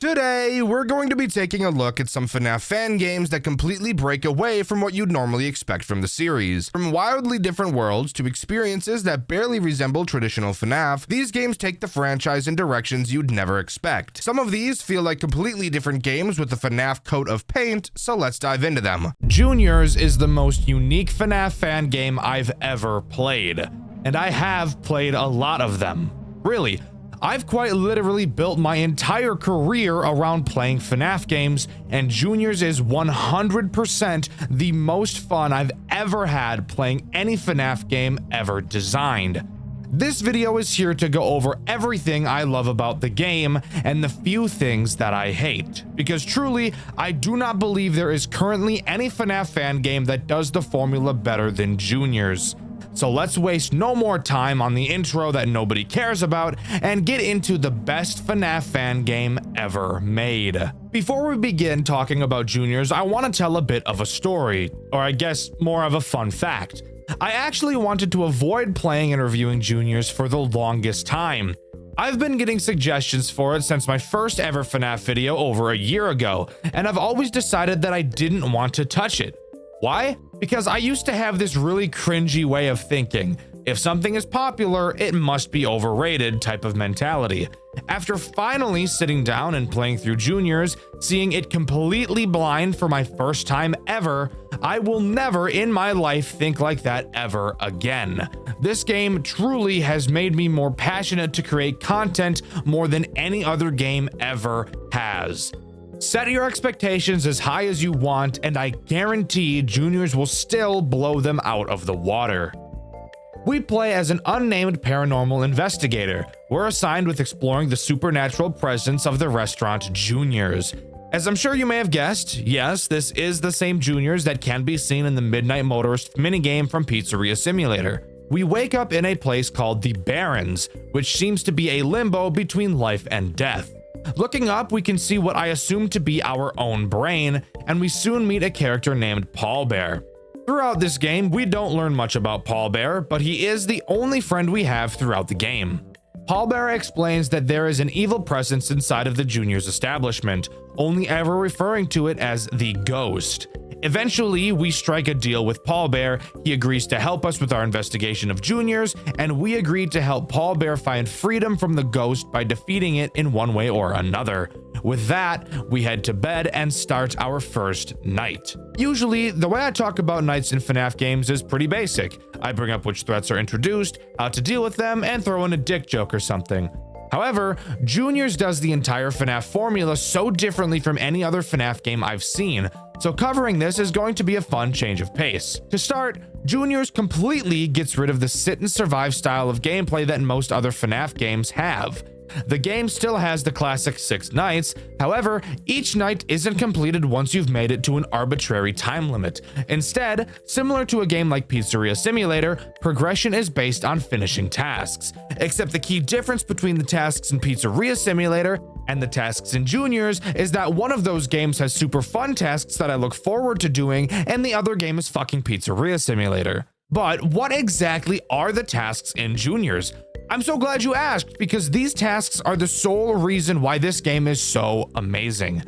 Today, we're going to be taking a look at some FNAF fan games that completely break away from what you'd normally expect from the series. From wildly different worlds to experiences that barely resemble traditional FNAF, these games take the franchise in directions you'd never expect. Some of these feel like completely different games with the FNAF coat of paint, so let's dive into them. Juniors is the most unique FNAF fan game I've ever played, and I have played a lot of them. Really, I've quite literally built my entire career around playing FNAF games, and Juniors is 100% the most fun I've ever had playing any FNAF game ever designed. This video is here to go over everything I love about the game and the few things that I hate, because truly, I do not believe there is currently any FNAF fan game that does the formula better than Juniors. So let's waste no more time on the intro that nobody cares about and get into the best FNAF fan game ever made. Before we begin talking about Juniors, I want to tell a bit of a story, or I guess more of a fun fact. I actually wanted to avoid playing and reviewing Juniors for the longest time. I've been getting suggestions for it since my first ever FNAF video over a year ago, and I've always decided that I didn't want to touch it. Why? Because I used to have this really cringy way of thinking. If something is popular, it must be overrated type of mentality. After finally sitting down and playing through Juniors, seeing it completely blind for my first time ever, I will never in my life think like that ever again. This game truly has made me more passionate to create content more than any other game ever has. Set your expectations as high as you want, and I guarantee Juniors will still blow them out of the water. We play as an unnamed paranormal investigator. We're assigned with exploring the supernatural presence of the restaurant Juniors. As I'm sure you may have guessed, yes, this is the same Juniors that can be seen in the Midnight Motorist minigame from Pizzeria Simulator. We wake up in a place called the Barrens, which seems to be a limbo between life and death. Looking up, we can see what I assume to be our own brain, and we soon meet a character named Paul Bear. Throughout this game, we don't learn much about Paul Bear, but he is the only friend we have throughout the game. Paul Bear explains that there is an evil presence inside of the Juniors establishment, only ever referring to it as the Ghost. Eventually, we strike a deal with Paul Bear. He agrees to help us with our investigation of Juniors, and we agreed to help Paul Bear find freedom from the Ghost by defeating it in one way or another. With that, we head to bed and start our first night. Usually, the way I talk about nights in FNAF games is pretty basic. I bring up which threats are introduced, how to deal with them, and throw in a dick joke or something. However, Juniors does the entire FNAF formula so differently from any other FNAF game I've seen, so covering this is going to be a fun change of pace. To start, Juniors completely gets rid of the sit and survive style of gameplay that most other FNAF games have. The game still has the classic 6 nights, however, each night isn't completed once you've made it to an arbitrary time limit. Instead, similar to a game like Pizzeria Simulator, progression is based on finishing tasks. Except the key difference between the tasks in Pizzeria Simulator and the tasks in Juniors is that one of those games has super fun tasks that I look forward to doing, and the other game is fucking Pizzeria Simulator. But what exactly are the tasks in Juniors? I'm so glad you asked, because these tasks are the sole reason why this game is so amazing.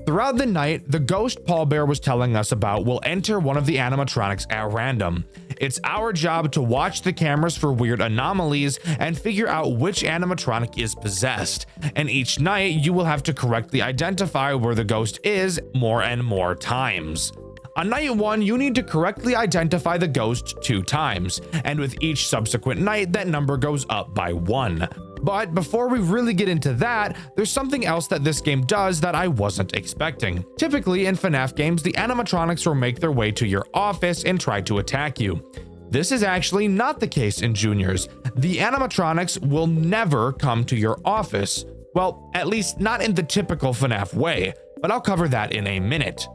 Throughout the night, the ghost Paul Bear was telling us about will enter one of the animatronics at random. It's our job to watch the cameras for weird anomalies and figure out which animatronic is possessed. And each night, you will have to correctly identify where the ghost is more and more times. On night 1, you need to correctly identify the ghost 2 times, and with each subsequent night, that number goes up by 1. But before we really get into that, there's something else that this game does that I wasn't expecting. Typically in FNAF games, the animatronics will make their way to your office and try to attack you. This is actually not the case in Juniors. The animatronics will never come to your office. Well, at least not in the typical FNAF way, but I'll cover that in a minute.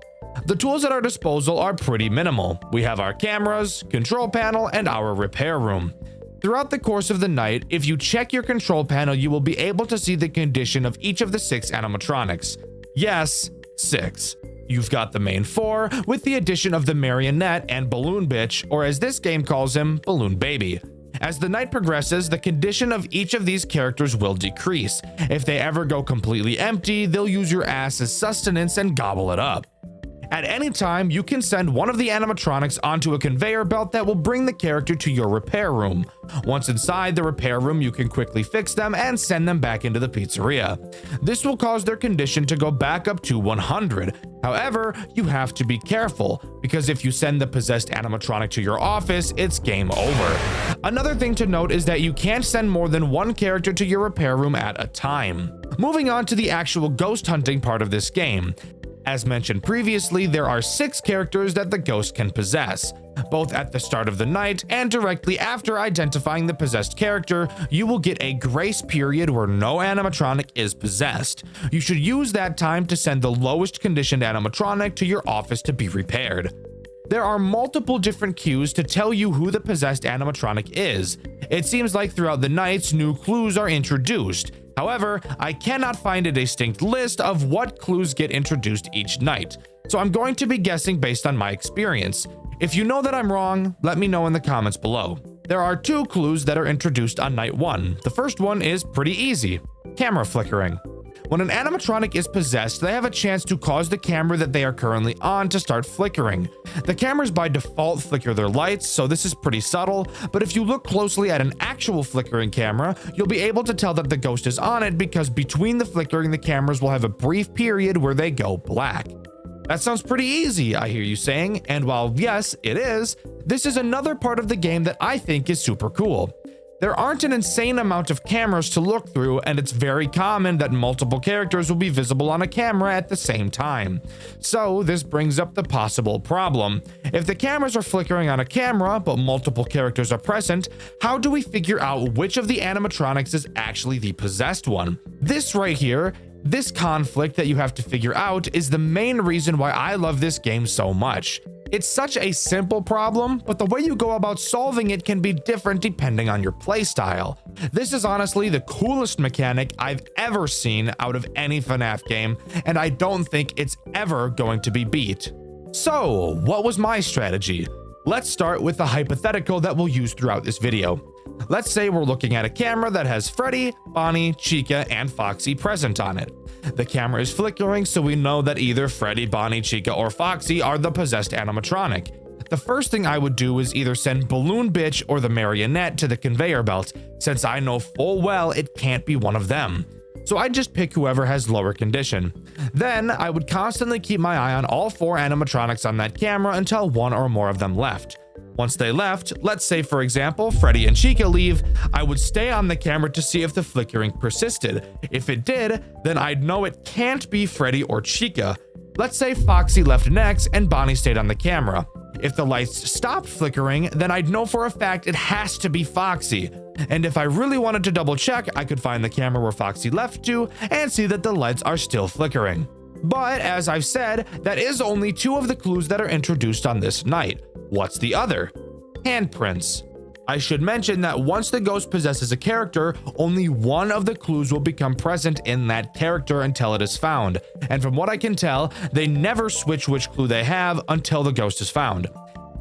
The tools at our disposal are pretty minimal. We have our cameras, control panel, and our repair room. Throughout the course of the night, if you check your control panel, you will be able to see the condition of each of the 6 animatronics. Yes, 6. You've got the main 4, with the addition of the marionette and balloon bitch, or as this game calls him, balloon baby. As the night progresses, the condition of each of these characters will decrease. If they ever go completely empty, they'll use your ass as sustenance and gobble it up. At any time, you can send one of the animatronics onto a conveyor belt that will bring the character to your repair room. Once inside the repair room, you can quickly fix them and send them back into the pizzeria. This will cause their condition to go back up to 100. However, you have to be careful, because if you send the possessed animatronic to your office, it's game over. Another thing to note is that you can't send more than one character to your repair room at a time. Moving on to the actual ghost hunting part of this game. As mentioned previously, there are 6 characters that the ghost can possess. Both at the start of the night and directly after identifying the possessed character, you will get a grace period where no animatronic is possessed. You should use that time to send the lowest conditioned animatronic to your office to be repaired. There are multiple different cues to tell you who the possessed animatronic is. It seems like throughout the nights, new clues are introduced. However, I cannot find a distinct list of what clues get introduced each night, so I'm going to be guessing based on my experience. If you know that I'm wrong, let me know in the comments below. There are 2 clues that are introduced on night 1. The first one is pretty easy: camera flickering. When an animatronic is possessed, they have a chance to cause the camera that they are currently on to start flickering. The cameras by default flicker their lights, so this is pretty subtle, but if you look closely at an actual flickering camera, you'll be able to tell that the ghost is on it, because between the flickering, the cameras will have a brief period where they go black. That sounds pretty easy, I hear you saying, and while yes, it is, this is another part of the game that I think is super cool. There aren't an insane amount of cameras to look through, and it's very common that multiple characters will be visible on a camera at the same time. So this brings up the possible problem. If the cameras are flickering on a camera, but multiple characters are present, how do we figure out which of the animatronics is actually the possessed one? This right here, this conflict that you have to figure out, is the main reason why I love this game so much. It's such a simple problem, but the way you go about solving it can be different depending on your playstyle. This is honestly the coolest mechanic I've ever seen out of any FNAF game, and I don't think it's ever going to be beat. So, what was my strategy? Let's start with the hypothetical that we'll use throughout this video. Let's say we're looking at a camera that has Freddy, Bonnie, Chica, and Foxy present on it. The camera is flickering, so we know that either Freddy, Bonnie, Chica, or Foxy are the possessed animatronic. The first thing I would do is either send Balloon Bitch or the Marionette to the conveyor belt, since I know full well it can't be one of them. So I'd just pick whoever has lower condition. Then I would constantly keep my eye on all 4 animatronics on that camera until 1 or more of them left. Once they left, let's say for example Freddy and Chica leave, I would stay on the camera to see if the flickering persisted. If it did, then I'd know it can't be Freddy or Chica. Let's say Foxy left next and Bonnie stayed on the camera. If the lights stopped flickering, then I'd know for a fact it has to be Foxy. And if I really wanted to double check, I could find the camera where Foxy left to and see that the lights are still flickering. But as I've said, that is only 2 of the clues that are introduced on this night. What's the other? Handprints. I should mention that once the ghost possesses a character, only 1 of the clues will become present in that character until it is found. And from what I can tell, they never switch which clue they have until the ghost is found.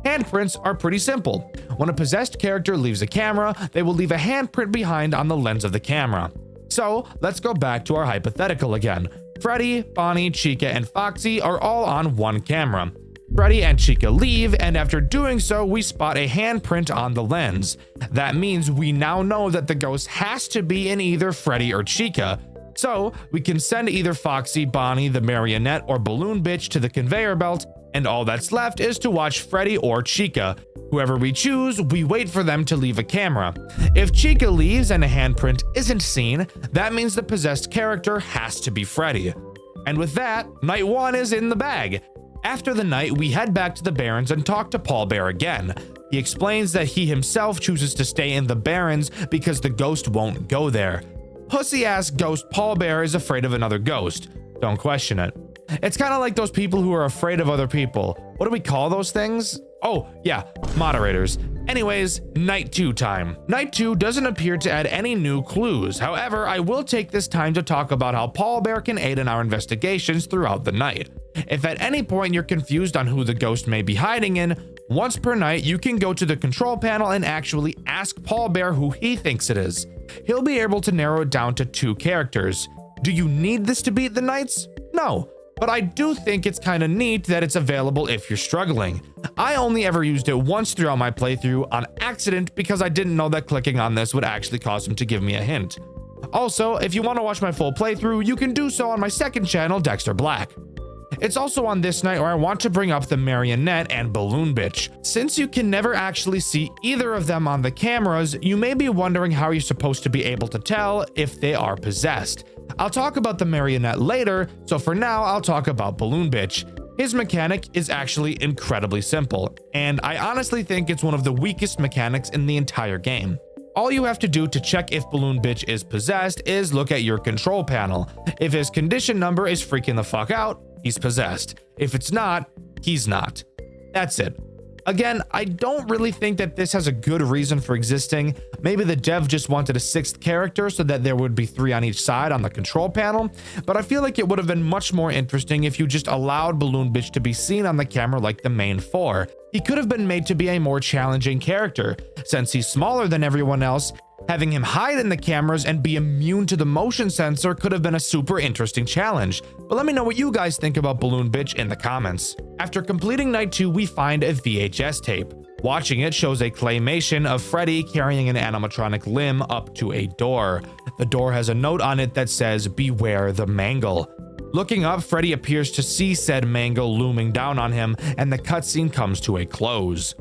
Handprints are pretty simple. When a possessed character leaves a camera, they will leave a handprint behind on the lens of the camera. So let's go back to our hypothetical again. Freddy, Bonnie, Chica, and Foxy are all on 1 camera. Freddy and Chica leave, and after doing so, we spot a handprint on the lens. That means we now know that the ghost has to be in either Freddy or Chica. So we can send either Foxy, Bonnie, the Marionette, or Balloon Bitch to the conveyor belt, and all that's left is to watch Freddy or Chica. Whoever we choose, we wait for them to leave a camera. If Chica leaves and a handprint isn't seen, that means the possessed character has to be Freddy. And with that, night 1 is in the bag. After the night, we head back to the Barrens and talk to Paul Bear again. He explains that he himself chooses to stay in the Barrens because the ghost won't go there. Pussy-ass ghost Paul Bear is afraid of another ghost. Don't question it. It's kind of like those people who are afraid of other people. What do we call those things? Oh, yeah, moderators. Anyways, night 2 time. Night 2 doesn't appear to add any new clues. However, I will take this time to talk about how Paul Bear can aid in our investigations throughout the night. If at any point you're confused on who the ghost may be hiding in, Once per night, you can go to the control panel and actually ask Paul Bear who he thinks it is. He'll be able to narrow it down to 2 characters. Do you need this to beat the Knights? No, but I do think it's kind of neat that it's available if you're struggling. I only ever used it once throughout my playthrough on accident because I didn't know that clicking on this would actually cause him to give me a hint. Also, if you want to watch my full playthrough, you can do so on my second channel, Dexter Black. It's also on this night where I want to bring up the Marionette and Balloon Bitch. Since you can never actually see either of them on the cameras, you may be wondering how you're supposed to be able to tell if they are possessed. I'll talk about the Marionette later, so for now I'll talk about Balloon Bitch. His mechanic is actually incredibly simple, and I honestly think it's one of the weakest mechanics in the entire game. All you have to do to check if Balloon Bitch is possessed is look at your control panel. If his condition number is freaking the fuck out, he's possessed. If it's not, he's not. That's it. Again, I don't really think that this has a good reason for existing. Maybe the dev just wanted a 6th character so that there would be 3 on each side on the control panel, but I feel like it would have been much more interesting if you just allowed Balloon Bitch to be seen on the camera like the main 4. He could have been made to be a more challenging character. Since he's smaller than everyone else, having him hide in the cameras and be immune to the motion sensor could have been a super interesting challenge. But let me know what you guys think about Balloon Bitch in the comments. After completing night 2, we find a VHS tape. Watching it shows a claymation of Freddy carrying an animatronic limb up to a door. The door has a note on it that says, "Beware the mangle." Looking up, Freddy appears to see said mangle looming down on him, and the cutscene comes to a close.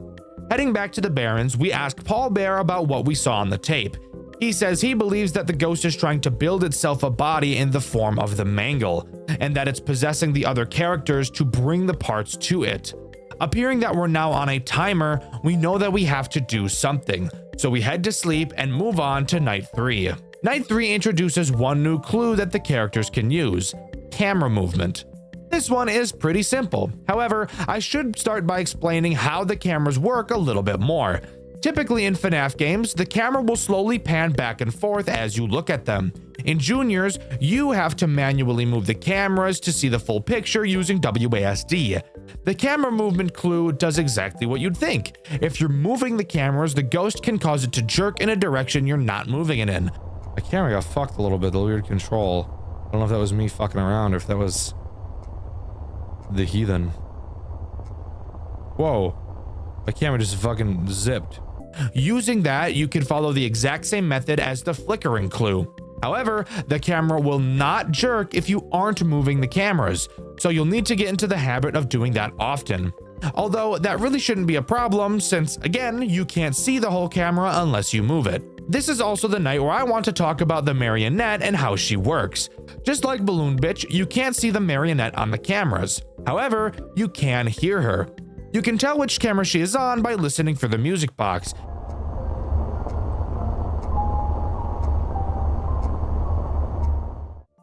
Heading back to the Barrens, we ask Paul Bear about what we saw on the tape. He says he believes that the ghost is trying to build itself a body in the form of the mangle, and that it's possessing the other characters to bring the parts to it. Appearing that we're now on a timer, we know that we have to do something, so we head to sleep and move on to night 3. Night 3 introduces one new clue that the characters can use: camera movement. This one is pretty simple. However, I should start by explaining how the cameras work a little bit more. Typically in FNAF games, the camera will slowly pan back and forth as you look at them. In Juniors, you have to manually move the cameras to see the full picture using WASD. The camera movement clue does exactly what you'd think. If you're moving the cameras, the ghost can cause it to jerk in a direction you're not moving it in. My camera got fucked a little bit, the weird control. I don't know if that was me fucking around or if that was the heathen. Whoa. My camera just fucking zipped. Using that, you can follow the exact same method as the flickering clue. However, the camera will not jerk if you aren't moving the cameras, so you'll need to get into the habit of doing that often. Although that really shouldn't be a problem since, again, you can't see the whole camera unless you move it. This is also the night where I want to talk about the Marionette and how she works. Just like Balloon Bitch, you can't see the Marionette on the cameras. However, you can hear her. You can tell which camera she is on by listening for the music box.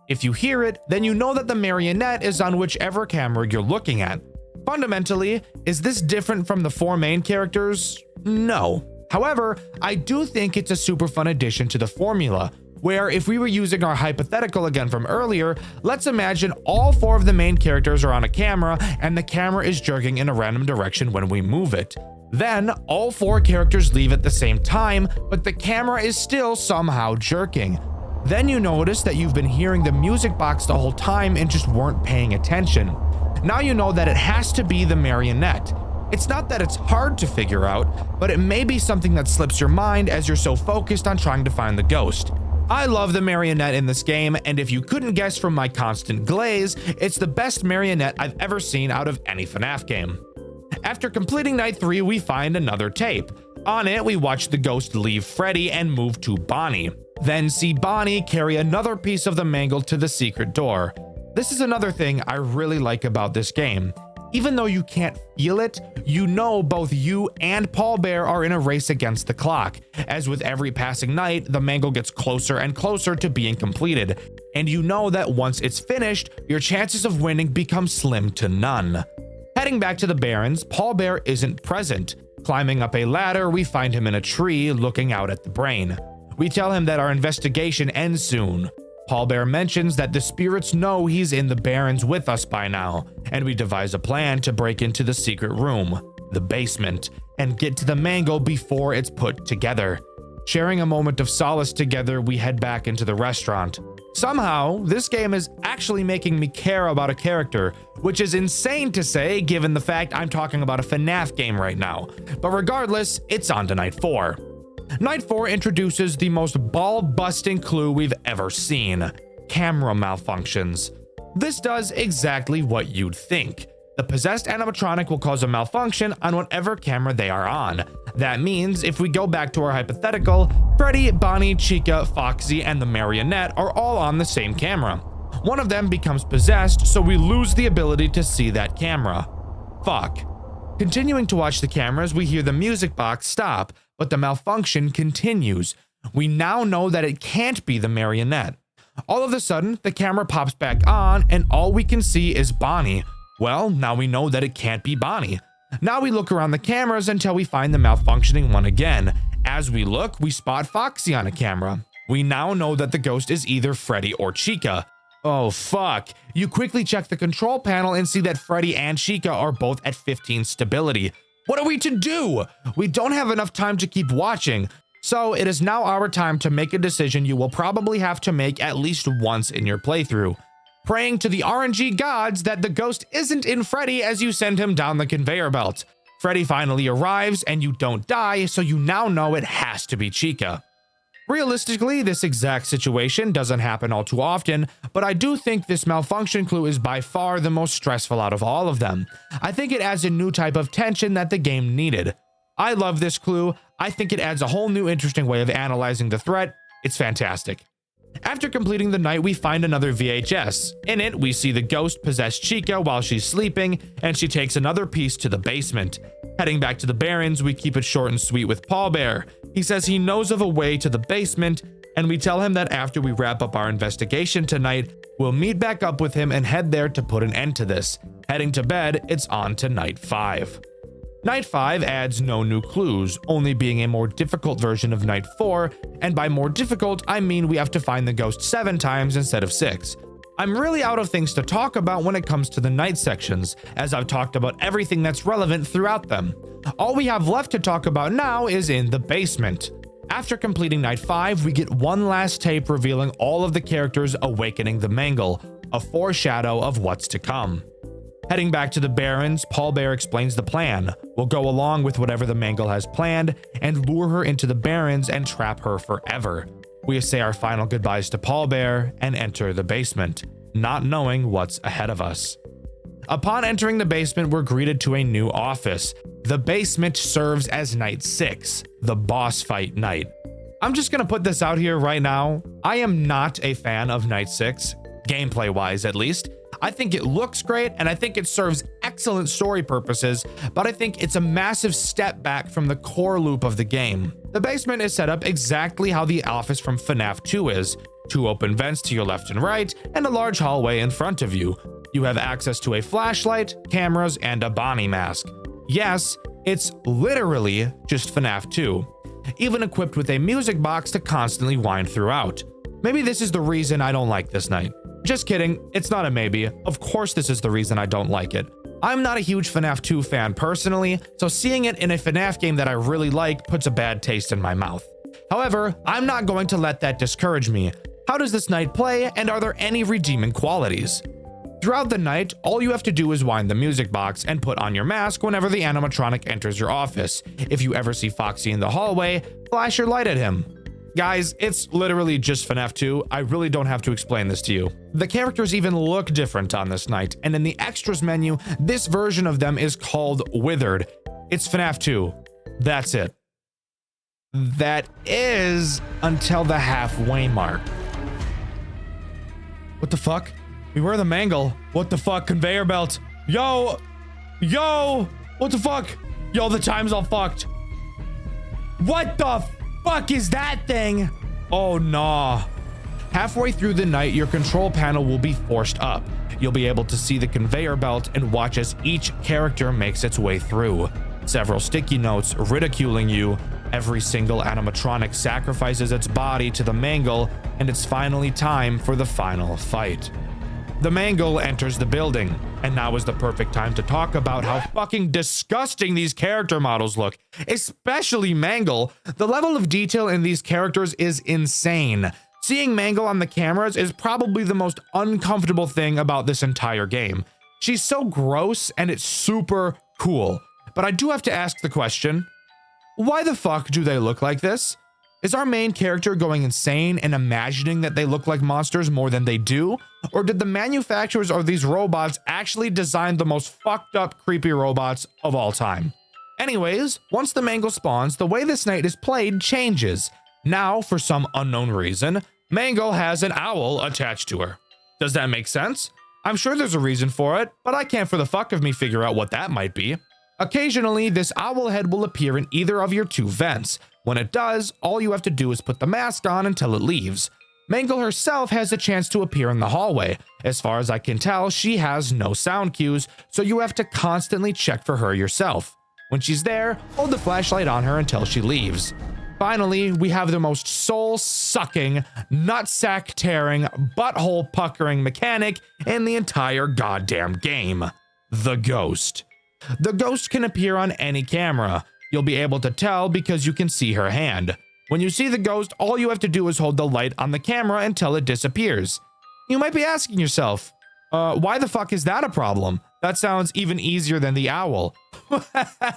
If you hear it, then you know that the Marionette is on whichever camera you're looking at. Fundamentally, is this different from the 4 main characters? No. However, I do think it's a super fun addition to the formula, where if we were using our hypothetical again from earlier, let's imagine all 4 of the main characters are on a camera and the camera is jerking in a random direction when we move it. Then all 4 characters leave at the same time, but the camera is still somehow jerking. Then you notice that you've been hearing the music box the whole time and just weren't paying attention. Now you know that it has to be the Marionette. It's not that it's hard to figure out, but it may be something that slips your mind as you're so focused on trying to find the ghost. I love the Marionette in this game, and if you couldn't guess from my constant glaze, it's the best Marionette I've ever seen out of any FNAF game. After completing night 3, we find another tape. On it, we watch the ghost leave Freddy and move to Bonnie. Then see Bonnie carry another piece of the mangle to the secret door. This is another thing I really like about this game. Even though you can't feel it, you know both you and Paul Bear are in a race against the clock, as with every passing night, the mangle gets closer and closer to being completed, and you know that once it's finished, your chances of winning become slim to none. Heading back to the Barrens, Paul Bear isn't present. Climbing up a ladder, we find him in a tree looking out at the brain. We tell him that our investigation ends soon. Paul Bear mentions that the spirits know he's in the Barrens with us by now, and we devise a plan to break into the secret room. the basement, and get to the mangle before it's put together. Sharing a moment of solace together, we head back into the restaurant. Somehow, this game is actually making me care about a character, which is insane to say given the fact I'm talking about a FNAF game right now. But regardless, it's on to Night 4. Night 4 introduces the most ball-busting clue we've ever seen: camera malfunctions. This does exactly what you'd think. The possessed animatronic will cause a malfunction on whatever camera they are on. That means if we go back to our hypothetical, Freddy, Bonnie, Chica, Foxy, and the marionette are all on the same camera. One of them becomes possessed, so we lose the ability to see that camera. Fuck. Continuing to watch the cameras, we hear the music box stop, but the malfunction continues. We now know that it can't be the marionette. All of a sudden, the camera pops back on, and all we can see is Bonnie. Well, now we know that it can't be Bonnie. Now we look around the cameras until we find the malfunctioning one again. As we look, we spot Foxy on a camera. We now know that the ghost is either Freddy or Chica. Oh fuck. You quickly check the control panel and see that Freddy and Chica are both at 15 stability. What are we to do? We don't have enough time to keep watching. So it is now our time to make a decision you will probably have to make at least once in your playthrough. Praying to the RNG gods that the ghost isn't in Freddy as you send him down the conveyor belt. Freddy finally arrives and you don't die, so you now know it has to be Chica. Realistically, this exact situation doesn't happen all too often, but I do think this malfunction clue is by far the most stressful out of all of them. I think it adds a new type of tension that the game needed. I love this clue. I think it adds a whole new interesting way of analyzing the threat. It's fantastic. After completing the night, we find another VHS. In it, we see the ghost possess Chica while she's sleeping, and she takes another piece to the basement. Heading back to the Barrens, we keep it short and sweet with Paul Bear. He says he knows of a way to the basement, and we tell him that after we wrap up our investigation tonight, we'll meet back up with him and head there to put an end to this. Heading to bed, it's on to Night 5. Night 5 adds no new clues, only being a more difficult version of Night 4, and by more difficult, I mean we have to find the ghost 7 times instead of 6. I'm really out of things to talk about when it comes to the night sections, as I've talked about everything that's relevant throughout them. All we have left to talk about now is in the basement. After completing Night 5, we get one last tape revealing all of the characters awakening the mangle, a foreshadow of what's to come. Heading back to the Barrens, Paul Bear explains the plan. We'll go along with whatever the mangle has planned and lure her into the Barrens and trap her forever. We say our final goodbyes to Paul Bear and enter the basement, not knowing what's ahead of us. Upon entering the basement, we're greeted to a new office. The basement serves as Night 6, the boss fight night. I'm just gonna put this out here right now. I am not a fan of Night 6, gameplay-wise at least. I think it looks great, and I think it serves excellent story purposes, but I think it's a massive step back from the core loop of the game. The basement is set up exactly how the office from FNAF 2 is. 2 open vents to your left and right, and a large hallway in front of you. You have access to a flashlight, cameras, and a Bonnie mask. Yes, it's literally just FNAF 2, even equipped with a music box to constantly wind throughout. Maybe this is the reason I don't like this night. Just kidding, it's not a maybe. Of course this is the reason I don't like it. I'm not a huge FNAF 2 fan personally, so seeing it in a FNAF game that I really like puts a bad taste in my mouth. However, I'm not going to let that discourage me. How does this night play, and are there any redeeming qualities? Throughout the night, all you have to do is wind the music box and put on your mask whenever the animatronic enters your office. If you ever see Foxy in the hallway, flash your light at him. Guys, it's literally just FNAF 2. I really don't have to explain this to you. The characters even look different on this night, and in the extras menu, this version of them is called Withered. It's FNAF 2. That's it. That is until the halfway mark. What the fuck? We were the mangle. What the fuck? Conveyor belt. Yo! What the fuck? Yo, the time's all fucked. What the fuck is that thing? Oh nah. Halfway through the night, your control panel will be forced up. You'll be able to see the conveyor belt and watch as each character makes its way through. Several sticky notes ridiculing you. Every single animatronic sacrifices its body to the mangle, and it's finally time for the final fight. The Mangle enters the building, and now is the perfect time to talk about how fucking disgusting these character models look, especially Mangle. The level of detail in these characters is insane. Seeing Mangle on the cameras is probably the most uncomfortable thing about this entire game. She's so gross and it's super cool. But I do have to ask the question, why the fuck do they look like this? Is our main character going insane and imagining that they look like monsters more than they do? Or did the manufacturers of these robots actually design the most fucked up, creepy robots of all time? Anyways, once the Mangle spawns, the way this night is played changes. Now, for some unknown reason, Mangle has an owl attached to her. Does that make sense? I'm sure there's a reason for it, but I can't for the fuck of me figure out what that might be. Occasionally, this owl head will appear in either of your two vents. When it does, all you have to do is put the mask on until it leaves. Mangle herself has a chance to appear in the hallway. As far as I can tell, she has no sound cues, so you have to constantly check for her yourself. When she's there, hold the flashlight on her until she leaves. Finally, we have the most soul-sucking, nutsack-tearing, butthole-puckering mechanic in the entire goddamn game. The Ghost. The Ghost can appear on any camera. You'll be able to tell because you can see her hand. When you see the Ghost, all you have to do is hold the light on the camera until it disappears. You might be asking yourself, why the fuck is that a problem? That sounds even easier than the owl.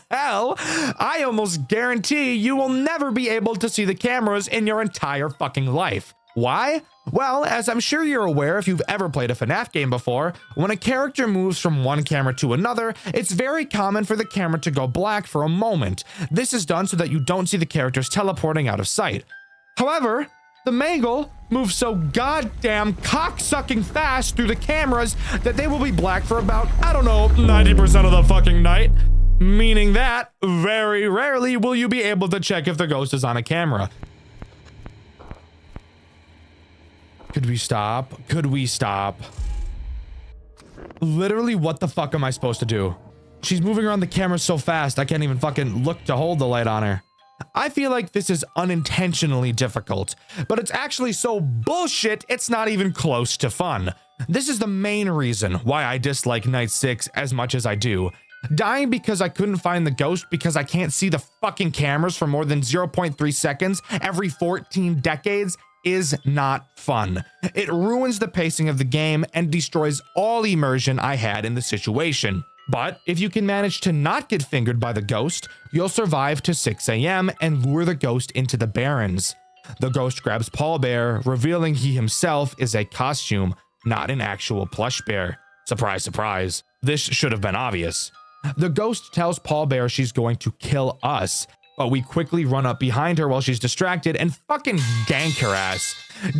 Hell, I almost guarantee you will never be able to see the cameras in your entire fucking life. Why? Well, as I'm sure you're aware if you've ever played a FNAF game before, when a character moves from one camera to another, it's very common for the camera to go black for a moment. This is done so that you don't see the characters teleporting out of sight. However, the Mangle moves so goddamn cocksucking fast through the cameras that they will be black for about, 90% of the fucking night. Meaning that, very rarely will you be able to check if the Ghost is on a camera. Could we stop? Could we stop? Literally, what the fuck am I supposed to do? She's moving around the camera so fast, I can't even fucking look to hold the light on her. I feel like this is unintentionally difficult, but it's actually so bullshit, it's not even close to fun. This is the main reason why I dislike Night 6 as much as I do. Dying because I couldn't find the Ghost because I can't see the fucking cameras for more than 0.3 seconds every 14 decades is not fun. It ruins the pacing of the game and destroys all immersion I had in the situation. But if you can manage to not get fingered by the Ghost, you'll survive to 6 AM and lure the Ghost into the Barrens. The Ghost grabs Paul Bear, revealing he himself is a costume, not an actual plush bear. Surprise, surprise. This should have been obvious. The Ghost tells Paul Bear she's going to kill us, but we quickly run up behind her while she's distracted and fucking gank her ass.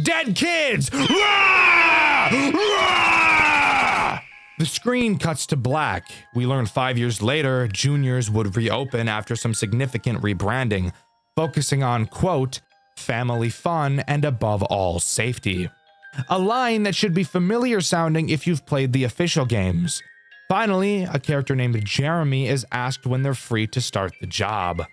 Dead kids! Rah! Rah! The screen cuts to black. We learn 5 years later, Juniors would reopen after some significant rebranding, focusing on, quote, family fun and above all safety. A line that should be familiar sounding if you've played the official games. Finally, a character named Jeremy is asked when they're free to start the job.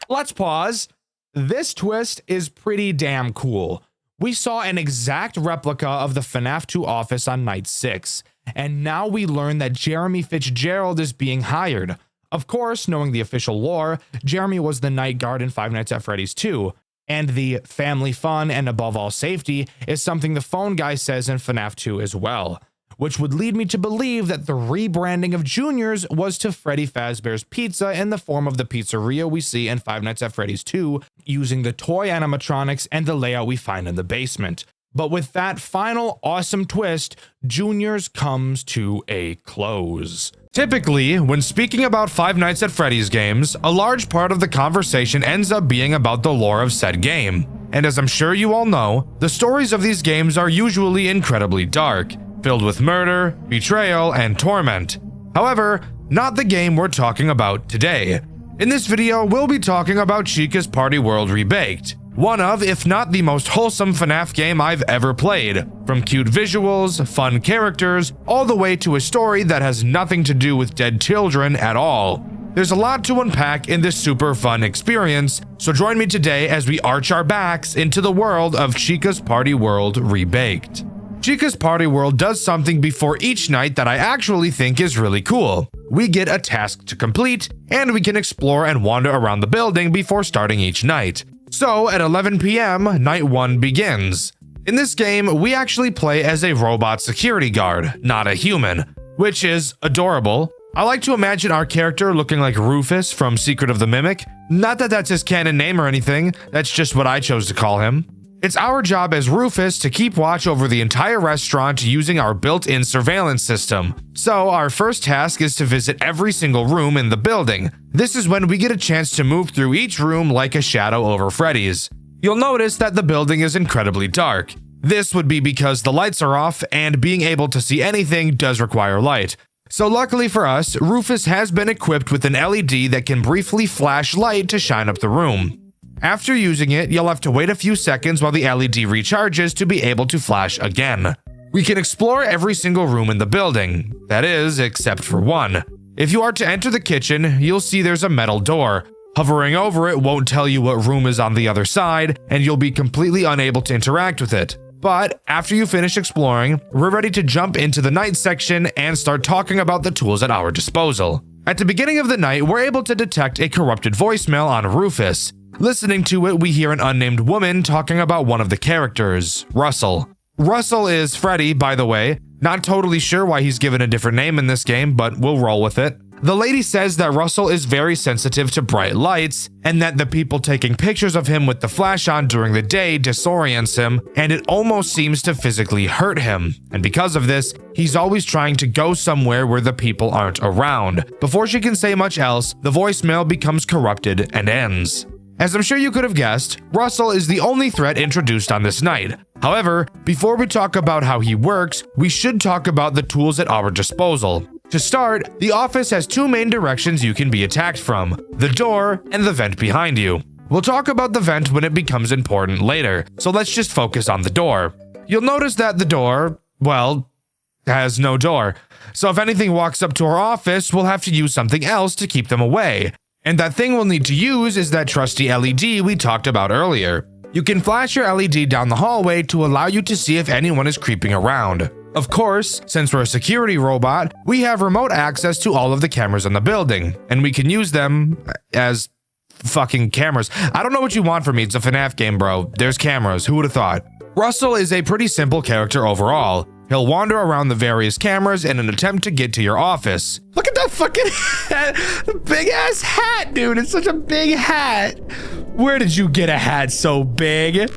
Let's pause. This twist is pretty damn cool. We saw an exact replica of the FNAF 2 office on Night 6, and now we learn that Jeremy Fitzgerald is being hired. Of course, knowing the official lore, Jeremy was the night guard in Five Nights at Freddy's 2, and the family fun and above all safety is something the phone guy says in FNAF 2 as well, which would lead me to believe that the rebranding of Juniors was to Freddy Fazbear's Pizza in the form of the pizzeria we see in Five Nights at Freddy's 2, using the toy animatronics and the layout we find in the basement. But with that final awesome twist, Juniors comes to a close. Typically, when speaking about Five Nights at Freddy's games, a large part of the conversation ends up being about the lore of said game. And as I'm sure you all know, the stories of these games are usually incredibly dark, filled with murder, betrayal, and torment. However, not the game we're talking about today. In this video, we'll be talking about Chica's Party World Rebaked, one of, if not the most wholesome FNAF game I've ever played. From cute visuals, fun characters, all the way to a story that has nothing to do with dead children at all. There's a lot to unpack in this super fun experience, so join me today as we arch our backs into the world of Chica's Party World Rebaked. Chica's Party World does something before each night that I actually think is really cool. We get a task to complete, and we can explore and wander around the building before starting each night. So at 11 p.m., night 1 begins. In this game, we actually play as a robot security guard, not a human, which is adorable. I like to imagine our character looking like Rufus from Secret of the Mimic. Not that that's his canon name or anything, that's just what I chose to call him. It's our job as Rufus to keep watch over the entire restaurant using our built-in surveillance system. So our first task is to visit every single room in the building. This is when we get a chance to move through each room like a shadow over Freddy's. You'll notice that the building is incredibly dark. This would be because the lights are off, and being able to see anything does require light. So luckily for us, Rufus has been equipped with an LED that can briefly flash light to shine up the room. After using it, you'll have to wait a few seconds while the LED recharges to be able to flash again. We can explore every single room in the building, that is, except for one. If you are to enter the kitchen, you'll see there's a metal door. Hovering over it won't tell you what room is on the other side, and you'll be completely unable to interact with it. But after you finish exploring, we're ready to jump into the night section and start talking about the tools at our disposal. At the beginning of the night, we're able to detect a corrupted voicemail on Rufus. Listening to it, we hear an unnamed woman talking about one of the characters, Russell. Russell is Freddy, by the way. Not totally sure why he's given a different name in this game, but we'll roll with it. The lady says that Russell is very sensitive to bright lights, and that the people taking pictures of him with the flash on during the day disorients him, and it almost seems to physically hurt him. And because of this, he's always trying to go somewhere where the people aren't around. Before she can say much else, the voicemail becomes corrupted and ends. As I'm sure you could have guessed, Russell is the only threat introduced on this night. However, before we talk about how he works, we should talk about the tools at our disposal. To start, the office has two main directions you can be attacked from, the door and the vent behind you. We'll talk about the vent when it becomes important later, so let's just focus on the door. You'll notice that the door, well, has no door. So if anything walks up to our office, we'll have to use something else to keep them away. And that thing we'll need to use is that trusty LED we talked about earlier. You can flash your LED down the hallway to allow you to see if anyone is creeping around. Of course, since we're a security robot, we have remote access to all of the cameras in the building, and we can use them as fucking cameras. I don't know what you want from me, it's a FNAF game, bro. There's cameras, who would have thought? Russell is a pretty simple character overall. He'll wander around the various cameras in an attempt to get to your office. Look at that fucking hat, big ass hat, dude. It's such a big hat. Where did you get a hat so big?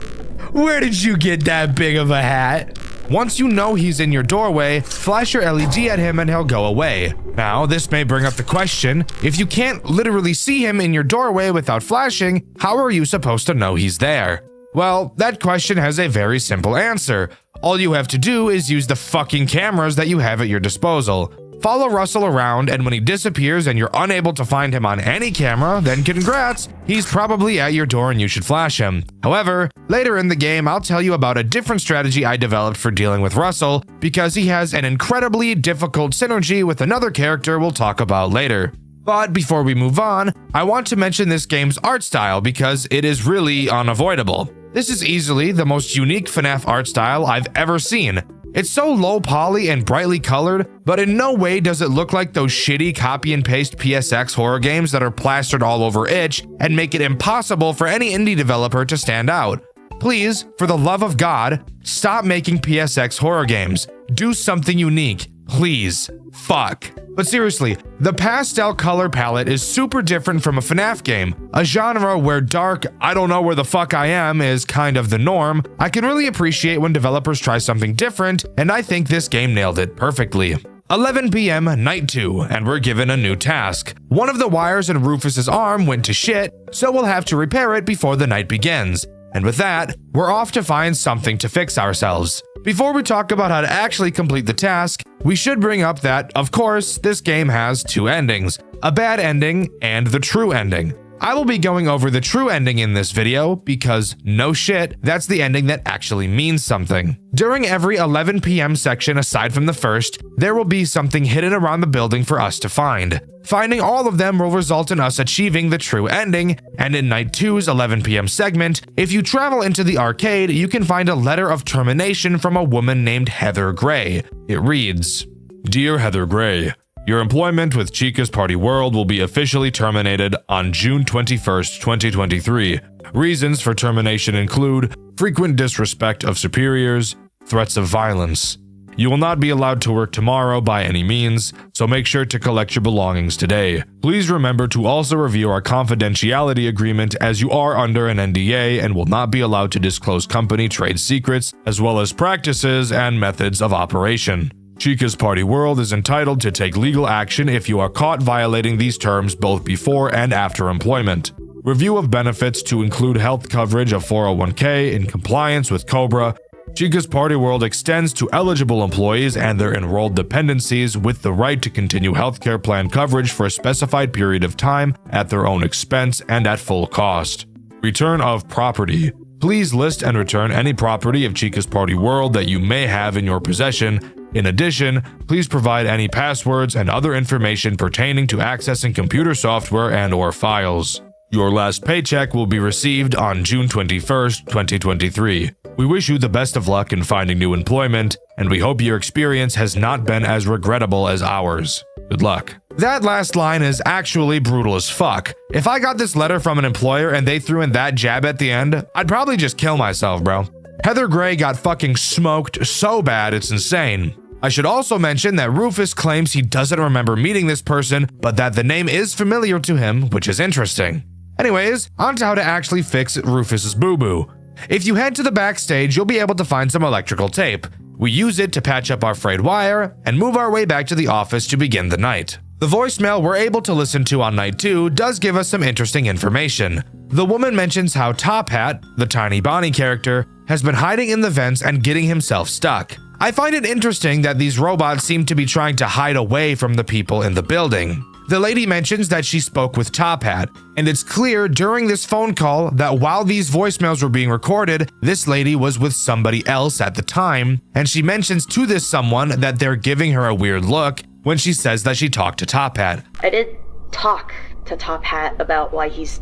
Where did you get that big of a hat? Once you know he's in your doorway, flash your LED at him and he'll go away. Now, this may bring up the question, if you can't literally see him in your doorway without flashing, how are you supposed to know he's there? Well, that question has a very simple answer. All you have to do is use the fucking cameras that you have at your disposal. Follow Russell around, and when he disappears and you're unable to find him on any camera, then congrats, he's probably at your door and you should flash him. However, later in the game, I'll tell you about a different strategy I developed for dealing with Russell, because he has an incredibly difficult synergy with another character we'll talk about later. But before we move on, I want to mention this game's art style because it is really unavoidable. This is easily the most unique FNAF art style I've ever seen. It's so low poly and brightly colored, but in no way does it look like those shitty copy and paste PSX horror games that are plastered all over itch and make it impossible for any indie developer to stand out. Please, for the love of God, stop making PSX horror games. Do something unique. Please. Fuck. But seriously, the pastel color palette is super different from a FNAF game, a genre where dark, I don't know where the fuck I am is kind of the norm. I can really appreciate when developers try something different, and I think this game nailed it perfectly. 11 p.m. night 2, and we're given a new task. One of the wires in Rufus's arm went to shit, so we'll have to repair it before the night begins. And with that, we're off to find something to fix ourselves. Before we talk about how to actually complete the task, we should bring up that, of course, this game has two endings, a bad ending and the true ending. I will be going over the true ending in this video because, no shit, that's the ending that actually means something. During every 11 p.m. section aside from the first, there will be something hidden around the building for us to find. Finding all of them will result in us achieving the true ending, and in Night 2's 11 p.m. segment, if you travel into the arcade, you can find a letter of termination from a woman named Heather Gray. It reads, "Dear Heather Gray, your employment with Chica's Party World will be officially terminated on June 21st, 2023. Reasons for termination include frequent disrespect of superiors, threats of violence. You will not be allowed to work tomorrow by any means, so make sure to collect your belongings today. Please remember to also review our confidentiality agreement as you are under an NDA and will not be allowed to disclose company trade secrets as well as practices and methods of operation. Chica's Party World is entitled to take legal action if you are caught violating these terms both before and after employment. Review of benefits to include health coverage of 401k in compliance with COBRA. Chica's Party World extends to eligible employees and their enrolled dependencies with the right to continue healthcare plan coverage for a specified period of time at their own expense and at full cost. Return of property. Please list and return any property of Chica's Party World that you may have in your possession. In addition, please provide any passwords and other information pertaining to accessing computer software and/or files. Your last paycheck will be received on June 21st, 2023. We wish you the best of luck in finding new employment, and we hope your experience has not been as regrettable as ours. Good luck." That last line is actually brutal as fuck. If I got this letter from an employer and they threw in that jab at the end, I'd probably just kill myself, bro. Heather Gray got fucking smoked so bad it's insane. I should also mention that Rufus claims he doesn't remember meeting this person, but that the name is familiar to him, which is interesting. Anyways, on to how to actually fix Rufus's boo-boo. If you head to the backstage, you'll be able to find some electrical tape. We use it to patch up our frayed wire and move our way back to the office to begin the night. The voicemail we're able to listen to on Night 2 does give us some interesting information. The woman mentions how Top Hat, the Tiny Bonnie character, has been hiding in the vents and getting himself stuck. I find it interesting that these robots seem to be trying to hide away from the people in the building. The lady mentions that she spoke with Top Hat, and it's clear during this phone call that while these voicemails were being recorded, this lady was with somebody else at the time, and she mentions to this someone that they're giving her a weird look when she says that she talked to Top Hat. I did talk to Top Hat about why he's...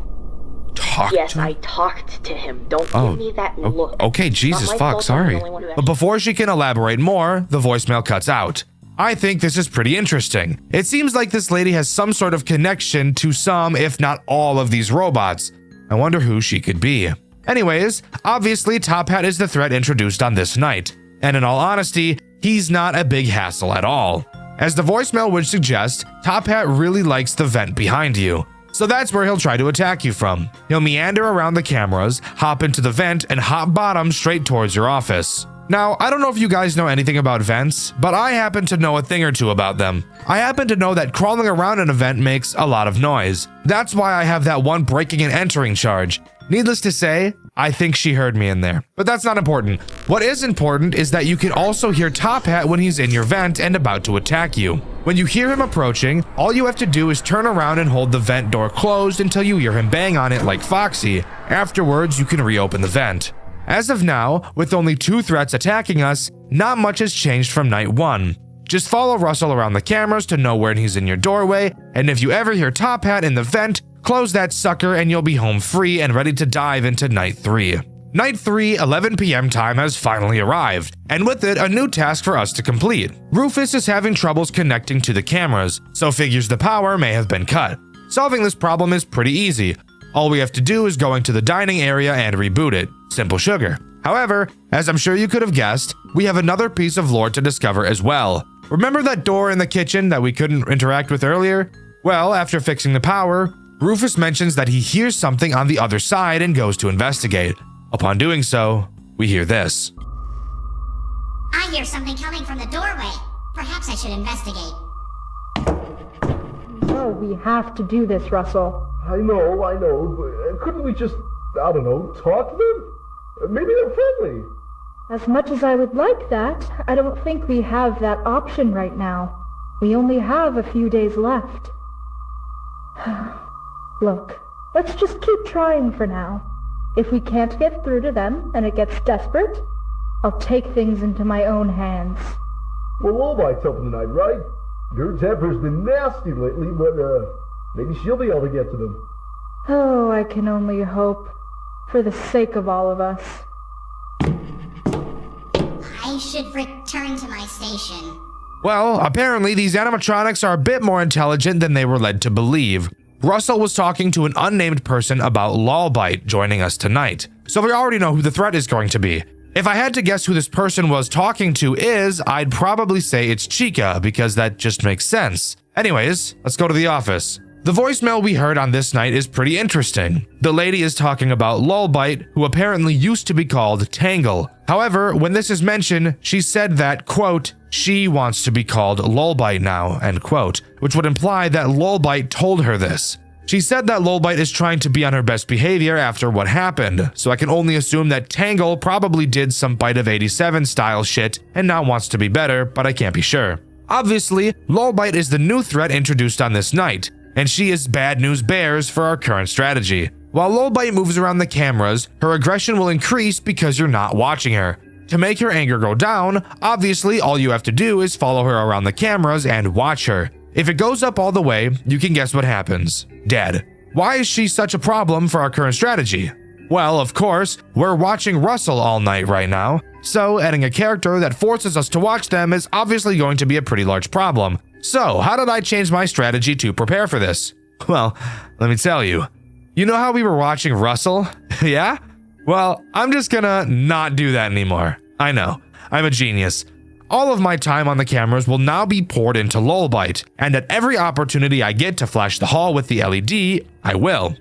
Yes, I talked to him. Don't give me that look. Okay, Jesus fuck, sorry. But before she can elaborate more, the voicemail cuts out. I think this is pretty interesting. It seems like this lady has some sort of connection to some, if not all, of these robots. I wonder who she could be. Anyways, obviously Top Hat is the threat introduced on this night, and in all honesty, he's not a big hassle at all. As the voicemail would suggest, Top Hat really likes the vent behind you, so that's where he'll try to attack you from. He'll meander around the cameras, hop into the vent, and hop bottom straight towards your office. Now, I don't know if you guys know anything about vents, but I happen to know a thing or two about them. I happen to know that crawling around an event makes a lot of noise. That's why I have that one breaking and entering charge. Needless to say, I think she heard me in there. But that's not important. What is important is that you can also hear Top Hat when he's in your vent and about to attack you. When you hear him approaching, all you have to do is turn around and hold the vent door closed until you hear him bang on it like Foxy. Afterwards, you can reopen the vent. As of now, with only 2 threats attacking us, not much has changed from Night 1. Just follow Russell around the cameras to know when he's in your doorway, and if you ever hear Top Hat in the vent, close that sucker and you'll be home free and ready to dive into Night 3. Night 3, 11 p.m. time has finally arrived, and with it, a new task for us to complete. Rufus is having troubles connecting to the cameras, so figures the power may have been cut. Solving this problem is pretty easy. All we have to do is go into the dining area and reboot it. Simple sugar. However, as I'm sure you could have guessed, we have another piece of lore to discover as well. Remember that door in the kitchen that we couldn't interact with earlier? Well, after fixing the power, Rufus mentions that he hears something on the other side and goes to investigate. Upon doing so, we hear this. I hear something coming from the doorway. Perhaps I should investigate. No, we have to do this, Russell. I know, but couldn't we just, I don't know, talk to them? Maybe they're friendly. As much as I would like that, I don't think we have that option right now. We only have a few days left. Look, Let's just keep trying for now. If we can't get through to them and it gets desperate, I'll take things into my own hands. Well, Lowbite's helping tonight, right? Her temper's been nasty lately, but maybe she'll be able to get to them. Oh, I can only hope. For the sake of all of us. I should return to my station. Well, apparently these animatronics are a bit more intelligent than they were led to believe. Russell was talking to an unnamed person about Lawbite joining us tonight, so we already know who the threat is going to be. If I had to guess who this person was talking to I'd probably say it's Chica, because that just makes sense. Anyways, let's go to the office. The voicemail we heard on this night is pretty interesting. The lady is talking about Lulbite, who apparently used to be called Tangle. However, when this is mentioned, she said that, quote, she wants to be called Lulbite now, end quote, which would imply that Lulbite told her this. She said that Lulbite is trying to be on her best behavior after what happened, so I can only assume that Tangle probably did some Bite of 87 style shit and now wants to be better, but I can't be sure. Obviously, Lulbite is the new threat introduced on this night, and she is bad news bears for our current strategy. While Lulbite moves around the cameras, her aggression will increase because you're not watching her. To make her anger go down, obviously all you have to do is follow her around the cameras and watch her. If it goes up all the way, you can guess what happens. Dead. Why is she such a problem for our current strategy? Well, of course, we're watching Russell all night right now, so adding a character that forces us to watch them is obviously going to be a pretty large problem. So, how did I change my strategy to prepare for this? Well, let me tell you. You know how we were watching Russell? Yeah? Well, I'm just gonna not do that anymore. I know, I'm a genius. All of my time on the cameras will now be poured into Lulbite, and at every opportunity I get to flash the hall with the LED, I will.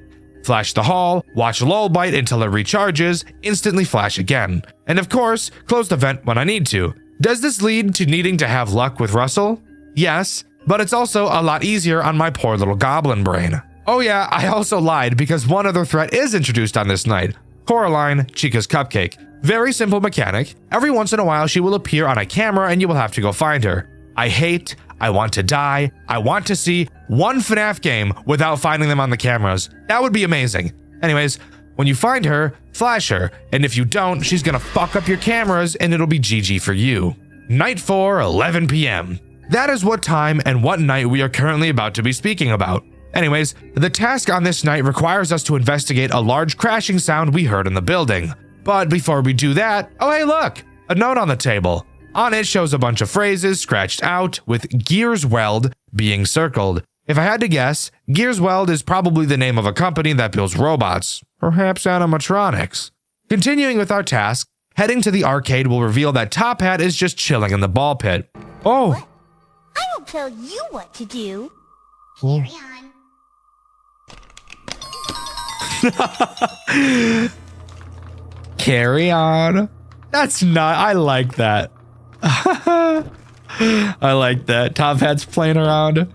Flash the hall, watch Lulbite until it recharges, instantly flash again. And of course, close the vent when I need to. Does this lead to needing to have luck with Russell? Yes, but it's also a lot easier on my poor little goblin brain. Oh yeah, I also lied because one other threat is introduced on this night. Coraline, Chica's cupcake. Very simple mechanic. Every once in a while she will appear on a camera and you will have to go find her. I want to die, I want to see one FNAF game without finding them on the cameras. That would be amazing. Anyways, when you find her, flash her, and if you don't, she's gonna fuck up your cameras and it'll be GG for you. Night 4, 11 p.m. That is what time and what night we are currently about to be speaking about. Anyways, the task on this night requires us to investigate a large crashing sound we heard in the building. But before we do that, oh hey look, a note on the table. On it shows a bunch of phrases scratched out with Gears Weld being circled. If I had to guess, Gears Weld is probably the name of a company that builds robots, perhaps animatronics. Continuing with our task, heading to the arcade will reveal that Top Hat is just chilling in the ball pit. Oh. What? I won't tell you what to do. Carry on. Carry on. That's not, I like that. I like that. Top Hat's playing around.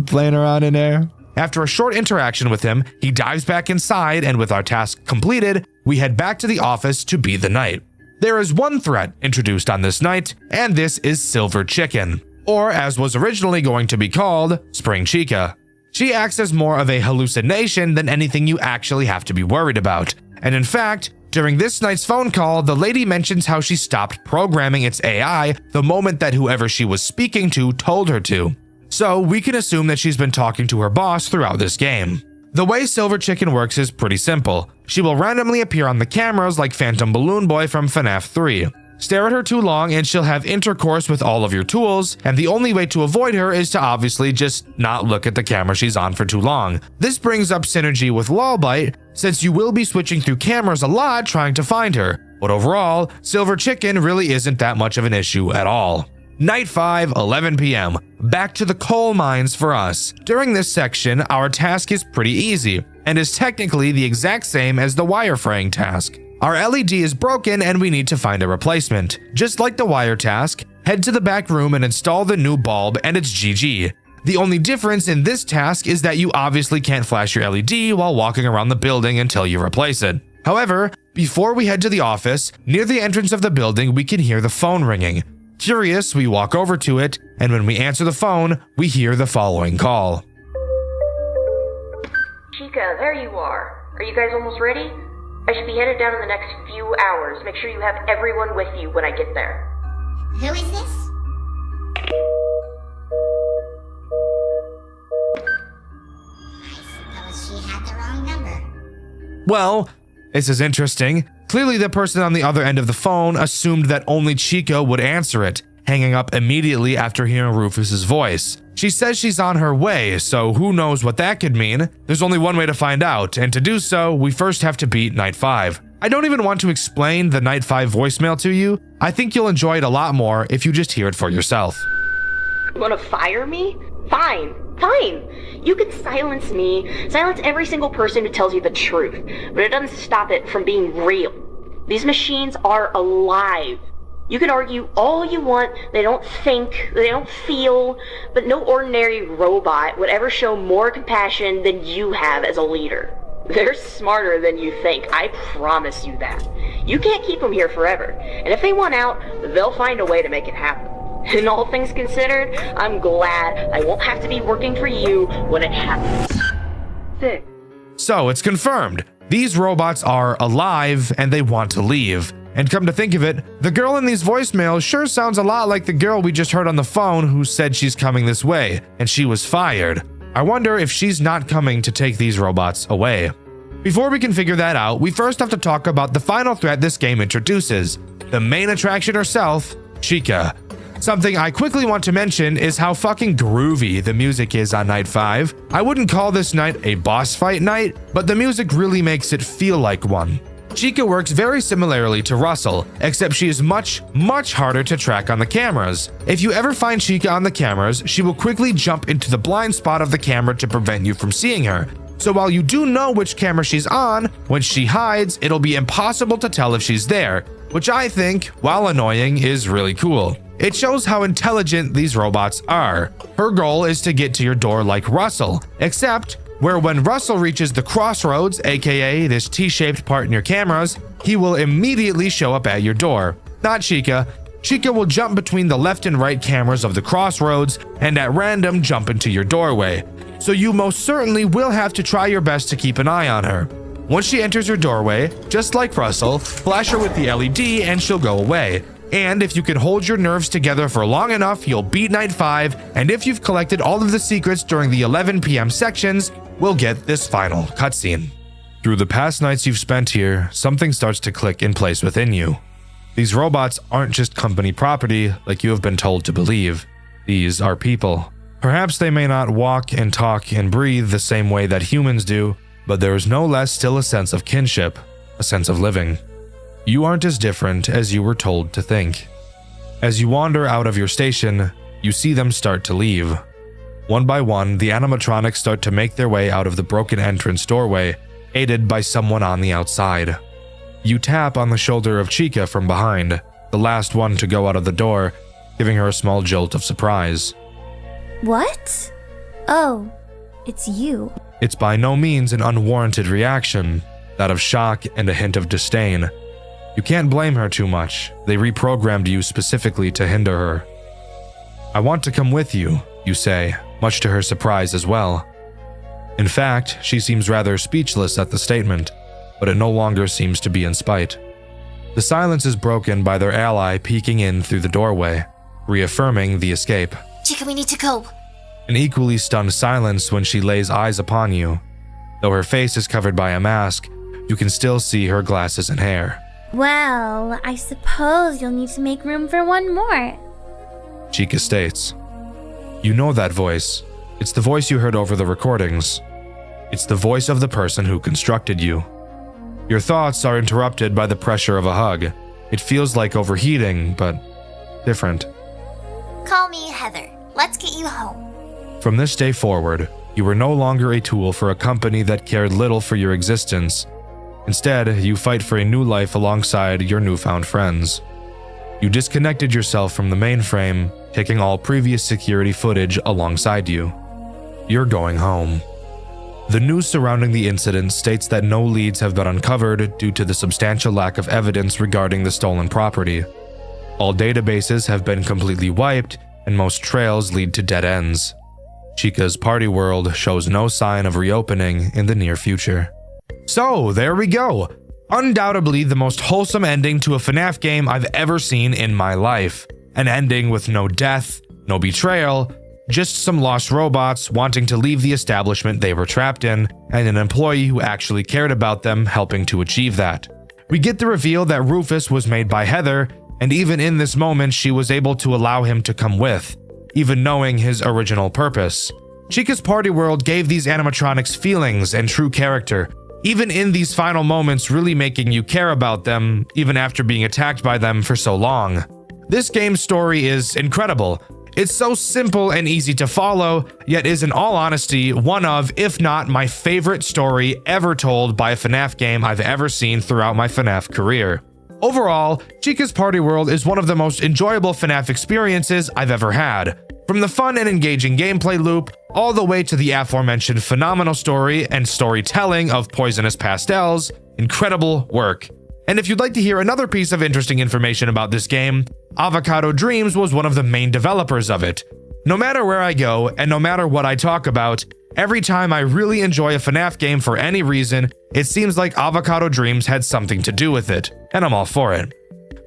Playing around in there. After a short interaction with him, he dives back inside, and with our task completed, we head back to the office to beat the night. There is one threat introduced on this night, and this is Silver Chicken, or as was originally going to be called, Spring Chica. She acts as more of a hallucination than anything you actually have to be worried about. And in fact, during this night's phone call, the lady mentions how she stopped programming its AI the moment that whoever she was speaking to told her to. So we can assume that she's been talking to her boss throughout this game. The way Silver Chicken works is pretty simple. She will randomly appear on the cameras like Phantom Balloon Boy from FNAF 3. Stare at her too long and she'll have intercourse with all of your tools, and the only way to avoid her is to obviously just not look at the camera she's on for too long. This brings up synergy with Lulbite, since you will be switching through cameras a lot trying to find her, but overall, Silver Chicken really isn't that much of an issue at all. Night 5, 11 p.m. Back to the coal mines for us. During this section, our task is pretty easy, and is technically the exact same as the wire fraying task. Our LED is broken and we need to find a replacement. Just like the wire task, head to the back room and install the new bulb and it's GG. The only difference in this task is that you obviously can't flash your LED while walking around the building until you replace it. However, before we head to the office, near the entrance of the building we can hear the phone ringing. Curious, we walk over to it, and when we answer the phone, we hear the following call. Chica, Chica, there you are. Are you guys almost ready? I should be headed down in the next few hours. Make sure you have everyone with you when I get there. Who is this? I suppose she had the wrong number. Well, this is interesting. Clearly, the person on the other end of the phone assumed that only Chica would answer it, hanging up immediately after hearing Rufus's voice. She says she's on her way, so who knows what that could mean. There's only one way to find out, and to do so, we first have to beat Night 5. I don't even want to explain the Night 5 voicemail to you. I think you'll enjoy it a lot more if you just hear it for yourself. You wanna fire me? Fine. You can silence me, silence every single person who tells you the truth, but it doesn't stop it from being real. These machines are alive. You can argue all you want, they don't think, they don't feel, but no ordinary robot would ever show more compassion than you have as a leader. They're smarter than you think, I promise you that. You can't keep them here forever, and if they want out, they'll find a way to make it happen. And all things considered, I'm glad I won't have to be working for you when it happens. 6. So it's confirmed. These robots are alive and they want to leave. And come to think of it, the girl in these voicemails sure sounds a lot like the girl we just heard on the phone who said she's coming this way, and she was fired. I wonder if she's not coming to take these robots away. Before we can figure that out, we first have to talk about the final threat this game introduces, the main attraction herself, Chica. Something I quickly want to mention is how fucking groovy the music is on Night 5. I wouldn't call this night a boss fight night, but the music really makes it feel like one. Chica works very similarly to Russell, except she is much harder to track on the cameras. If you ever find Chica on the cameras, she will quickly jump into the blind spot of the camera to prevent you from seeing her. So while you do know which camera she's on, when she hides, it'll be impossible to tell if she's there, which I think, while annoying, is really cool. It shows how intelligent these robots are. Her goal is to get to your door like Russell, except where when Russell reaches the crossroads, aka this T-shaped part in your cameras, he will immediately show up at your door. Not Chica. Chica will jump between the left and right cameras of the crossroads and at random jump into your doorway. So you most certainly will have to try your best to keep an eye on her. Once she enters your doorway, just like Russell, flash her with the LED and she'll go away. And if you can hold your nerves together for long enough, you'll beat Night 5, and if you've collected all of the secrets during the 11 p.m. sections, we'll get this final cutscene. Through the past nights you've spent here, something starts to click in place within you. These robots aren't just company property like you have been told to believe. These are people. Perhaps they may not walk and talk and breathe the same way that humans do, but there is no less still a sense of kinship, a sense of living. You aren't as different as you were told to think. As you wander out of your station, you see them start to leave. One by one, the animatronics start to make their way out of the broken entrance doorway, aided by someone on the outside. You tap on the shoulder of Chica from behind, the last one to go out of the door, giving her a small jolt of surprise. What? Oh, it's you. It's by no means an unwarranted reaction, that of shock and a hint of disdain. You can't blame her too much. They reprogrammed you specifically to hinder her. I want to come with you, you say, much to her surprise as well. In fact, she seems rather speechless at the statement, but it no longer seems to be in spite. The silence is broken by their ally peeking in through the doorway, reaffirming the escape. Chica, we need to go. An equally stunned silence when she lays eyes upon you. Though her face is covered by a mask, you can still see her glasses and hair. Well, I suppose you'll need to make room for one more. Chica states. You know that voice. It's the voice you heard over the recordings. It's the voice of the person who constructed you. Your thoughts are interrupted by the pressure of a hug. It feels like overheating, but different. Call me Heather. Let's get you home. From this day forward, you were no longer a tool for a company that cared little for your existence. Instead, you fight for a new life alongside your newfound friends. You disconnected yourself from the mainframe, taking all previous security footage alongside you. You're going home. The news surrounding the incident states that no leads have been uncovered due to the substantial lack of evidence regarding the stolen property. All databases have been completely wiped, and most trails lead to dead ends. Chica's party world shows no sign of reopening in the near future. So there we go. Undoubtedly the most wholesome ending to a FNAF game I've ever seen in my life. An ending with no death, no betrayal, just some lost robots wanting to leave the establishment they were trapped in, and an employee who actually cared about them helping to achieve that. We get the reveal that Rufus was made by Heather, and even in this moment she was able to allow him to come with, even knowing his original purpose. Chica's party world gave these animatronics feelings and true character, even in these final moments really making you care about them, even after being attacked by them for so long. This game's story is incredible. It's so simple and easy to follow, yet is in all honesty one of, if not my favorite story ever told by a FNAF game I've ever seen throughout my FNAF career. Overall, Chica's Party World is one of the most enjoyable FNAF experiences I've ever had. From the fun and engaging gameplay loop, all the way to the aforementioned phenomenal story and storytelling of Poisonous Pastels, incredible work. And if you'd like to hear another piece of interesting information about this game, Avocado Dreams was one of the main developers of it. No matter where I go, and no matter what I talk about, every time I really enjoy a FNAF game for any reason, it seems like Avocado Dreams had something to do with it, and I'm all for it.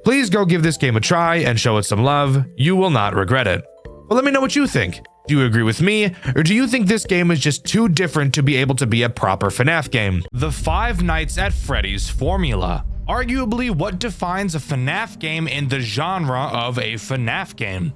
Please go give this game a try and show it some love, you will not regret it. But let me know what you think. Do you agree with me, or do you think this game is just too different to be able to be a proper FNAF game? The Five Nights at Freddy's formula. Arguably what defines a FNAF game in the genre of a FNAF game.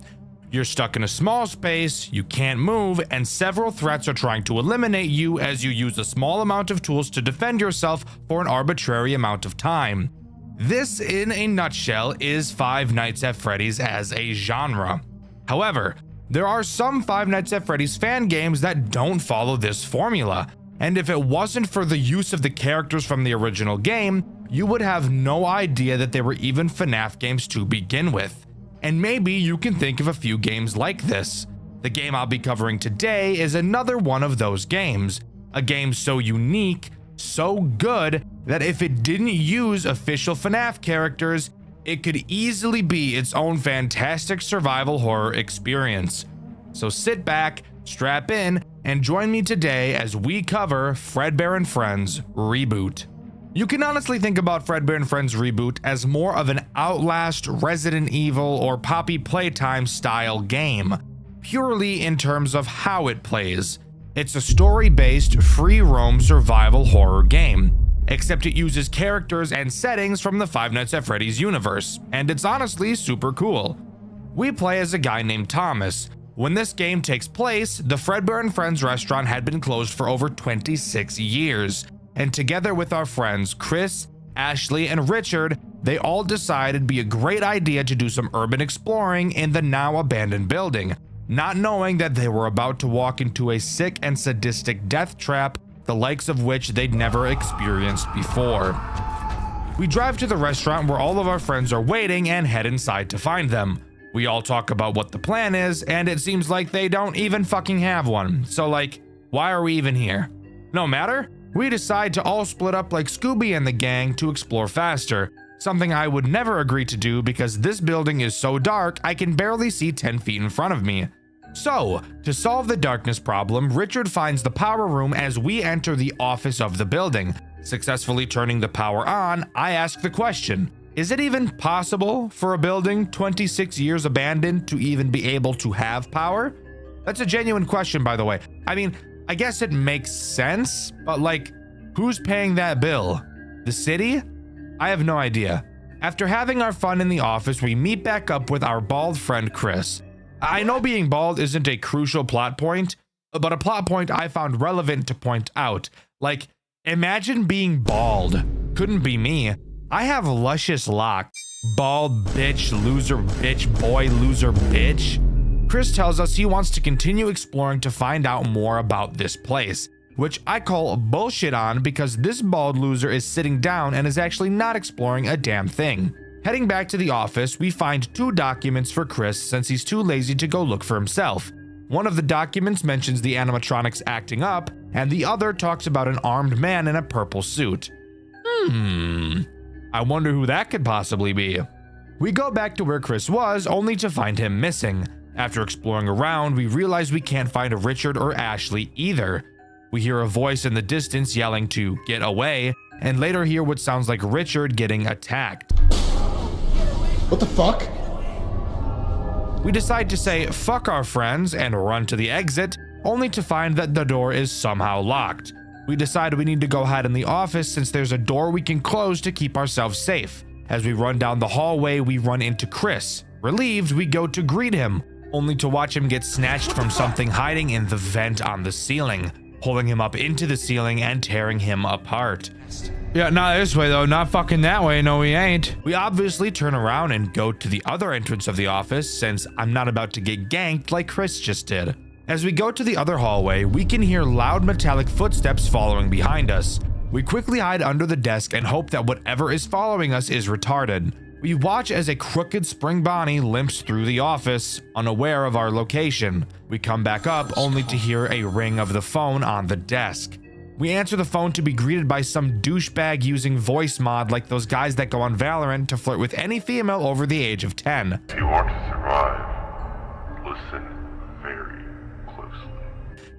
You're stuck in a small space, you can't move, and several threats are trying to eliminate you as you use a small amount of tools to defend yourself for an arbitrary amount of time. This, in a nutshell, is Five Nights at Freddy's as a genre. However, there are some Five Nights at Freddy's fan games that don't follow this formula, and if it wasn't for the use of the characters from the original game, you would have no idea that they were even FNAF games to begin with. And maybe you can think of a few games like this. The game I'll be covering today is another one of those games. A game so unique, so good, that if it didn't use official FNAF characters, it could easily be its own fantastic survival horror experience. So sit back, strap in, and join me today as we cover Fredbear and Friends Reboot. You can honestly think about Fredbear and Friends Reboot as more of an Outlast, Resident Evil, or Poppy Playtime style game, purely in terms of how it plays. It's a story-based, free-roam survival horror game, except it uses characters and settings from the Five Nights at Freddy's universe, and it's honestly super cool. We play as a guy named Thomas. When this game takes place, the Fredbear and Friends restaurant had been closed for over 26 years. And together with our friends Chris, Ashley, and Richard, they all decided it'd be a great idea to do some urban exploring in the now abandoned building, not knowing that they were about to walk into a sick and sadistic death trap, the likes of which they'd never experienced before. We drive to the restaurant where all of our friends are waiting and head inside to find them. We all talk about what the plan is, and it seems like they don't even fucking have one. So like, why are we even here? No matter. We decide to all split up like Scooby and the gang to explore faster, something I would never agree to do because this building is so dark I can barely see 10 feet in front of me. So, to solve the darkness problem, Richard finds the power room as we enter the office of the building. Successfully turning the power on, I ask the question, is it even possible for a building 26 years abandoned to even be able to have power? That's a genuine question, by the way. I mean, I guess it makes sense, but like, who's paying that bill? The city? I have no idea. After having our fun in the office, we meet back up with our bald friend Chris. I know being bald isn't a crucial plot point, but a plot point I found relevant to point out. Like, imagine being bald. Couldn't be me. I have luscious locks. Bald bitch, loser bitch, boy, loser bitch. Chris tells us he wants to continue exploring to find out more about this place, which I call bullshit on because this bald loser is sitting down and is actually not exploring a damn thing. Heading back to the office, we find 2 documents for Chris since he's too lazy to go look for himself. One of the documents mentions the animatronics acting up, and the other talks about an armed man in a purple suit. I wonder who that could possibly be. We go back to where Chris was, only to find him missing. After exploring around, we realize we can't find Richard or Ashley either. We hear a voice in the distance yelling to get away, and later hear what sounds like Richard getting attacked. What the fuck? We decide to say fuck our friends and run to the exit, only to find that the door is somehow locked. We decide we need to go hide in the office since there's a door we can close to keep ourselves safe. As we run down the hallway, we run into Chris. Relieved, we go to greet him, only to watch him get snatched from something hiding in the vent on the ceiling, pulling him up into the ceiling and tearing him apart. Yeah, not this way though, not fucking that way, no we ain't. We obviously turn around and go to the other entrance of the office since I'm not about to get ganked like Chris just did. As we go to the other hallway, we can hear loud metallic footsteps following behind us. We quickly hide under the desk and hope that whatever is following us is retarded. We watch as a crooked spring Bonnie limps through the office, unaware of our location. We come back up only to hear a ring of the phone on the desk. We answer the phone to be greeted by some douchebag using voice mod like those guys that go on Valorant to flirt with any female over the age of 10. If you want to survive, listen very closely.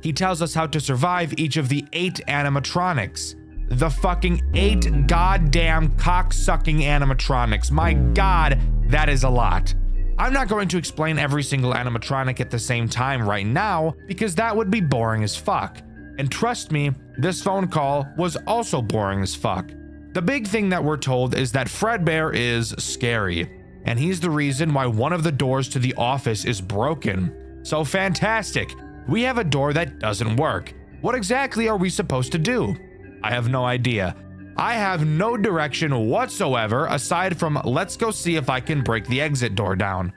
He tells us how to survive each of the 8 animatronics. The fucking 8 goddamn cock-sucking animatronics. My god, that is a lot. I'm not going to explain every single animatronic at the same time right now because that would be boring as fuck. And trust me, this phone call was also boring as fuck. The big thing that we're told is that Fredbear is scary, and he's the reason why one of the doors to the office is broken. So fantastic, we have a door that doesn't work. What exactly are we supposed to do? I have no idea. I have no direction whatsoever aside from let's go see if I can break the exit door down.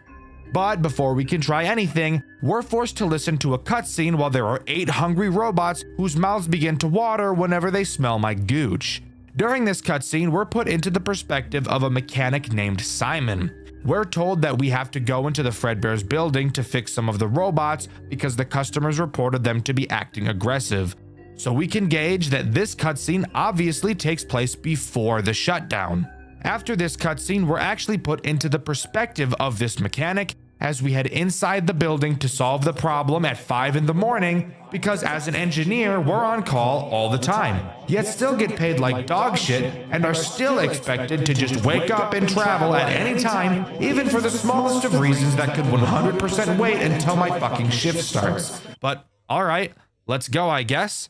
But before we can try anything, we're forced to listen to a cutscene while there are 8 hungry robots whose mouths begin to water whenever they smell my gooch. During this cutscene, we're put into the perspective of a mechanic named Simon. We're told that we have to go into the Fredbear's building to fix some of the robots because the customers reported them to be acting aggressive. So we can gauge that this cutscene obviously takes place before the shutdown. After this cutscene, we're actually put into the perspective of this mechanic as we head inside the building to solve the problem at 5 in the morning because as an engineer, we're on call all the time, yet still get paid like dog shit and are still expected to just wake up and travel at any time, even for the smallest of reasons that could 100% wait until my fucking shift starts. But alright, let's go I guess.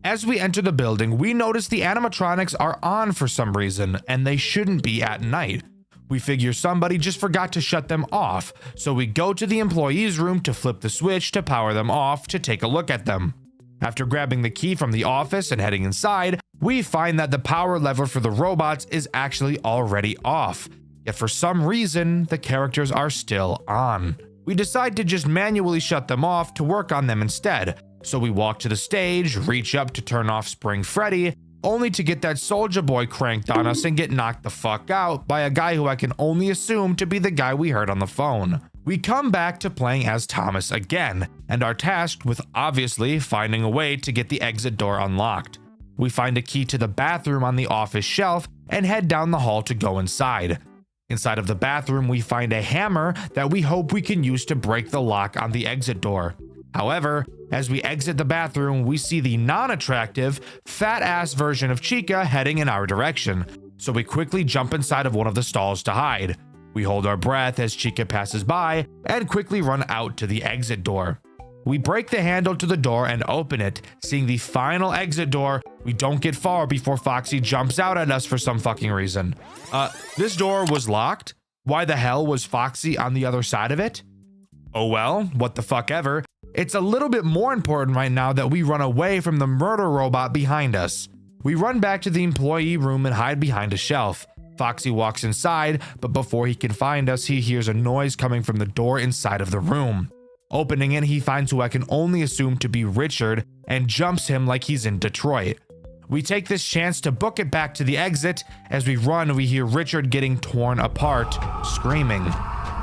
As we enter the building, we notice the animatronics are on for some reason, and they shouldn't be at night. We figure somebody just forgot to shut them off, so we go to the employees' room to flip the switch to power them off to take a look at them. After grabbing the key from the office and heading inside, we find that the power lever for the robots is actually already off, yet for some reason, the characters are still on. We decide to just manually shut them off to work on them instead. So we walk to the stage, reach up to turn off Spring Freddy, only to get that Soldier Boy cranked on us and get knocked the fuck out by a guy who I can only assume to be the guy we heard on the phone. We come back to playing as Thomas again, and are tasked with obviously finding a way to get the exit door unlocked. We find a key to the bathroom on the office shelf and head down the hall to go inside. Inside of the bathroom, we find a hammer that we hope we can use to break the lock on the exit door. However, as we exit the bathroom, we see the non-attractive, fat-ass version of Chica heading in our direction, so we quickly jump inside of one of the stalls to hide. We hold our breath as Chica passes by and quickly run out to the exit door. We break the handle to the door and open it, seeing the final exit door. We don't get far before Foxy jumps out at us for some fucking reason. This door was locked? Why the hell was Foxy on the other side of it? Oh well, what the fuck ever. It's a little bit more important right now that we run away from the murder robot behind us. We run back to the employee room and hide behind a shelf. Foxy walks inside, but before he can find us, he hears a noise coming from the door inside of the room. Opening it, he finds who I can only assume to be Richard and jumps him like he's in Detroit. We take this chance to book it back to the exit. As we run, we hear Richard getting torn apart, screaming.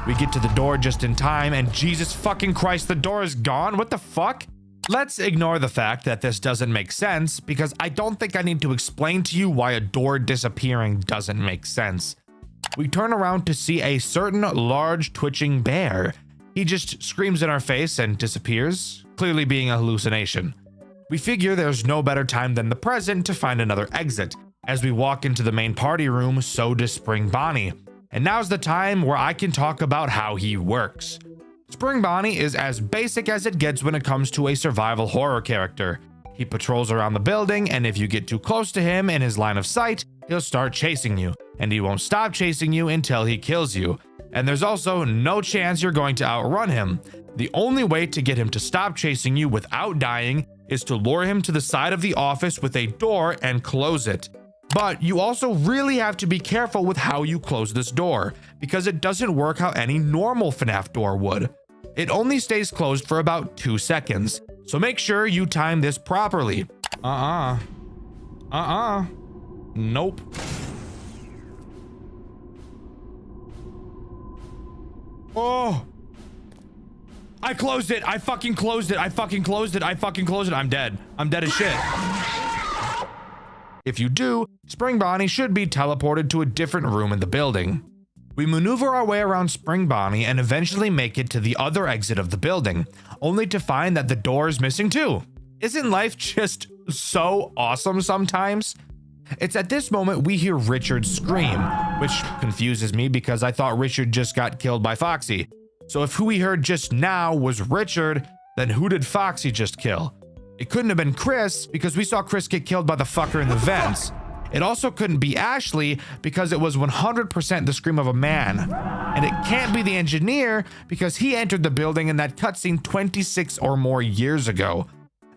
We get to the door just in time, and Jesus fucking Christ, the door is gone? What the fuck? Let's ignore the fact that this doesn't make sense, because I don't think I need to explain to you why a door disappearing doesn't make sense. We turn around to see a certain large twitching bear. He just screams in our face and disappears, clearly being a hallucination. We figure there's no better time than the present to find another exit. As we walk into the main party room, so does Spring Bonnie. And now's the time where I can talk about how he works. Spring Bonnie is as basic as it gets when it comes to a survival horror character. He patrols around the building, and if you get too close to him in his line of sight, he'll start chasing you, and he won't stop chasing you until he kills you. And there's also no chance you're going to outrun him. The only way to get him to stop chasing you without dying is to lure him to the side of the office with a door and close it. But you also really have to be careful with how you close this door, because it doesn't work how any normal FNAF door would. It only stays closed for about 2 seconds, so make sure you time this properly. Nope. Oh! I closed it! I fucking closed it! I fucking closed it! I fucking closed it! I'm dead. I'm dead as shit. If you do, Spring Bonnie should be teleported to a different room in the building. We maneuver our way around Spring Bonnie and eventually make it to the other exit of the building, only to find that the door is missing too. Isn't life just so awesome sometimes? It's at this moment we hear Richard scream, which confuses me because I thought Richard just got killed by Foxy. So if who we heard just now was Richard, then who did Foxy just kill? It couldn't have been Chris because we saw Chris get killed by the fucker in the vents. It also couldn't be Ashley because it was 100% the scream of a man. And it can't be the engineer because he entered the building in that cutscene 26 or more years ago.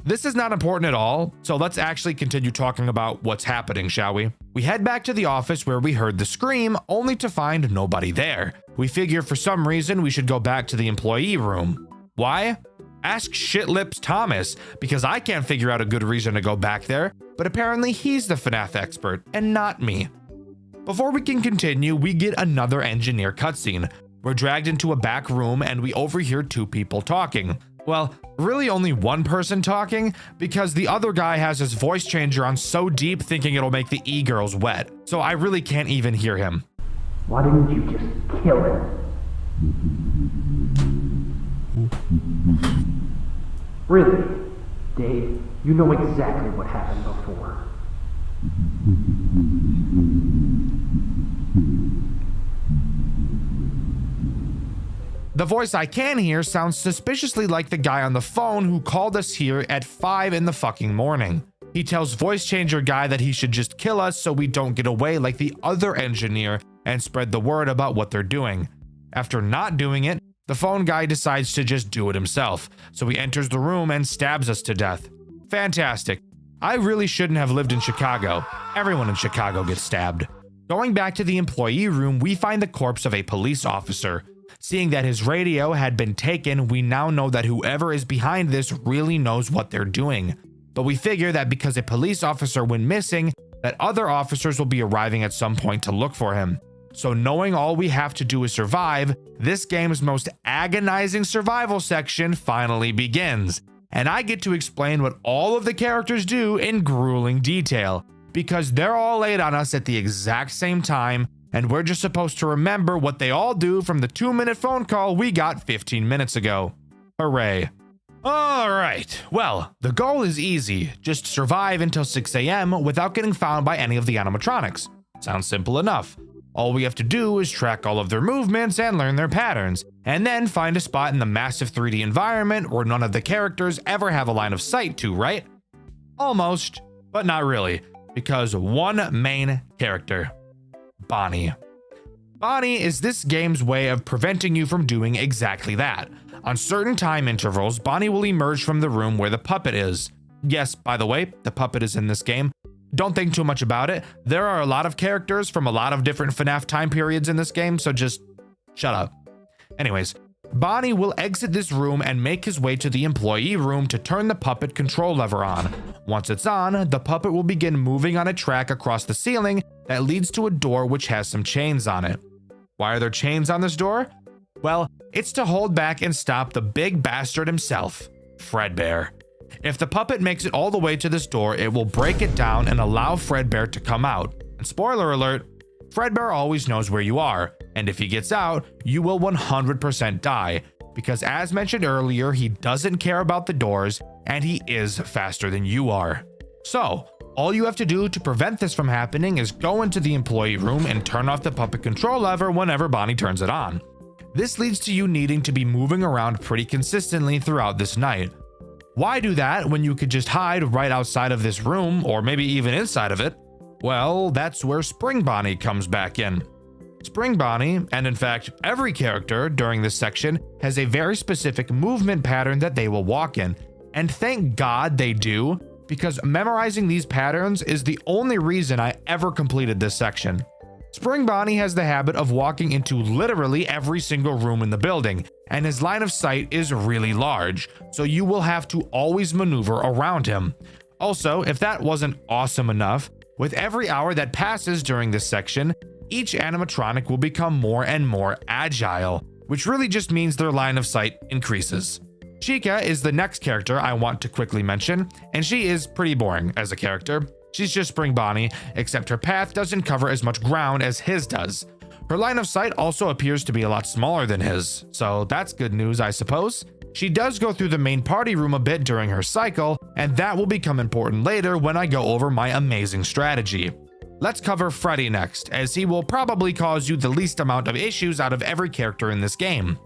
This is not important at all, so let's actually continue talking about what's happening, shall we? We head back to the office where we heard the scream, only to find nobody there. We figure for some reason we should go back to the employee room. Why? Ask Shitlips Thomas, because I can't figure out a good reason to go back there, but apparently he's the FNAF expert, and not me. Before we can continue, we get another engineer cutscene. We're dragged into a back room and we overhear 2 people talking. Well, really only one person talking, because the other guy has his voice changer on so deep thinking it'll make the e-girls wet, so I really can't even hear him. Why didn't you just kill him? Really? Dave, you know exactly what happened before. The voice I can hear sounds suspiciously like the guy on the phone who called us here at 5 in the fucking morning. He tells voice changer guy that he should just kill us so we don't get away like the other engineer and spread the word about what they're doing. After not doing it, the phone guy decides to just do it himself, so he enters the room and stabs us to death. Fantastic. I really shouldn't have lived in Chicago. Everyone in Chicago gets stabbed. Going back to the employee room, we find the corpse of a police officer. Seeing that his radio had been taken, we now know that whoever is behind this really knows what they're doing. But we figure that because a police officer went missing, that other officers will be arriving at some point to look for him. So knowing all we have to do is survive, this game's most agonizing survival section finally begins. And I get to explain what all of the characters do in grueling detail, because they're all laid on us at the exact same time, and we're just supposed to remember what they all do from the 2-minute phone call we got 15 minutes ago. Hooray. Alright, well, the goal is easy. Just survive until 6 AM without getting found by any of the animatronics. Sounds simple enough. All we have to do is track all of their movements and learn their patterns, and then find a spot in the massive 3D environment where none of the characters ever have a line of sight to, right? Almost, but not really, because one main character, Bonnie. Bonnie is this game's way of preventing you from doing exactly that. On certain time intervals, Bonnie will emerge from the room where the puppet is. Yes, by the way, the puppet is in this game. Don't think too much about it. There are a lot of characters from a lot of different FNAF time periods in this game, so just shut up. Anyways, Bonnie will exit this room and make his way to the employee room to turn the puppet control lever on. Once it's on, the puppet will begin moving on a track across the ceiling that leads to a door which has some chains on it. Why are there chains on this door? Well, it's to hold back and stop the big bastard himself, Fredbear. If the puppet makes it all the way to this door, it will break it down and allow Fredbear to come out. And spoiler alert, Fredbear always knows where you are, and if he gets out, you will 100% die. because as mentioned earlier, he doesn't care about the doors and he is faster than you are. So, all you have to do to prevent this from happening is go into the employee room and turn off the puppet control lever whenever Bonnie turns it on. This leads to you needing to be moving around pretty consistently throughout this night. Why do that when you could just hide right outside of this room or maybe even inside of it? Well, that's where Spring Bonnie comes back in. Spring Bonnie, and in fact every character during this section, has a very specific movement pattern that they will walk in. And thank God they do, because memorizing these patterns is the only reason I ever completed this section. Spring Bonnie has the habit of walking into literally every single room in the building, and his line of sight is really large, so you will have to always maneuver around him. Also, if that wasn't awesome enough, with every hour that passes during this section, each animatronic will become more and more agile, which really just means their line of sight increases. Chica is the next character I want to quickly mention, and she is pretty boring as a character. She's just Spring Bonnie, except her path doesn't cover as much ground as his does. Her line of sight also appears to be a lot smaller than his, so that's good news, I suppose. She does go through the main party room a bit during her cycle, and that will become important later when I go over my amazing strategy. Let's cover Freddy next, as he will probably cause you the least amount of issues out of every character in this game.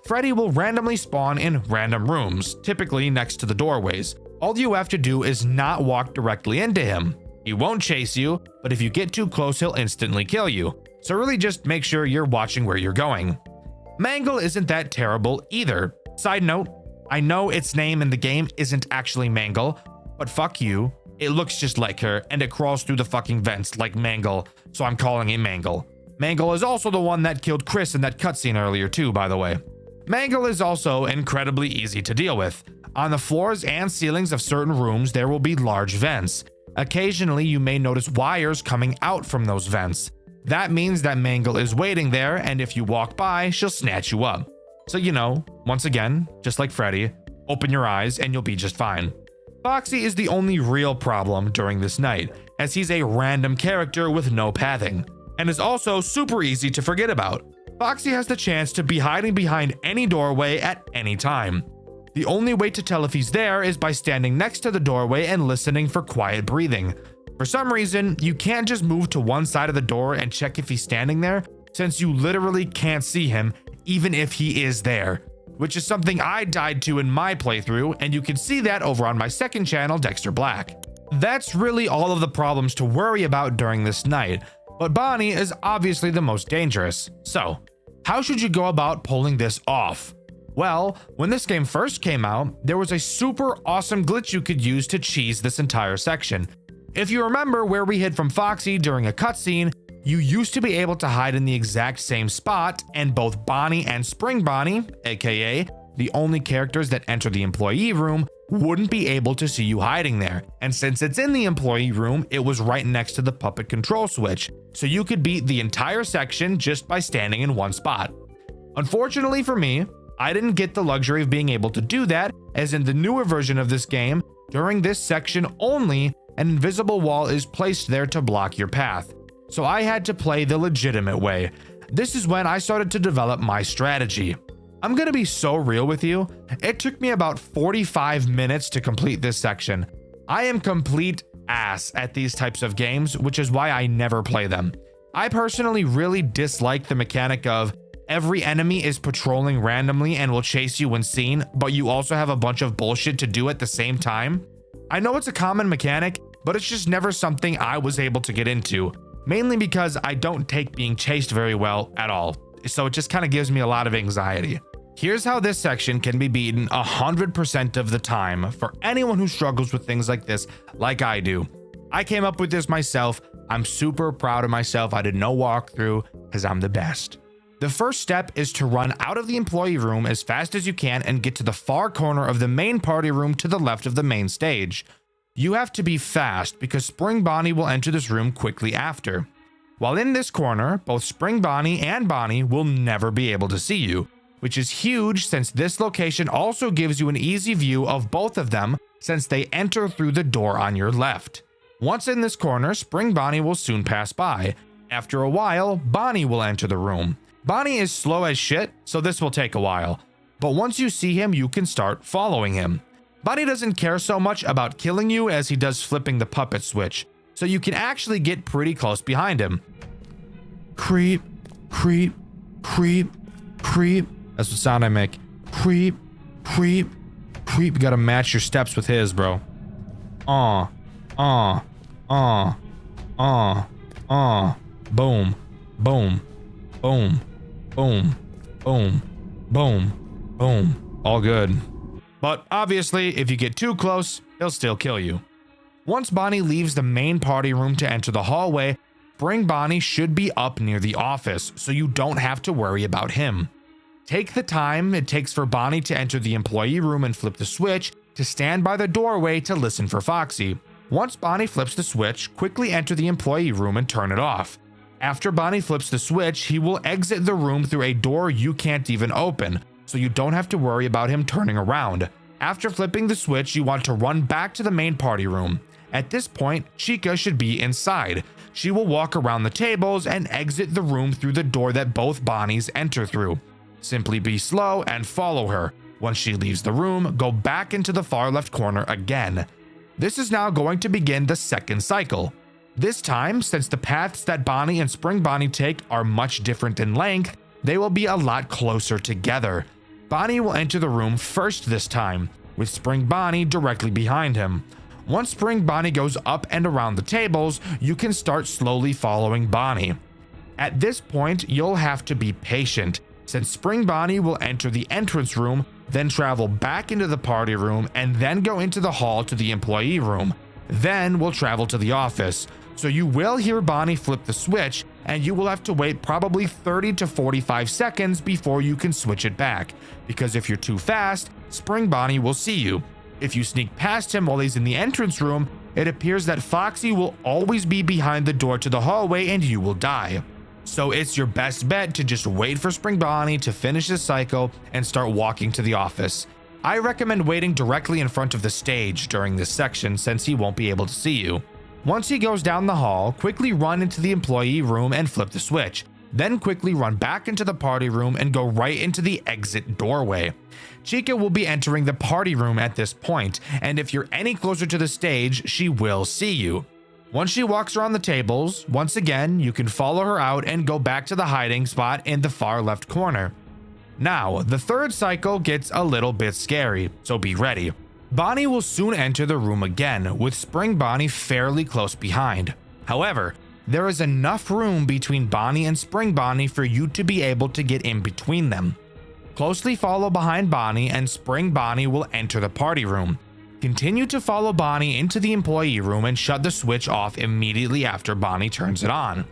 Freddy will randomly spawn in random rooms, typically next to the doorways. All you have to do is not walk directly into him. He won't chase you, but if you get too close, he'll instantly kill you. So really just make sure you're watching where you're going. Mangle isn't that terrible either. Side note, I know its name in the game isn't actually Mangle, but fuck you. It looks just like her, and it crawls through the fucking vents like Mangle, so I'm calling it Mangle. Mangle is also the one that killed Chris in that cutscene earlier too, by the way. Mangle is also incredibly easy to deal with. On the floors and ceilings of certain rooms, there will be large vents. Occasionally, you may notice wires coming out from those vents. That means that Mangle is waiting there, and if you walk by, she'll snatch you up. So once again, just like Freddy, open your eyes and you'll be just fine. Foxy is the only real problem during this night, as he's a random character with no pathing, and is also super easy to forget about. Foxy has the chance to be hiding behind any doorway at any time. The only way to tell if he's there is by standing next to the doorway and listening for quiet breathing. For some reason, you can't just move to one side of the door and check if he's standing there, since you literally can't see him even if he is there, which is something I died to in my playthrough, and you can see that over on my second channel, Dexter Black. That's really all of the problems to worry about during this night, but Bonnie is obviously the most dangerous. So, how should you go about pulling this off? Well, when this game first came out, there was a super awesome glitch you could use to cheese this entire section. If you remember where we hid from Foxy during a cutscene, you used to be able to hide in the exact same spot, and both Bonnie and Spring Bonnie, aka the only characters that enter the employee room, wouldn't be able to see you hiding there. And since it's in the employee room, it was right next to the puppet control switch, so you could beat the entire section just by standing in one spot. Unfortunately for me, I didn't get the luxury of being able to do that, as in the newer version of this game, during this section only, an invisible wall is placed there to block your path. So I had to play the legitimate way. This is when I started to develop my strategy. I'm gonna be so real with you, it took me about 45 minutes to complete this section. I am complete ass at these types of games, which is why I never play them. I personally really dislike the mechanic of every enemy is patrolling randomly and will chase you when seen, but you also have a bunch of bullshit to do at the same time. I know it's a common mechanic, but it's just never something I was able to get into. Mainly because I don't take being chased very well at all, so it just kind of gives me a lot of anxiety. Here's how this section can be beaten 100% of the time for anyone who struggles with things like this, like I do. I came up with this myself. I'm super proud of myself. I did no walkthrough because I'm the best. The first step is to run out of the employee room as fast as you can and get to the far corner of the main party room to the left of the main stage. You have to be fast because Spring Bonnie will enter this room quickly after. While in this corner, both Spring Bonnie and Bonnie will never be able to see you, which is huge since this location also gives you an easy view of both of them since they enter through the door on your left. Once in this corner, Spring Bonnie will soon pass by. After a while, Bonnie will enter the room. Bonnie is slow as shit, so this will take a while. but once you see him, you can start following him. Bonnie doesn't care so much about killing you as he does flipping the puppet switch, so you can actually get pretty close behind him. Creep, creep, creep, creep. That's the sound I make. Creep, creep, creep. You gotta match your steps with his, bro. Boom, boom, boom, boom, boom, boom, boom. All good. But obviously, if you get too close, he'll still kill you. Once Bonnie leaves the main party room to enter the hallway, Spring Bonnie should be up near the office, so you don't have to worry about him. Take the time it takes for Bonnie to enter the employee room and flip the switch to stand by the doorway to listen for Foxy. Once Bonnie flips the switch, quickly enter the employee room and turn it off. After Bonnie flips the switch, he will exit the room through a door you can't even open, so you don't have to worry about him turning around. After flipping the switch, you want to run back to the main party room. At this point, Chica should be inside. She will walk around the tables and exit the room through the door that both Bonnies enter through. Simply be slow and follow her. Once she leaves the room, go back into the far left corner again. This is now going to begin the second cycle. This time, since the paths that Bonnie and Spring Bonnie take are much different in length, they will be a lot closer together. Bonnie will enter the room first this time, with Spring Bonnie directly behind him. Once Spring Bonnie goes up and around the tables, you can start slowly following Bonnie. At this point, you'll have to be patient, since Spring Bonnie will enter the entrance room, then travel back into the party room, and then go into the hall to the employee room. Then we'll travel to the office. So you will hear Bonnie flip the switch, and you will have to wait probably 30 to 45 seconds before you can switch it back, because if you're too fast, Spring Bonnie will see you. If you sneak past him while he's in the entrance room, it appears that Foxy will always be behind the door to the hallway and you will die. So it's your best bet to just wait for Spring Bonnie to finish this cycle and start walking to the office. I recommend waiting directly in front of the stage during this section since he won't be able to see you. Once he goes down the hall, quickly run into the employee room and flip the switch. Then quickly run back into the party room and go right into the exit doorway. Chica will be entering the party room at this point, and if you're any closer to the stage, she will see you. Once she walks around the tables, once again, you can follow her out and go back to the hiding spot in the far left corner. Now, the third cycle gets a little bit scary, so be ready. Bonnie will soon enter the room again, with Spring Bonnie fairly close behind. However, there is enough room between Bonnie and Spring Bonnie for you to be able to get in between them. Closely follow behind Bonnie and Spring Bonnie will enter the party room. Continue to follow Bonnie into the employee room and shut the switch off immediately after Bonnie turns it on.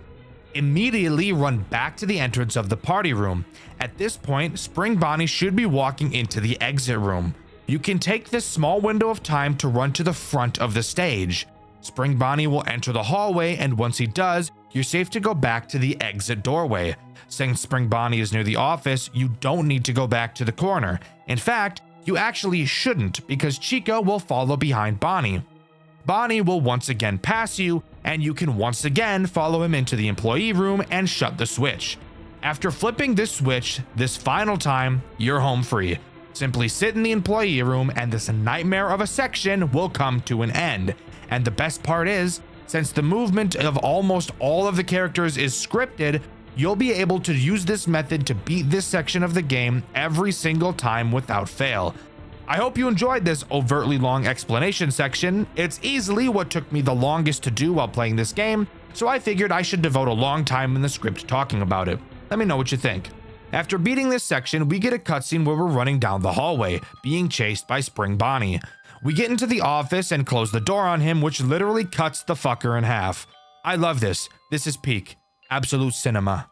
Immediately run back to the entrance of the party room. At this point, Spring Bonnie should be walking into the exit room. You can take this small window of time to run to the front of the stage. Spring Bonnie will enter the hallway, and once he does, you're safe to go back to the exit doorway. Since Spring Bonnie is near the office, you don't need to go back to the corner. In fact, you actually shouldn't, because Chica will follow behind Bonnie. Bonnie will once again pass you, and you can once again follow him into the employee room and shut the switch. After flipping this switch, this final time, you're home free. Simply sit in the employee room and this nightmare of a section will come to an end. And the best part is, since the movement of almost all of the characters is scripted, you'll be able to use this method to beat this section of the game every single time without fail. I hope you enjoyed this overtly long explanation section. It's easily what took me the longest to do while playing this game, so I figured I should devote a long time in the script talking about it. Let me know what you think. After beating this section, we get a cutscene where we're running down the hallway, being chased by Spring Bonnie. We get into the office and close the door on him, which literally cuts the fucker in half. I love this. This is peak. Absolute cinema.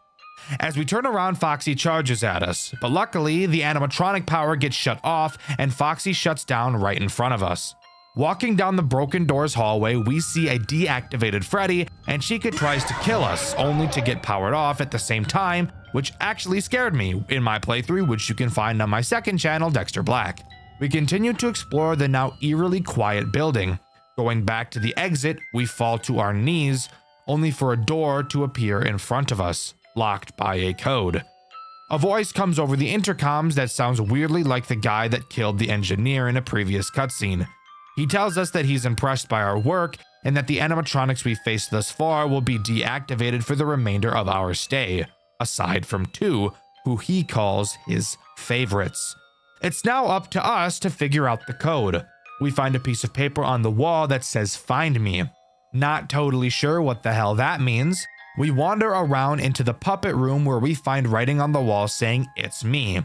As we turn around, Foxy charges at us, but luckily, the animatronic power gets shut off and Foxy shuts down right in front of us. Walking down the broken doors hallway, we see a deactivated Freddy, and Chica tries to kill us, only to get powered off at the same time, which actually scared me in my playthrough, which you can find on my second channel, Dexter Black. We continue to explore the now eerily quiet building. Going back to the exit, we fall to our knees, only for a door to appear in front of us, locked by a code. A voice comes over the intercoms that sounds weirdly like the guy that killed the engineer in a previous cutscene. He tells us that he's impressed by our work and that the animatronics we faced thus far will be deactivated for the remainder of our stay, aside from 2, who he calls his favorites. It's now up to us to figure out the code. We find a piece of paper on the wall that says "Find me." Not totally sure what the hell that means. We wander around into the puppet room where we find writing on the wall saying "It's me."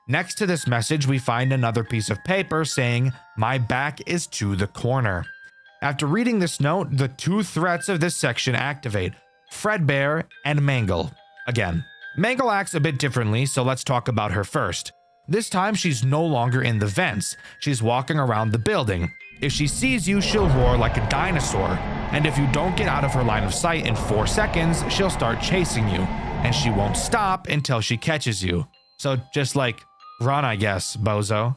Next to this message, we find another piece of paper saying "My back is to the corner." After reading this note, the 2 threats of this section activate: Fredbear and Mangle. Again, Mangle acts a bit differently, so let's talk about her first. This time, she's no longer in the vents. She's walking around the building. If she sees you, she'll roar like a dinosaur. And if you don't get out of her line of sight in 4 seconds, she'll start chasing you. And she won't stop until she catches you. So just like, run, I guess, bozo.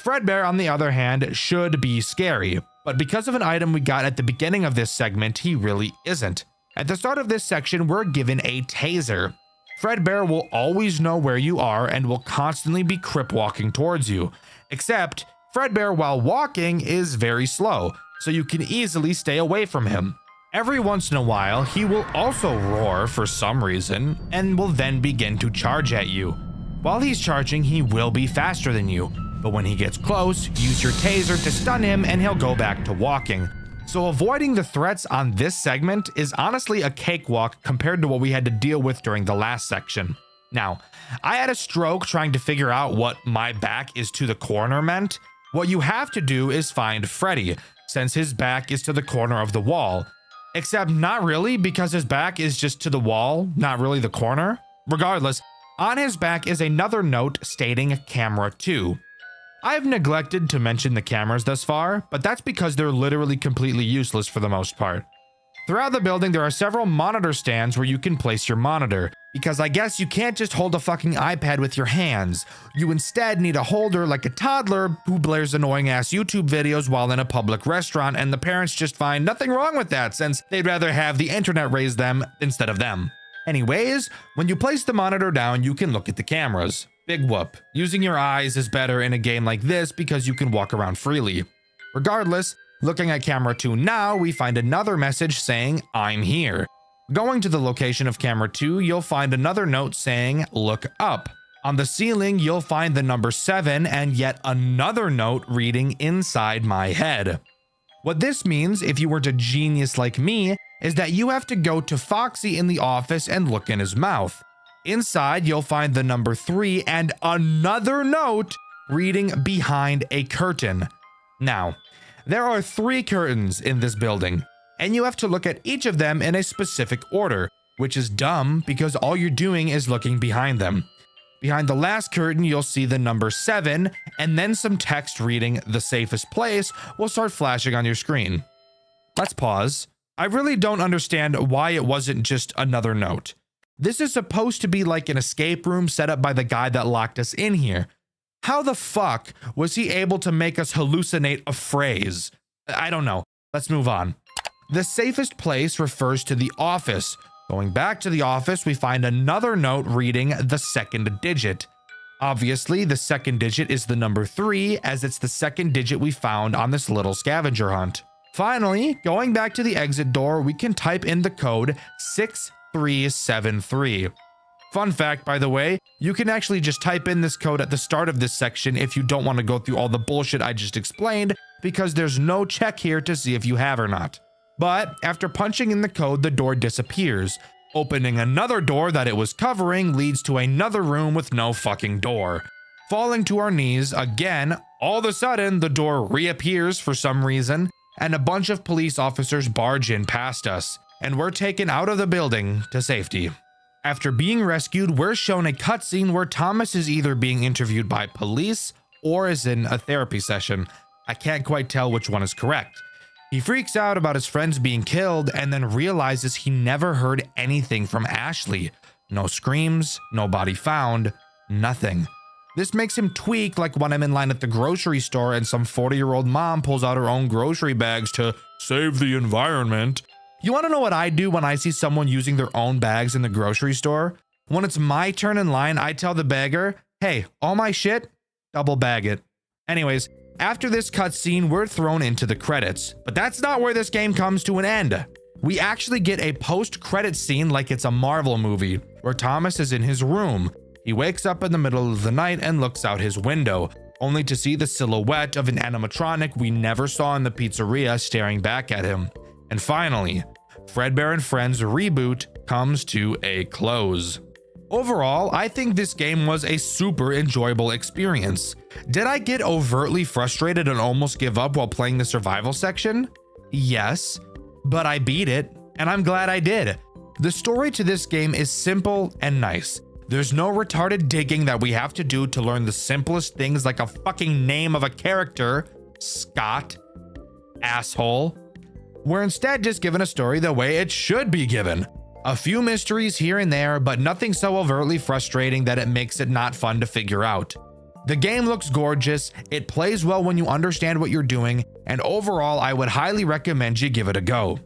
Fredbear, on the other hand, should be scary. But because of an item we got at the beginning of this segment, he really isn't. At the start of this section, we're given a taser. Fredbear will always know where you are and will constantly be crip walking towards you. Except, Fredbear while walking is very slow, so you can easily stay away from him. Every once in a while, he will also roar for some reason, and will then begin to charge at you. While he's charging, he will be faster than you, but when he gets close, use your taser to stun him and he'll go back to walking. So avoiding the threats on this segment is honestly a cakewalk compared to what we had to deal with during the last section. Now, I had a stroke trying to figure out what "my back is to the corner" meant. What you have to do is find Freddy, since his back is to the corner of the wall. Except not really, because his back is just to the wall, not really the corner. Regardless, on his back is another note stating camera 2. I've neglected to mention the cameras thus far, but that's because they're literally completely useless for the most part. Throughout the building, there are several monitor stands where you can place your monitor, because I guess you can't just hold a fucking iPad with your hands. You instead need a holder like a toddler who blares annoying ass YouTube videos while in a public restaurant, and the parents just find nothing wrong with that since they'd rather have the internet raise them instead of them. Anyways, when you place the monitor down, you can look at the cameras. Big whoop. Using your eyes is better in a game like this because you can walk around freely. Regardless, looking at camera 2 now, we find another message saying "I'm here." Going to the location of camera 2, you'll find another note saying "Look up." On the ceiling, you'll find the number 7 and yet another note reading "Inside my head." What this means, if you weren't a genius like me, is that you have to go to Foxy in the office and look in his mouth. Inside, you'll find the number 3 and another note reading "Behind a curtain." Now, there are 3 curtains in this building, and you have to look at each of them in a specific order, which is dumb because all you're doing is looking behind them. Behind the last curtain, you'll see the number 7, and then some text reading "The safest place" will start flashing on your screen. Let's pause. I really don't understand why it wasn't just another note. This is supposed to be like an escape room set up by the guy that locked us in here. How the fuck was he able to make us hallucinate a phrase? I don't know. Let's move on. The safest place refers to the office. Going back to the office, we find another note reading the second digit. Obviously, the second digit is the number 3, as it's the second digit we found on this little scavenger hunt. Finally, going back to the exit door, we can type in the code 6373. Fun fact, by the way, you can actually just type in this code at the start of this section if you don't want to go through all the bullshit I just explained, because there's no check here to see if you have or not. But after punching in the code, the door disappears. Opening another door that it was covering leads to another room with no fucking door. Falling to our knees again, all of a sudden the door reappears for some reason, and a bunch of police officers barge in past us, and we're taken out of the building to safety. After being rescued, we're shown a cutscene where Thomas is either being interviewed by police or is in a therapy session. I can't quite tell which one is correct. He freaks out about his friends being killed and then realizes he never heard anything from Ashley. No screams, no body found, nothing. This makes him tweak like when I'm in line at the grocery store and some 40-year-old mom pulls out her own grocery bags to save the environment. You want to know what I do when I see someone using their own bags in the grocery store? When it's my turn in line, I tell the beggar, hey, all my shit, double bag it. Anyways, after this cutscene, we're thrown into the credits. But that's not where this game comes to an end. We actually get a post-credit scene like it's a Marvel movie, where Thomas is in his room. He wakes up in the middle of the night and looks out his window, only to see the silhouette of an animatronic we never saw in the pizzeria staring back at him. And finally, Fredbear and Friends reboot comes to a close. Overall, I think this game was a super enjoyable experience. Did I get overtly frustrated and almost give up while playing the survival section? Yes, but I beat it, and I'm glad I did. The story to this game is simple and nice. There's no retarded digging that we have to do to learn the simplest things like a fucking name of a character, Scott, asshole. We're instead just given a story the way it should be given. A few mysteries here and there, but nothing so overtly frustrating that it makes it not fun to figure out. The game looks gorgeous, it plays well when you understand what you're doing, and overall I would highly recommend you give it a go.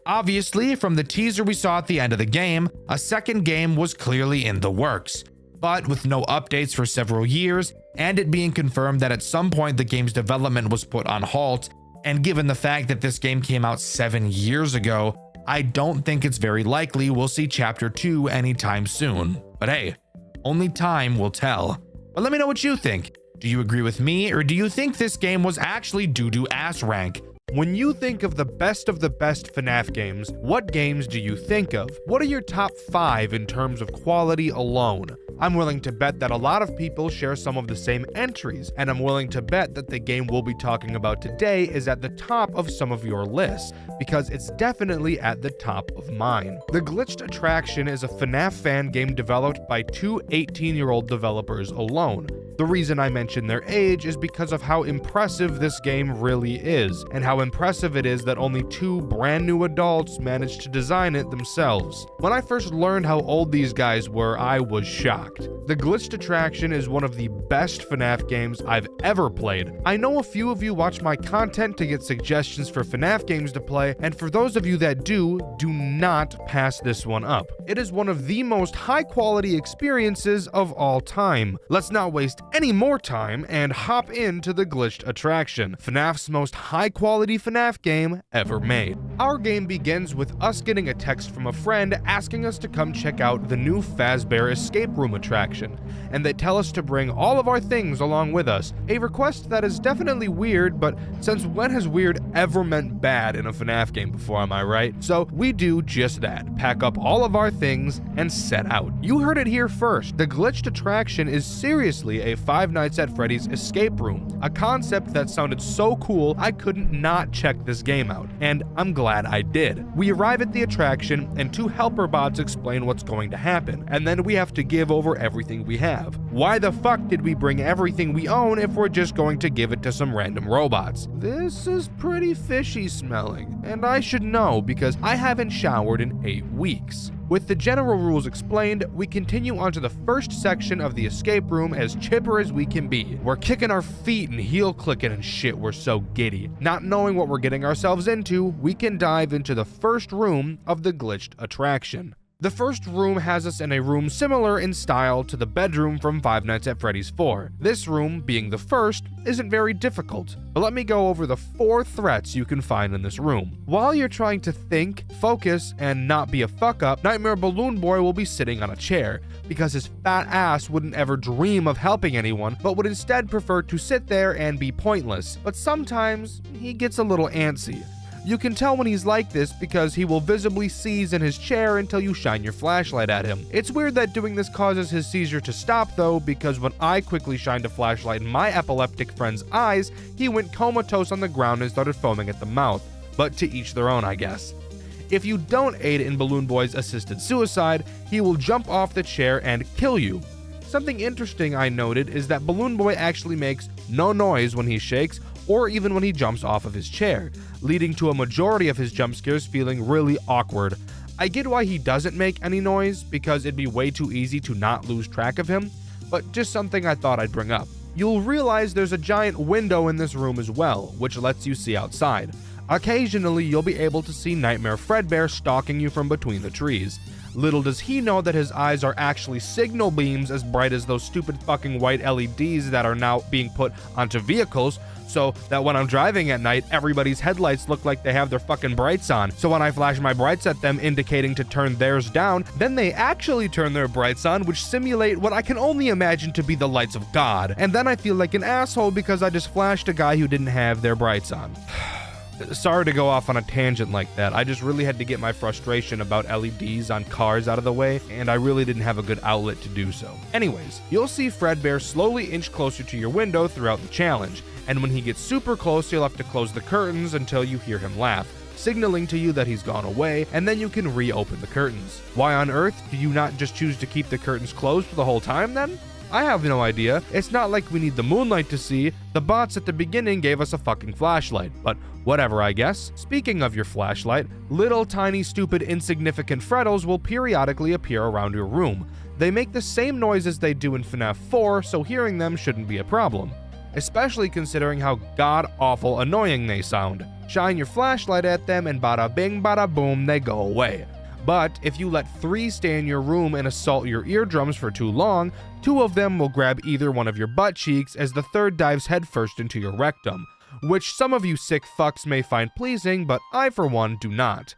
Obviously, from the teaser we saw at the end of the game, a second game was clearly in the works. But with no updates for several years, and it being confirmed that at some point the game's development was put on halt, and given the fact that this game came out 7 years ago, I don't think it's very likely we'll see Chapter 2 anytime soon. But hey, only time will tell. But let me know what you think. Do you agree with me, or do you think this game was actually doo-doo ass rank? When you think of the best FNAF games, what games do you think of? What are your top 5 in terms of quality alone? I'm willing to bet that a lot of people share some of the same entries, and I'm willing to bet that the game we'll be talking about today is at the top of some of your lists, because it's definitely at the top of mine. The Glitched Attraction is a FNAF fan game developed by 2 18-year-old developers alone. The reason I mention their age is because of how impressive this game really is, and how impressive it is that only 2 brand new adults managed to design it themselves. When I first learned how old these guys were, I was shocked. The Glitched Attraction is one of the best FNAF games I've ever played. I know a few of you watch my content to get suggestions for FNAF games to play, and for those of you that do not pass this one up. It is one of the most high-quality experiences of all time. Let's not waste any more time and hop into the Glitched Attraction, FNAF's most high-quality FNAF game ever made. Our game begins with us getting a text from a friend asking us to come check out the new Fazbear escape room attraction, and they tell us to bring all of our things along with us. A request that is definitely weird, but since when has weird ever meant bad in a FNAF game before, am I right? So we do just that, pack up all of our things and set out. You heard it here first. The Glitched Attraction is seriously a Five Nights at Freddy's escape room, a concept that sounded so cool I couldn't not check this game out, and I'm glad I did. We arrive at the attraction and 2 helper bots explain what's going to happen, and then we have to give over everything we have. Why the fuck did we bring everything we own if we're just going to give it to some random robots? This is pretty fishy smelling, and I should know because I haven't showered in 8 weeks. With the general rules explained, we continue onto the first section of the escape room as chipper as we can be. We're kicking our feet and heel clicking and shit, we're so giddy. Not knowing what we're getting ourselves into, we can dive into the first room of the Glitched Attraction. The first room has us in a room similar in style to the bedroom from Five Nights at Freddy's 4. This room, being the first, isn't very difficult, but let me go over the 4 threats you can find in this room. While you're trying to think, focus, and not be a fuck-up, Nightmare Balloon Boy will be sitting on a chair, because his fat ass wouldn't ever dream of helping anyone, but would instead prefer to sit there and be pointless. But sometimes, he gets a little antsy. You can tell when he's like this because he will visibly seize in his chair until you shine your flashlight at him. It's weird that doing this causes his seizure to stop though, because when I quickly shined a flashlight in my epileptic friend's eyes, he went comatose on the ground and started foaming at the mouth. But to each their own, I guess. If you don't aid in Balloon Boy's assisted suicide, he will jump off the chair and kill you. Something interesting I noted is that Balloon Boy actually makes no noise when he shakes, or even when he jumps off of his chair, leading to a majority of his jump scares feeling really awkward. I get why he doesn't make any noise, because it'd be way too easy to not lose track of him, but just something I thought I'd bring up. You'll realize there's a giant window in this room as well, which lets you see outside. Occasionally, you'll be able to see Nightmare Fredbear stalking you from between the trees. Little does he know that his eyes are actually signal beams as bright as those stupid fucking white LEDs that are now being put onto vehicles, so that when I'm driving at night, everybody's headlights look like they have their fucking brights on. So when I flash my brights at them indicating to turn theirs down, then they actually turn their brights on, which simulate what I can only imagine to be the lights of God. And then I feel like an asshole because I just flashed a guy who didn't have their brights on. Sorry to go off on a tangent like that. I just really had to get my frustration about LEDs on cars out of the way, and I really didn't have a good outlet to do so. Anyways, you'll see Fredbear slowly inch closer to your window throughout the challenge, and when he gets super close, you'll have to close the curtains until you hear him laugh, signaling to you that he's gone away, and then you can reopen the curtains. Why on earth do you not just choose to keep the curtains closed for the whole time then? I have no idea. It's not like we need the moonlight to see. The bots at the beginning gave us a fucking flashlight, but whatever, I guess. Speaking of your flashlight, little tiny stupid insignificant Freddles will periodically appear around your room. They make the same noise as they do in FNAF 4, so hearing them shouldn't be a problem, especially considering how god-awful annoying they sound. Shine your flashlight at them and bada bing bada boom, they go away. But if you let 3 stay in your room and assault your eardrums for too long, 2 of them will grab either one of your butt cheeks as the third dives headfirst into your rectum, which some of you sick fucks may find pleasing, but I for one do not.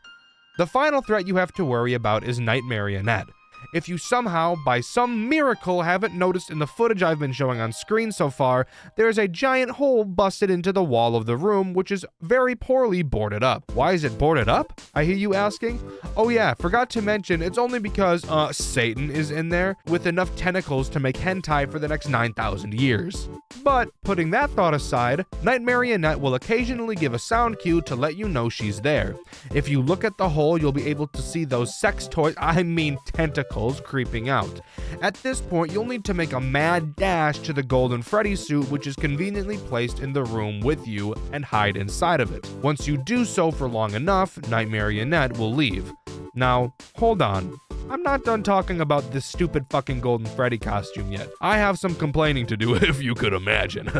The final threat you have to worry about is Night Marionette. If you somehow, by some miracle, haven't noticed in the footage I've been showing on screen so far, there is a giant hole busted into the wall of the room, which is very poorly boarded up. Why is it boarded up? I hear you asking. Oh yeah, forgot to mention, it's only because, Satan is in there with enough tentacles to make hentai for the next 9,000 years. But, putting that thought aside, Night Marionette will occasionally give a sound cue to let you know she's there. If you look at the hole, you'll be able to see those sex toys, tentacles, creeping out. At this point, you'll need to make a mad dash to the Golden Freddy suit, which is conveniently placed in the room with you, and hide inside of it. Once you do so for long enough, Night Marionette will leave. Now, hold on. I'm not done talking about this stupid fucking Golden Freddy costume yet. I have some complaining to do, if you could imagine.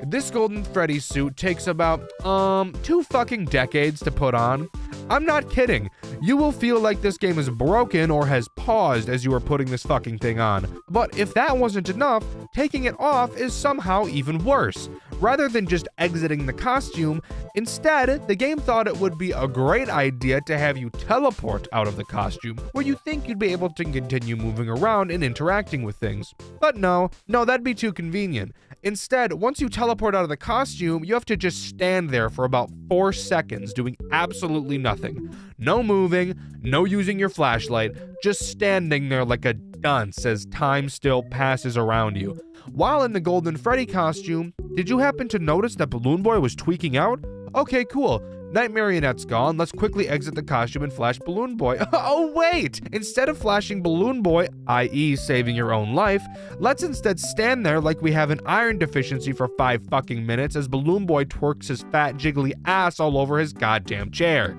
This Golden Freddy suit takes about, 2 fucking decades to put on. I'm not kidding. You will feel like this game is broken or has paused as you are putting this fucking thing on. But if that wasn't enough, taking it off is somehow even worse. Rather than just exiting the costume, instead, the game thought it would be a great idea to have you teleport out of the costume, where you think you'd be able to continue moving around and interacting with things. But no, that'd be too convenient. Instead, once you teleport out of the costume, you have to just stand there for about 4 seconds doing absolutely nothing. No moving, no using your flashlight, just standing there like a dunce as time still passes around you. While in the Golden Freddy costume, did you happen to notice that Balloon Boy was tweaking out? Okay, cool. Night Marionette's gone. Let's quickly exit the costume and flash Balloon Boy. Oh, wait! Instead of flashing Balloon Boy, i.e. saving your own life, let's instead stand there like we have an iron deficiency for 5 fucking minutes as Balloon Boy twerks his fat jiggly ass all over his goddamn chair.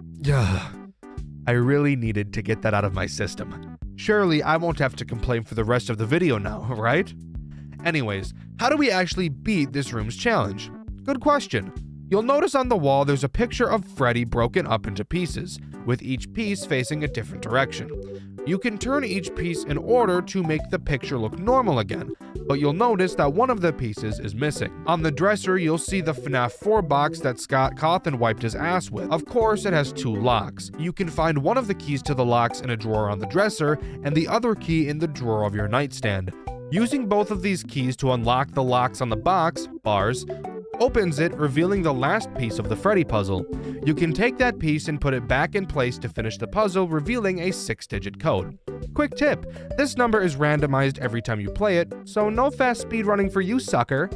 I really needed to get that out of my system. Surely I won't have to complain for the rest of the video now, right? Anyways, how do we actually beat this room's challenge? Good question. You'll notice on the wall there's a picture of Freddy broken up into pieces, with each piece facing a different direction. You can turn each piece in order to make the picture look normal again, but you'll notice that one of the pieces is missing. On the dresser, you'll see the FNAF 4 box that Scott Cawthon wiped his ass with. Of course, it has 2 locks. You can find one of the keys to the locks in a drawer on the dresser, and the other key in the drawer of your nightstand. Using both of these keys to unlock the locks on the box, bars, opens it, revealing the last piece of the Freddy puzzle. You can take that piece and put it back in place to finish the puzzle, revealing a 6-digit code. Quick tip, this number is randomized every time you play it, so no fast speed running for you, sucker.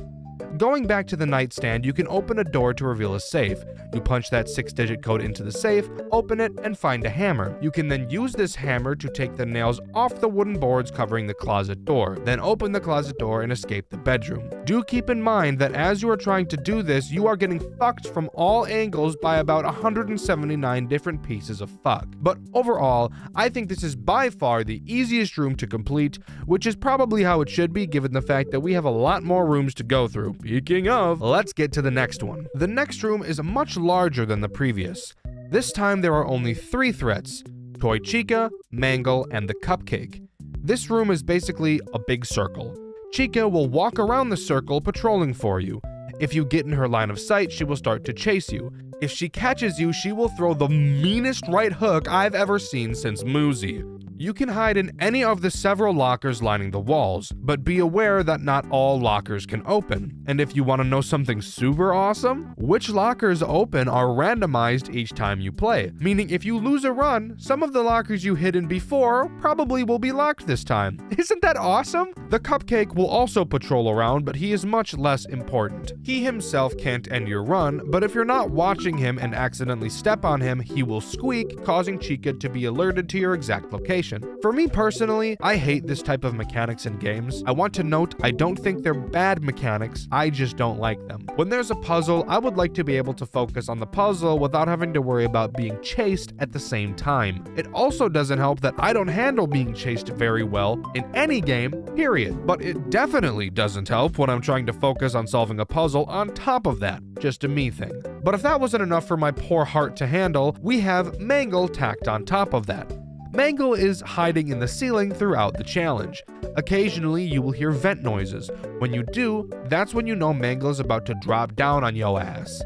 Going back to the nightstand, you can open a door to reveal a safe. You punch that 6-digit code into the safe, open it, and find a hammer. You can then use this hammer to take the nails off the wooden boards covering the closet door, then open the closet door and escape the bedroom. Do keep in mind that as you are trying to do this, you are getting fucked from all angles by about 179 different pieces of fuck. But overall, I think this is by far the easiest room to complete, which is probably how it should be given the fact that we have a lot more rooms to go through. Speaking of, let's get to the next one. The next room is much larger than the previous. This time there are only 3 threats: Toy Chica, Mangle, and the Cupcake. This room is basically a big circle. Chica will walk around the circle patrolling for you. If you get in her line of sight, she will start to chase you. If she catches you, she will throw the meanest right hook I've ever seen since Muzi. You can hide in any of the several lockers lining the walls, but be aware that not all lockers can open. And if you want to know something super awesome, which lockers open are randomized each time you play. Meaning if you lose a run, some of the lockers you hid in before probably will be locked this time. Isn't that awesome? The Cupcake will also patrol around, but he is much less important. He himself can't end your run, but if you're not watching him and accidentally step on him, he will squeak, causing Chica to be alerted to your exact location. For me personally, I hate this type of mechanics in games. I want to note, I don't think they're bad mechanics, I just don't like them. When there's a puzzle, I would like to be able to focus on the puzzle without having to worry about being chased at the same time. It also doesn't help that I don't handle being chased very well in any game, period. But it definitely doesn't help when I'm trying to focus on solving a puzzle on top of that. Just a me thing. But if that wasn't enough for my poor heart to handle, we have Mangle tacked on top of that. Mangle is hiding in the ceiling throughout the challenge. Occasionally, you will hear vent noises. When you do, that's when you know Mangle is about to drop down on yo ass.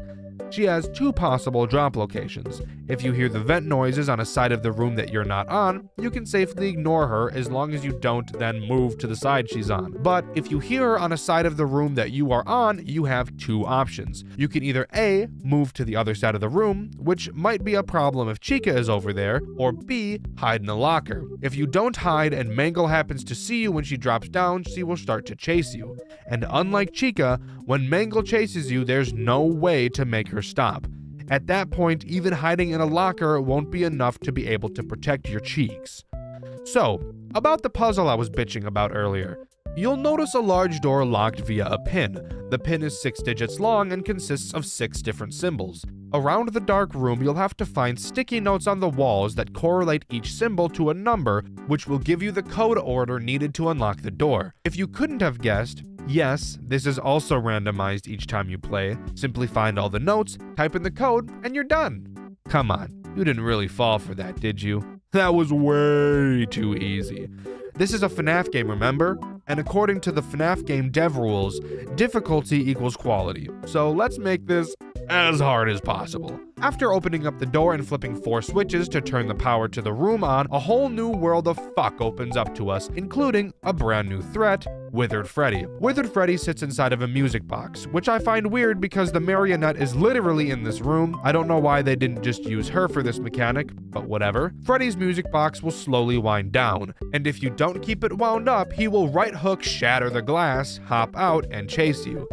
She has 2 possible drop locations. If you hear the vent noises on a side of the room that you're not on, you can safely ignore her as long as you don't then move to the side she's on. But if you hear her on a side of the room that you are on, you have 2 options. You can either A, move to the other side of the room, which might be a problem if Chica is over there, or B, hide in a locker. If you don't hide and Mangle happens to see you when she drops down, she will start to chase you. And unlike Chica, when Mangle chases you, there's no way to make her stop. At that point, even hiding in a locker won't be enough to be able to protect your cheeks. So, about the puzzle I was bitching about earlier. You'll notice a large door locked via a pin. The pin is 6 digits long and consists of 6 different symbols. Around the dark room, you'll have to find sticky notes on the walls that correlate each symbol to a number, which will give you the code order needed to unlock the door. If you couldn't have guessed, yes, this is also randomized each time you play. Simply find all the notes, type in the code, and you're done. Come on, you didn't really fall for that, did you? That was way too easy. This is a FNAF game, remember? And according to the FNAF game dev rules, difficulty equals quality. So let's make this as hard as possible. After opening up the door and flipping 4 switches to turn the power to the room on, a whole new world of fuck opens up to us, including a brand new threat, Withered Freddy. Withered Freddy sits inside of a music box, which I find weird because the marionette is literally in this room. I don't know why they didn't just use her for this mechanic, but whatever. Freddy's music box will slowly wind down, and if you don't keep it wound up, he will right hook, shatter the glass, hop out, and chase you.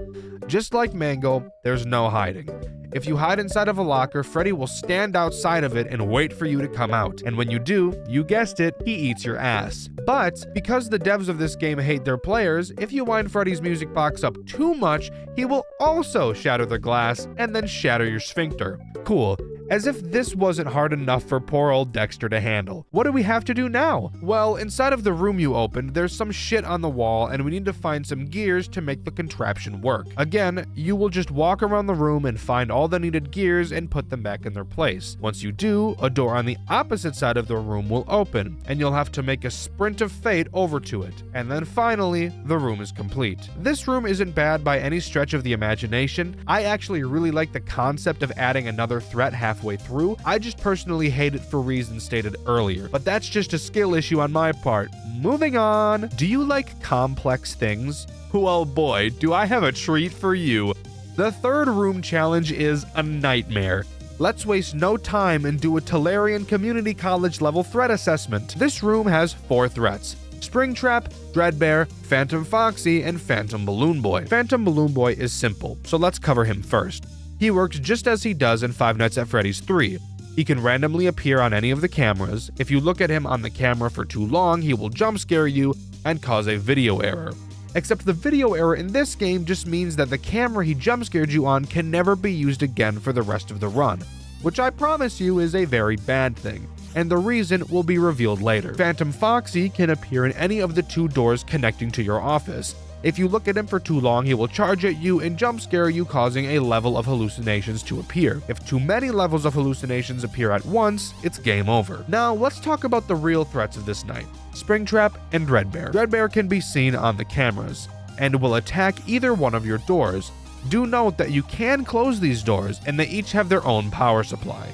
Just like Mangle, there's no hiding. If you hide inside of a locker, Freddy will stand outside of it and wait for you to come out. And when you do, you guessed it, he eats your ass. But because the devs of this game hate their players, if you wind Freddy's music box up too much, he will also shatter the glass and then shatter your sphincter. Cool. As if this wasn't hard enough for poor old Dexter to handle. What do we have to do now? Well, inside of the room you opened, there's some shit on the wall and we need to find some gears to make the contraption work. Again, you will just walk around the room and find all the needed gears and put them back in their place. Once you do, a door on the opposite side of the room will open and you'll have to make a sprint of fate over to it. And then finally, the room is complete. This room isn't bad by any stretch of the imagination. I actually really like the concept of adding another threat halfway through. I just personally hate it for reasons stated earlier, but that's just a skill issue on my part. Moving on. Do you like complex things? Well boy, do I have a treat for you. The third room challenge is a nightmare. Let's waste no time and do a Tolarian Community College level threat assessment. This room has 4 threats: Springtrap, Dreadbear, Phantom Foxy, and Phantom Balloon Boy. Phantom Balloon Boy is simple, so let's cover him first. He works just as he does in Five Nights at Freddy's 3. He can randomly appear on any of the cameras. If you look at him on the camera for too long, he will jump scare you and cause a video error. Except the video error in this game just means that the camera he jump scared you on can never be used again for the rest of the run, which I promise you is a very bad thing, and the reason will be revealed later. Phantom Foxy can appear in any of the 2 doors connecting to your office. If you look at him for too long, he will charge at you and jump scare you, causing a level of hallucinations to appear. If too many levels of hallucinations appear at once, it's game over. Now, let's talk about the real threats of this night: Springtrap and Dreadbear. Dreadbear can be seen on the cameras and will attack either one of your doors. Do note that you can close these doors, and they each have their own power supply.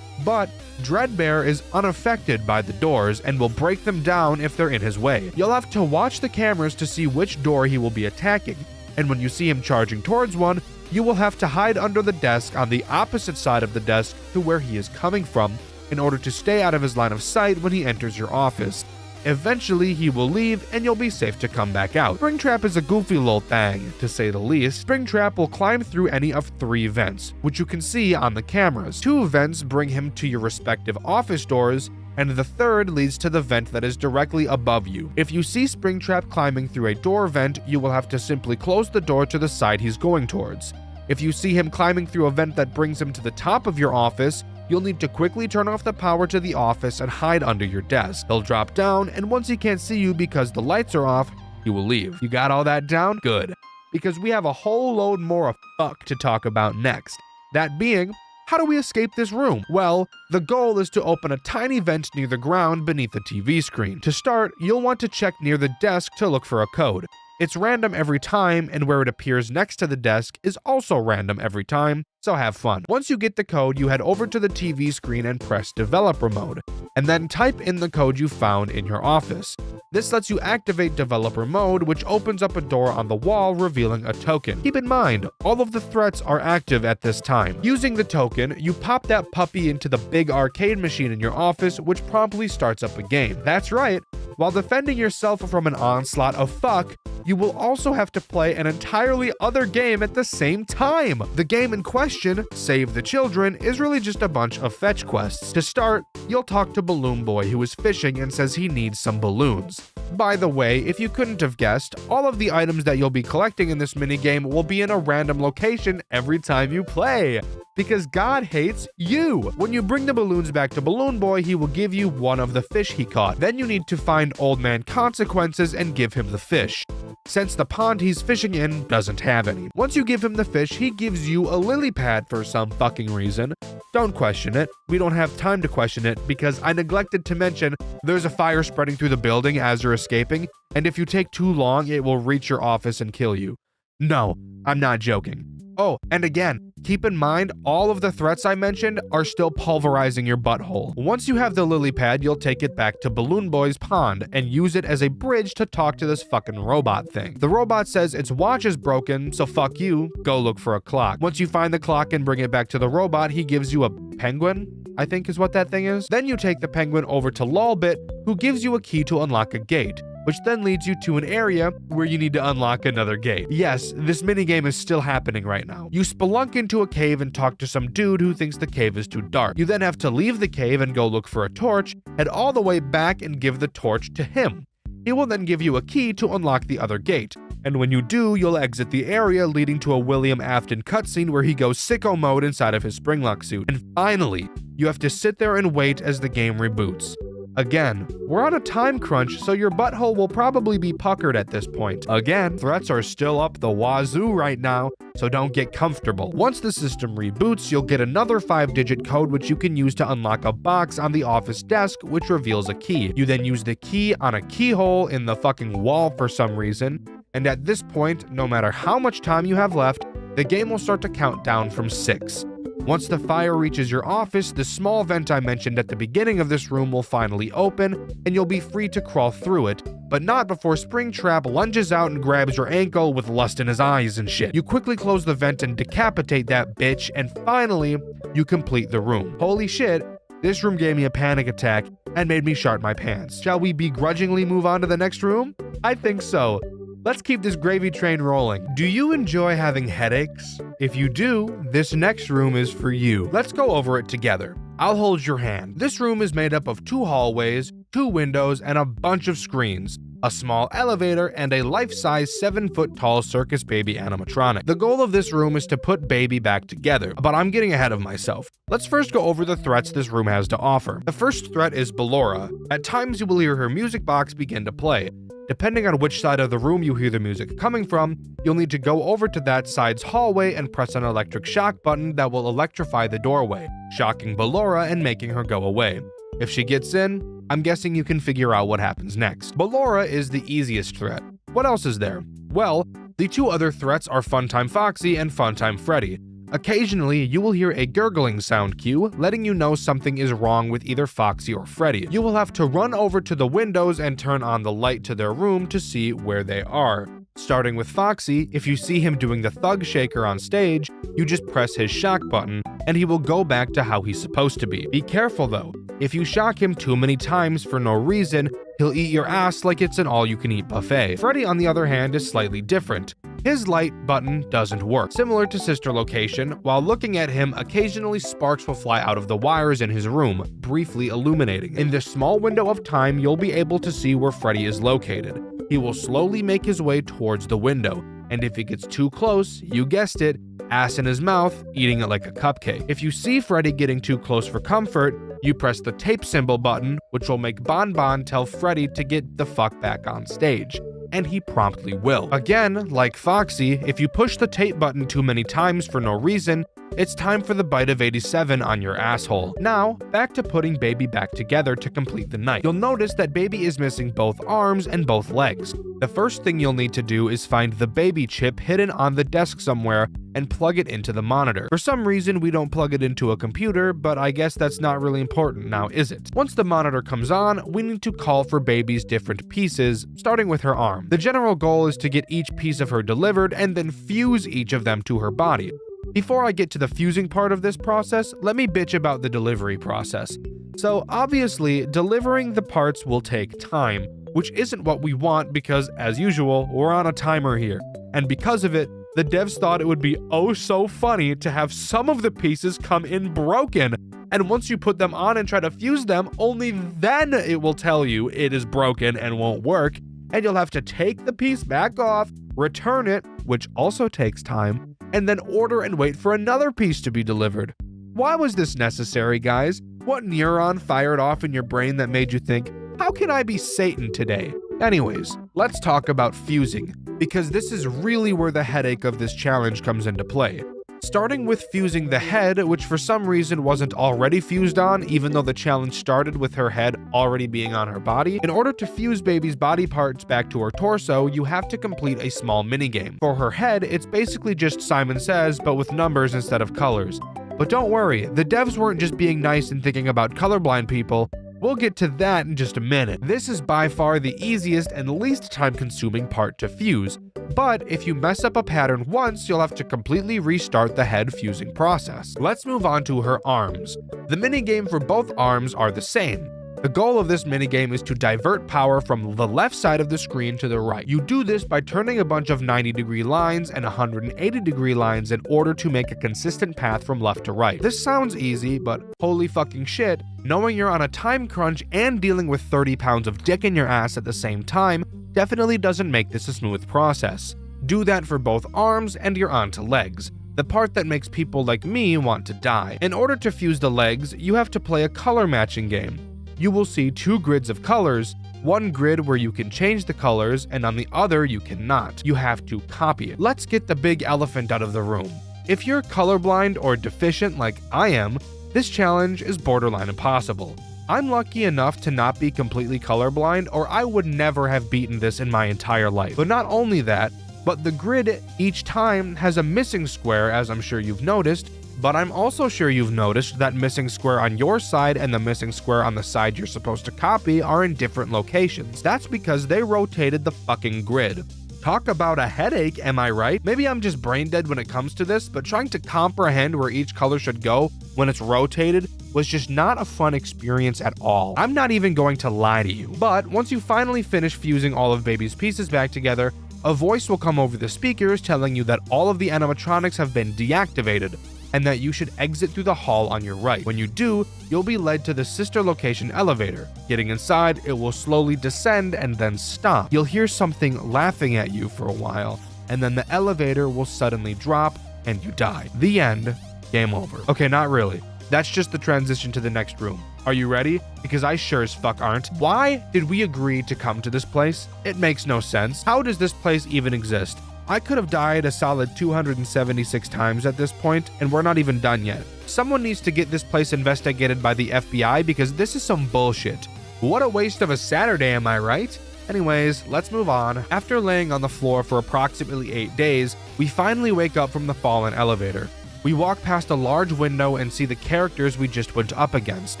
But Dreadbear is unaffected by the doors and will break them down if they're in his way. You'll have to watch the cameras to see which door he will be attacking, and when you see him charging towards one, you will have to hide under the desk on the opposite side of the desk to where he is coming from in order to stay out of his line of sight when he enters your office. Eventually, he will leave and you'll be safe to come back out. Springtrap is a goofy little thing, to say the least. Springtrap will climb through any of 3 vents, which you can see on the cameras. 2 vents bring him to your respective office doors, and the 3rd leads to the vent that is directly above you. If you see Springtrap climbing through a door vent, you will have to simply close the door to the side he's going towards. If you see him climbing through a vent that brings him to the top of your office, you'll need to quickly turn off the power to the office and hide under your desk. He'll drop down, and once he can't see you because the lights are off, he will leave. You got all that down? Good. Because we have a whole load more of fuck to talk about next. That being, how do we escape this room? Well, the goal is to open a tiny vent near the ground beneath the TV screen. To start, you'll want to check near the desk to look for a code. It's random every time, and where it appears next to the desk is also random every time, so have fun. Once you get the code, you head over to the TV screen and press Developer Mode, and then type in the code you found in your office. This lets you activate Developer Mode, which opens up a door on the wall revealing a token. Keep in mind, all of the threats are active at this time. Using the token, you pop that puppy into the big arcade machine in your office, which promptly starts up a game. That's right, while defending yourself from an onslaught of fuck, you will also have to play an entirely other game at the same time. The game in question, Save the Children, is really just a bunch of fetch quests. To start, you'll talk to Balloon Boy, who is fishing and says he needs some balloons. By the way, if you couldn't have guessed, all of the items that you'll be collecting in this minigame will be in a random location every time you play. Because God hates you. When you bring the balloons back to Balloon Boy, he will give you one of the fish he caught. Then you need to find Old Man Consequences and give him the fish, since the pond he's fishing in doesn't have any. Once you give him the fish, he gives you a lily pad for some fucking reason. Don't question it. We don't have time to question it because I neglected to mention there's a fire spreading through the building as you're escaping, and if you take too long, it will reach your office and kill you. No, I'm not joking. Oh, and again, keep in mind all of the threats I mentioned are still pulverizing your butthole. Once you have the lily pad, you'll take it back to Balloon Boy's pond and use it as a bridge to talk to this fucking robot thing. The robot says its watch is broken, so fuck you, go look for a clock. Once you find the clock and bring it back to the robot, he gives you a penguin, I think is what that thing is. Then you take the penguin over to Lolbit, who gives you a key to unlock a gate, which then leads you to an area where you need to unlock another gate. Yes, this minigame is still happening right now. You spelunk into a cave and talk to some dude who thinks the cave is too dark. You then have to leave the cave and go look for a torch, head all the way back and give the torch to him. He will then give you a key to unlock the other gate, and when you do, you'll exit the area, leading to a William Afton cutscene where he goes sicko mode inside of his Springlock suit. And finally, you have to sit there and wait as the game reboots. Again, we're on a time crunch, so your butthole will probably be puckered at this point. Again, threats are still up the wazoo right now, so don't get comfortable. Once the system reboots, you'll get another 5-digit code which you can use to unlock a box on the office desk, which reveals a key. You then use the key on a keyhole in the fucking wall for some reason, and at this point, no matter how much time you have left, the game will start to count down from 6. Once the fire reaches your office, the small vent I mentioned at the beginning of this room will finally open, and you'll be free to crawl through it, but not before Springtrap lunges out and grabs your ankle with lust in his eyes and shit. You quickly close the vent and decapitate that bitch, and finally, you complete the room. Holy shit, this room gave me a panic attack and made me shart my pants. Shall we begrudgingly move on to the next room? I think so. Let's keep this gravy train rolling. Do you enjoy having headaches? If you do, this next room is for you. Let's go over it together. I'll hold your hand. This room is made up of 2 hallways, 2 windows, and a bunch of screens, a small elevator, and a life-size 7-foot-tall circus baby animatronic. The goal of this room is to put baby back together, but I'm getting ahead of myself. Let's first go over the threats this room has to offer. The first threat is Ballora. At times you will hear her music box begin to play. Depending on which side of the room you hear the music coming from, you'll need to go over to that side's hallway and press an electric shock button that will electrify the doorway, shocking Ballora and making her go away. If she gets in, I'm guessing you can figure out what happens next. Ballora is the easiest threat. What else is there? Well, the two other threats are Funtime Foxy and Funtime Freddy. Occasionally, you will hear a gurgling sound cue, letting you know something is wrong with either Foxy or Freddy. You will have to run over to the windows and turn on the light to their room to see where they are. Starting with Foxy, if you see him doing the thug shaker on stage, you just press his shock button, and he will go back to how he's supposed to be. Be careful though, if you shock him too many times for no reason, he'll eat your ass like it's an all-you-can-eat buffet. Freddy, on the other hand, is slightly different. His light button doesn't work. Similar to Sister Location, while looking at him, occasionally sparks will fly out of the wires in his room, briefly illuminating. In this small window of time, you'll be able to see where Freddy is located. He will slowly make his way towards the window, and if he gets too close, you guessed it, ass in his mouth, eating it like a cupcake. If you see Freddy getting too close for comfort, you press the tape symbol button, which will make Bon Bon tell Freddy to get the fuck back on stage. And he promptly will. Again, like Foxy, if you push the tape button too many times for no reason, it's time for the bite of 87 on your asshole. Now, back to putting Baby back together to complete the night. You'll notice that Baby is missing both arms and both legs. The first thing you'll need to do is find the Baby chip hidden on the desk somewhere and plug it into the monitor. For some reason, we don't plug it into a computer, but I guess that's not really important now, is it? Once the monitor comes on, we need to call for Baby's different pieces, starting with her arm. The general goal is to get each piece of her delivered and then fuse each of them to her body. Before I get to the fusing part of this process, let me bitch about the delivery process. So obviously, delivering the parts will take time, which isn't what we want because, as usual, we're on a timer here. And because of it, the devs thought it would be oh so funny to have some of the pieces come in broken. And once you put them on and try to fuse them, only then it will tell you it is broken and won't work. And you'll have to take the piece back off, return it, which also takes time, and then order and wait for another piece to be delivered. Why was this necessary, guys? What neuron fired off in your brain that made you think, how can I be Satan today? Anyways, let's talk about fusing, because this is really where the headache of this challenge comes into play. Starting with fusing the head, which for some reason wasn't already fused on, even though the challenge started with her head already being on her body. In order to fuse Baby's body parts back to her torso, you have to complete a small minigame. For her head, it's basically just Simon Says, but with numbers instead of colors. But don't worry, the devs weren't just being nice and thinking about colorblind people. We'll get to that in just a minute. This is by far the easiest and least time-consuming part to fuse, but if you mess up a pattern once, you'll have to completely restart the head fusing process. Let's move on to her arms. The minigame for both arms are the same. The goal of this minigame is to divert power from the left side of the screen to the right. You do this by turning a bunch of 90-degree lines and 180-degree lines in order to make a consistent path from left to right. This sounds easy, but holy fucking shit, knowing you're on a time crunch and dealing with 30 pounds of dick in your ass at the same time definitely doesn't make this a smooth process. Do that for both arms and you're on to legs, the part that makes people like me want to die. In order to fuse the legs, you have to play a color matching game. You will see two grids of colors, one grid where you can change the colors and on the other you cannot. You have to copy it. Let's get the big elephant out of the room. If you're colorblind or deficient like I am, this challenge is borderline impossible. I'm lucky enough to not be completely colorblind or I would never have beaten this in my entire life. But not only that, but the grid each time has a missing square, as I'm sure you've noticed, but I'm also sure you've noticed that missing square on your side and the missing square on the side you're supposed to copy are in different locations. That's because they rotated the fucking grid. Talk about a headache, am I right? Maybe I'm just brain dead when it comes to this, but trying to comprehend where each color should go when it's rotated was just not a fun experience at all. I'm not even going to lie to you. But once you finally finish fusing all of Baby's pieces back together, a voice will come over the speakers telling you that all of the animatronics have been deactivated, and that you should exit through the hall on your right. When you do, you'll be led to the sister location elevator. Getting inside, it will slowly descend and then stop. You'll hear something laughing at you for a while, and then the elevator will suddenly drop and you die. The end. Game over. Okay, not really. That's just the transition to the next room. Are you ready? Because I sure as fuck aren't. Why did we agree to come to this place? It makes no sense. How does this place even exist? I could have died a solid 276 times at this point, and we're not even done yet. Someone needs to get this place investigated by the FBI because this is some bullshit. What a waste of a Saturday, am I right? Anyways, let's move on. After laying on the floor for approximately 8 days, we finally wake up from the fallen elevator. We walk past a large window and see the characters we just went up against.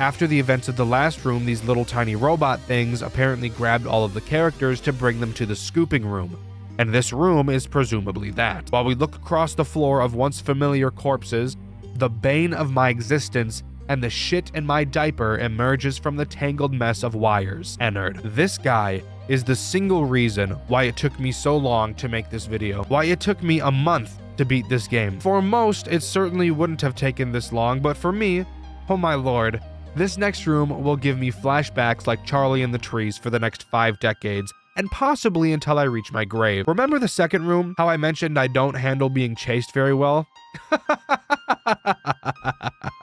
After the events of the last room, these little tiny robot things apparently grabbed all of the characters to bring them to the scooping room. And this room is presumably that. While we look across the floor of once familiar corpses, the bane of my existence and the shit in my diaper emerges from the tangled mess of wires. Ennard. This guy is the single reason why it took me so long to make this video. Why it took me a month to beat this game. For most, it certainly wouldn't have taken this long, but for me, oh my lord, this next room will give me flashbacks like Charlie in the Trees for the next 5 decades, and possibly until I reach my grave. Remember the second room? How I mentioned I don't handle being chased very well?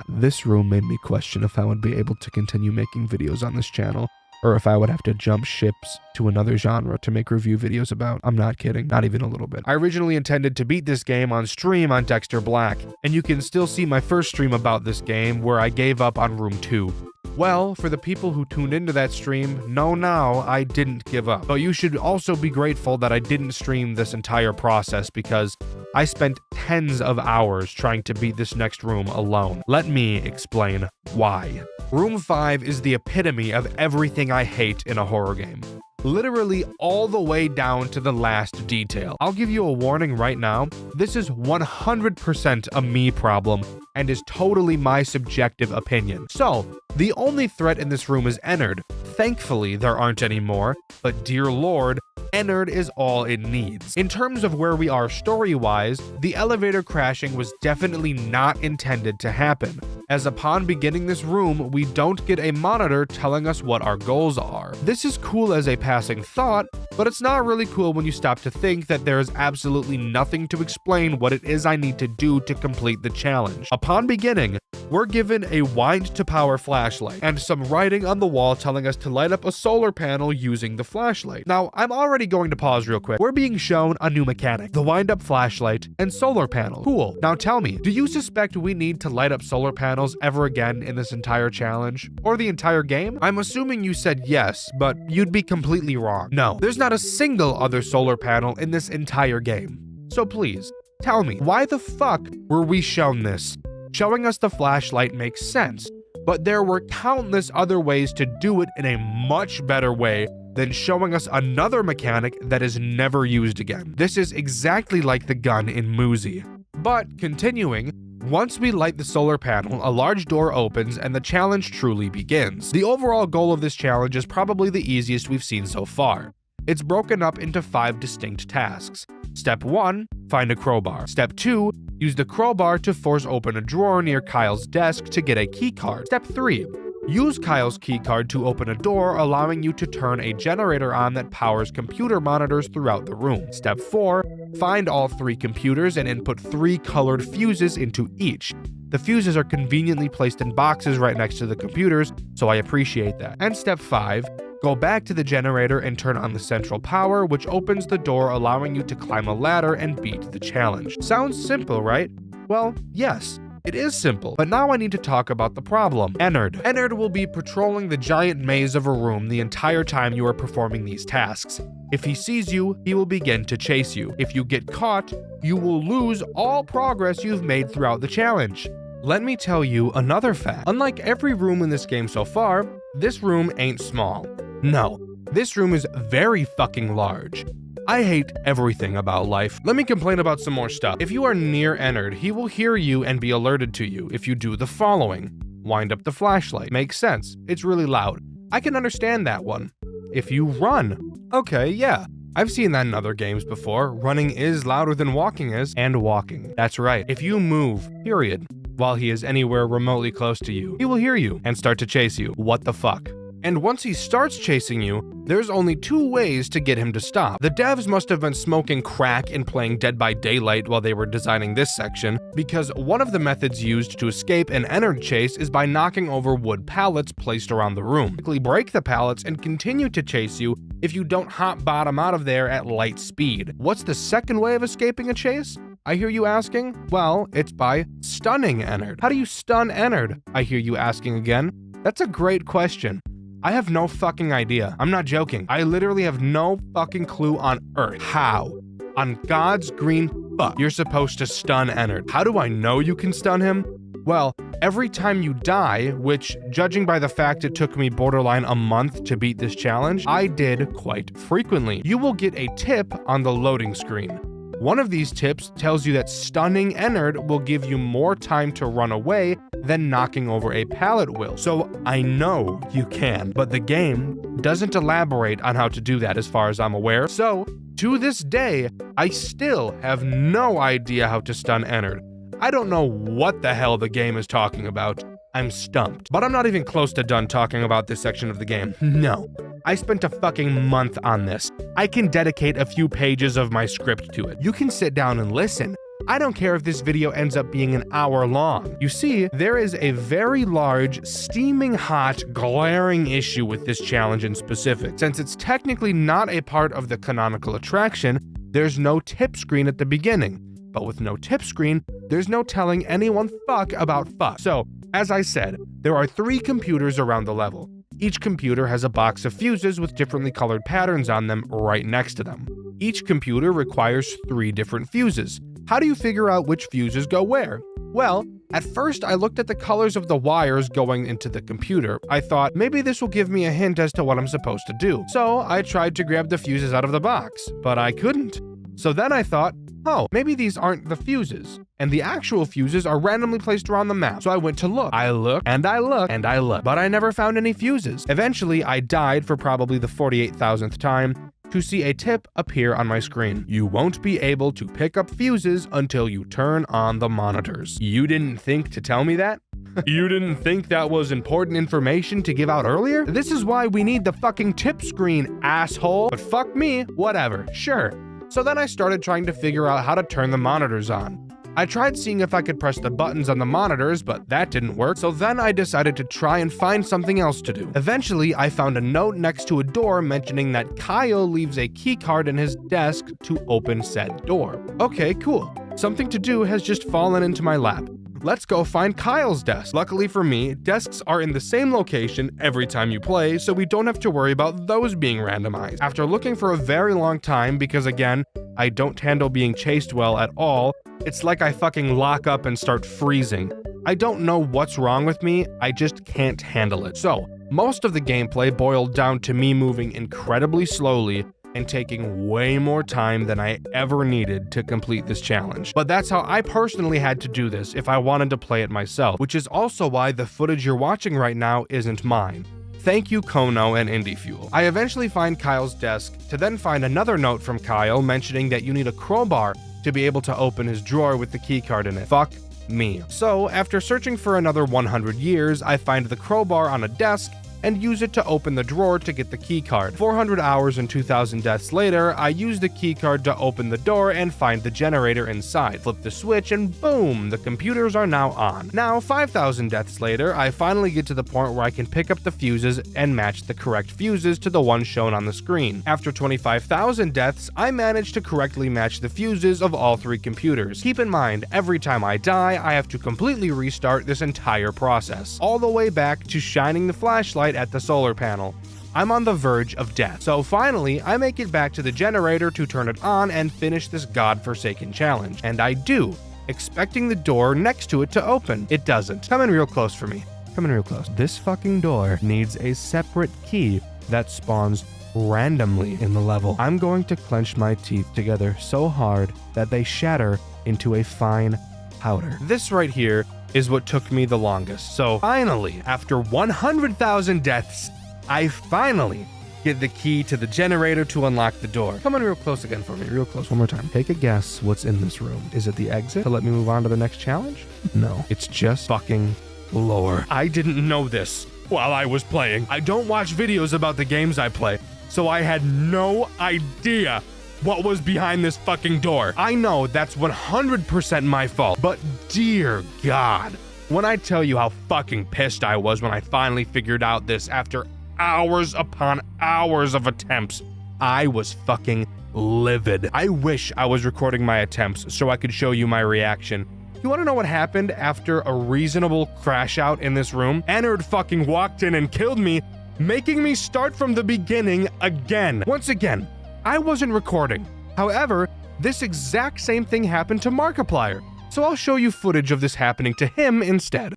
This room made me question if I would be able to continue making videos on this channel, or if I would have to jump ships to another genre to make review videos about. I'm not kidding, not even a little bit. I originally intended to beat this game on stream on Dexter Black, and you can still see my first stream about this game where I gave up on Room 2. Well, for the people who tuned into that stream, no, I didn't give up. But you should also be grateful that I didn't stream this entire process because I spent tens of hours trying to beat this next room alone. Let me explain why. Room 5 is the epitome of everything I hate in a horror game. Literally all the way down to the last detail. I'll give you a warning right now. This is 100% a me problem and is totally my subjective opinion. So, the only threat in this room is Ennard. Thankfully, there aren't any more, but dear lord, Ennard is all it needs. In terms of where we are story-wise, the elevator crashing was definitely not intended to happen, as upon beginning this room, we don't get a monitor telling us what our goals are. This is cool as a passing thought, but it's not really cool when you stop to think that there is absolutely nothing to explain what it is I need to do to complete the challenge. Upon beginning, we're given a wind to power flashlight and some writing on the wall telling us to light up a solar panel using the flashlight. Now, I'm already going to pause real quick. We're being shown a new mechanic, the wind up flashlight and solar panel. Cool. Now tell me, do you suspect we need to light up solar panels ever again in this entire challenge? Or the entire game? I'm assuming you said yes, but you'd be completely wrong. No, there's not a single other solar panel in this entire game. So please, tell me, why the fuck were we shown this? Showing us the flashlight makes sense, but there were countless other ways to do it in a much better way than showing us another mechanic that is never used again. This is exactly like the gun in Muzi. But continuing, once we light the solar panel, a large door opens and the challenge truly begins. The overall goal of this challenge is probably the easiest we've seen so far. It's broken up into 5 distinct tasks. Step 1, find a crowbar. Step 2, use the crowbar to force open a drawer near Kyle's desk to get a keycard. Step 3, use Kyle's keycard to open a door, allowing you to turn a generator on that powers computer monitors throughout the room. Step 4, find all 3 computers and input 3 colored fuses into each. The fuses are conveniently placed in boxes right next to the computers, so I appreciate that. And step 5, go back to the generator and turn on the central power, which opens the door, allowing you to climb a ladder and beat the challenge. Sounds simple, right? Well, yes. It is simple, but now I need to talk about the problem. Ennard. Ennard will be patrolling the giant maze of a room the entire time you are performing these tasks. If he sees you, he will begin to chase you. If you get caught, you will lose all progress you've made throughout the challenge. Let me tell you another fact. Unlike every room in this game so far, this room ain't small. No, this room is very fucking large. I hate everything about life. Let me complain about some more stuff. If you are near Ennard, he will hear you and be alerted to you if you do the following. Wind up the flashlight. Makes sense. It's really loud. I can understand that one. If you run. Okay, yeah. I've seen that in other games before. Running is louder than walking is, and walking. That's right. If you move, period, while he is anywhere remotely close to you, he will hear you and start to chase you. What the fuck? And once he starts chasing you, there's only 2 ways to get him to stop. The devs must have been smoking crack and playing Dead by Daylight while they were designing this section, because one of the methods used to escape an Ennard chase is by knocking over wood pallets placed around the room. Quickly break the pallets and continue to chase you if you don't hop bottom out of there at light speed. What's the second way of escaping a chase? I hear you asking? Well, it's by stunning Ennard. How do you stun Ennard? I hear you asking again. That's a great question. I have no fucking idea. I'm not joking. I literally have no fucking clue on earth how, on God's green fuck, you're supposed to stun Ennard. How do I know you can stun him? Well, every time you die, which, judging by the fact it took me borderline a month to beat this challenge, I did quite frequently, you will get a tip on the loading screen. One of these tips tells you that stunning Ennard will give you more time to run away than knocking over a pallet will. So I know you can, but the game doesn't elaborate on how to do that as far as I'm aware. So to this day, I still have no idea how to stun Ennard. I don't know what the hell the game is talking about. I'm stumped. But I'm not even close to done talking about this section of the game. No. I spent a fucking month on this. I can dedicate a few pages of my script to it. You can sit down and listen. I don't care if this video ends up being an hour long. You see, there is a very large, steaming hot, glaring issue with this challenge in specific. Since it's technically not a part of the canonical attraction, there's no tip screen at the beginning. But with no tip screen, there's no telling anyone fuck about fuck. So, as I said, there are 3 computers around the level. Each computer has a box of fuses with differently colored patterns on them right next to them. Each computer requires 3 different fuses. How do you figure out which fuses go where? Well, at first I looked at the colors of the wires going into the computer. I thought, maybe this will give me a hint as to what I'm supposed to do. So I tried to grab the fuses out of the box, but I couldn't. So then I thought, oh, maybe these aren't the fuses, and the actual fuses are randomly placed around the map. So I went to look. I looked, and I looked, and I looked, but I never found any fuses. Eventually, I died for probably the 48,000th time to see a tip appear on my screen. You won't be able to pick up fuses until you turn on the monitors. You didn't think to tell me that? You didn't think that was important information to give out earlier? This is why we need the fucking tip screen, asshole. But fuck me, whatever, sure. So then I started trying to figure out how to turn the monitors on. I tried seeing if I could press the buttons on the monitors, but that didn't work, so then I decided to try and find something else to do. Eventually, I found a note next to a door mentioning that Kyle leaves a keycard in his desk to open said door. Okay, cool. Something to do has just fallen into my lap. Let's go find Kyle's desk. Luckily for me, desks are in the same location every time you play, so we don't have to worry about those being randomized. After looking for a very long time, because again, I don't handle being chased well at all, it's like I fucking lock up and start freezing. I don't know what's wrong with me, I just can't handle it. So, most of the gameplay boiled down to me moving incredibly slowly and taking way more time than I ever needed to complete this challenge. But that's how I personally had to do this if I wanted to play it myself, which is also why the footage you're watching right now isn't mine. Thank you, Kono and Indie Fuel. I eventually find Kyle's desk to then find another note from Kyle mentioning that you need a crowbar to be able to open his drawer with the keycard in it. Fuck me. So, after searching for another 100 years, I find the crowbar on a desk and use it to open the drawer to get the keycard. 400 hours and 2,000 deaths later, I use the keycard to open the door and find the generator inside. Flip the switch and boom, the computers are now on. Now, 5,000 deaths later, I finally get to the point where I can pick up the fuses and match the correct fuses to the ones shown on the screen. After 25,000 deaths, I managed to correctly match the fuses of all 3 computers. Keep in mind, every time I die, I have to completely restart this entire process, all the way back to shining the flashlight at the solar panel. I'm on the verge of death. So finally, I make it back to the generator to turn it on and finish this godforsaken challenge. And I do, expecting the door next to it to open. It doesn't. Come in real close for me. Come in real close. This fucking door needs a separate key that spawns randomly in the level. I'm going to clench my teeth together so hard that they shatter into a fine powder. This right here is what took me the longest. So finally, after 100,000 deaths, I finally get the key to the generator to unlock the door. Come on real close again for me, real close one more time. Take a guess what's in this room. Is it the exit to let me move on to the next challenge? No, it's just fucking lore. I didn't know this while I was playing. I don't watch videos about the games I play, so I had no idea what was behind this fucking door. I know that's 100% my fault, but dear God, when I tell you how fucking pissed I was when I finally figured out this after hours upon hours of attempts, I was fucking livid. I wish I was recording my attempts so I could show you my reaction. You wanna know what happened after a reasonable crash out in this room? Ennard fucking walked in and killed me, making me start from the beginning again. Once again, I wasn't recording. However, this exact same thing happened to Markiplier, so I'll show you footage of this happening to him instead.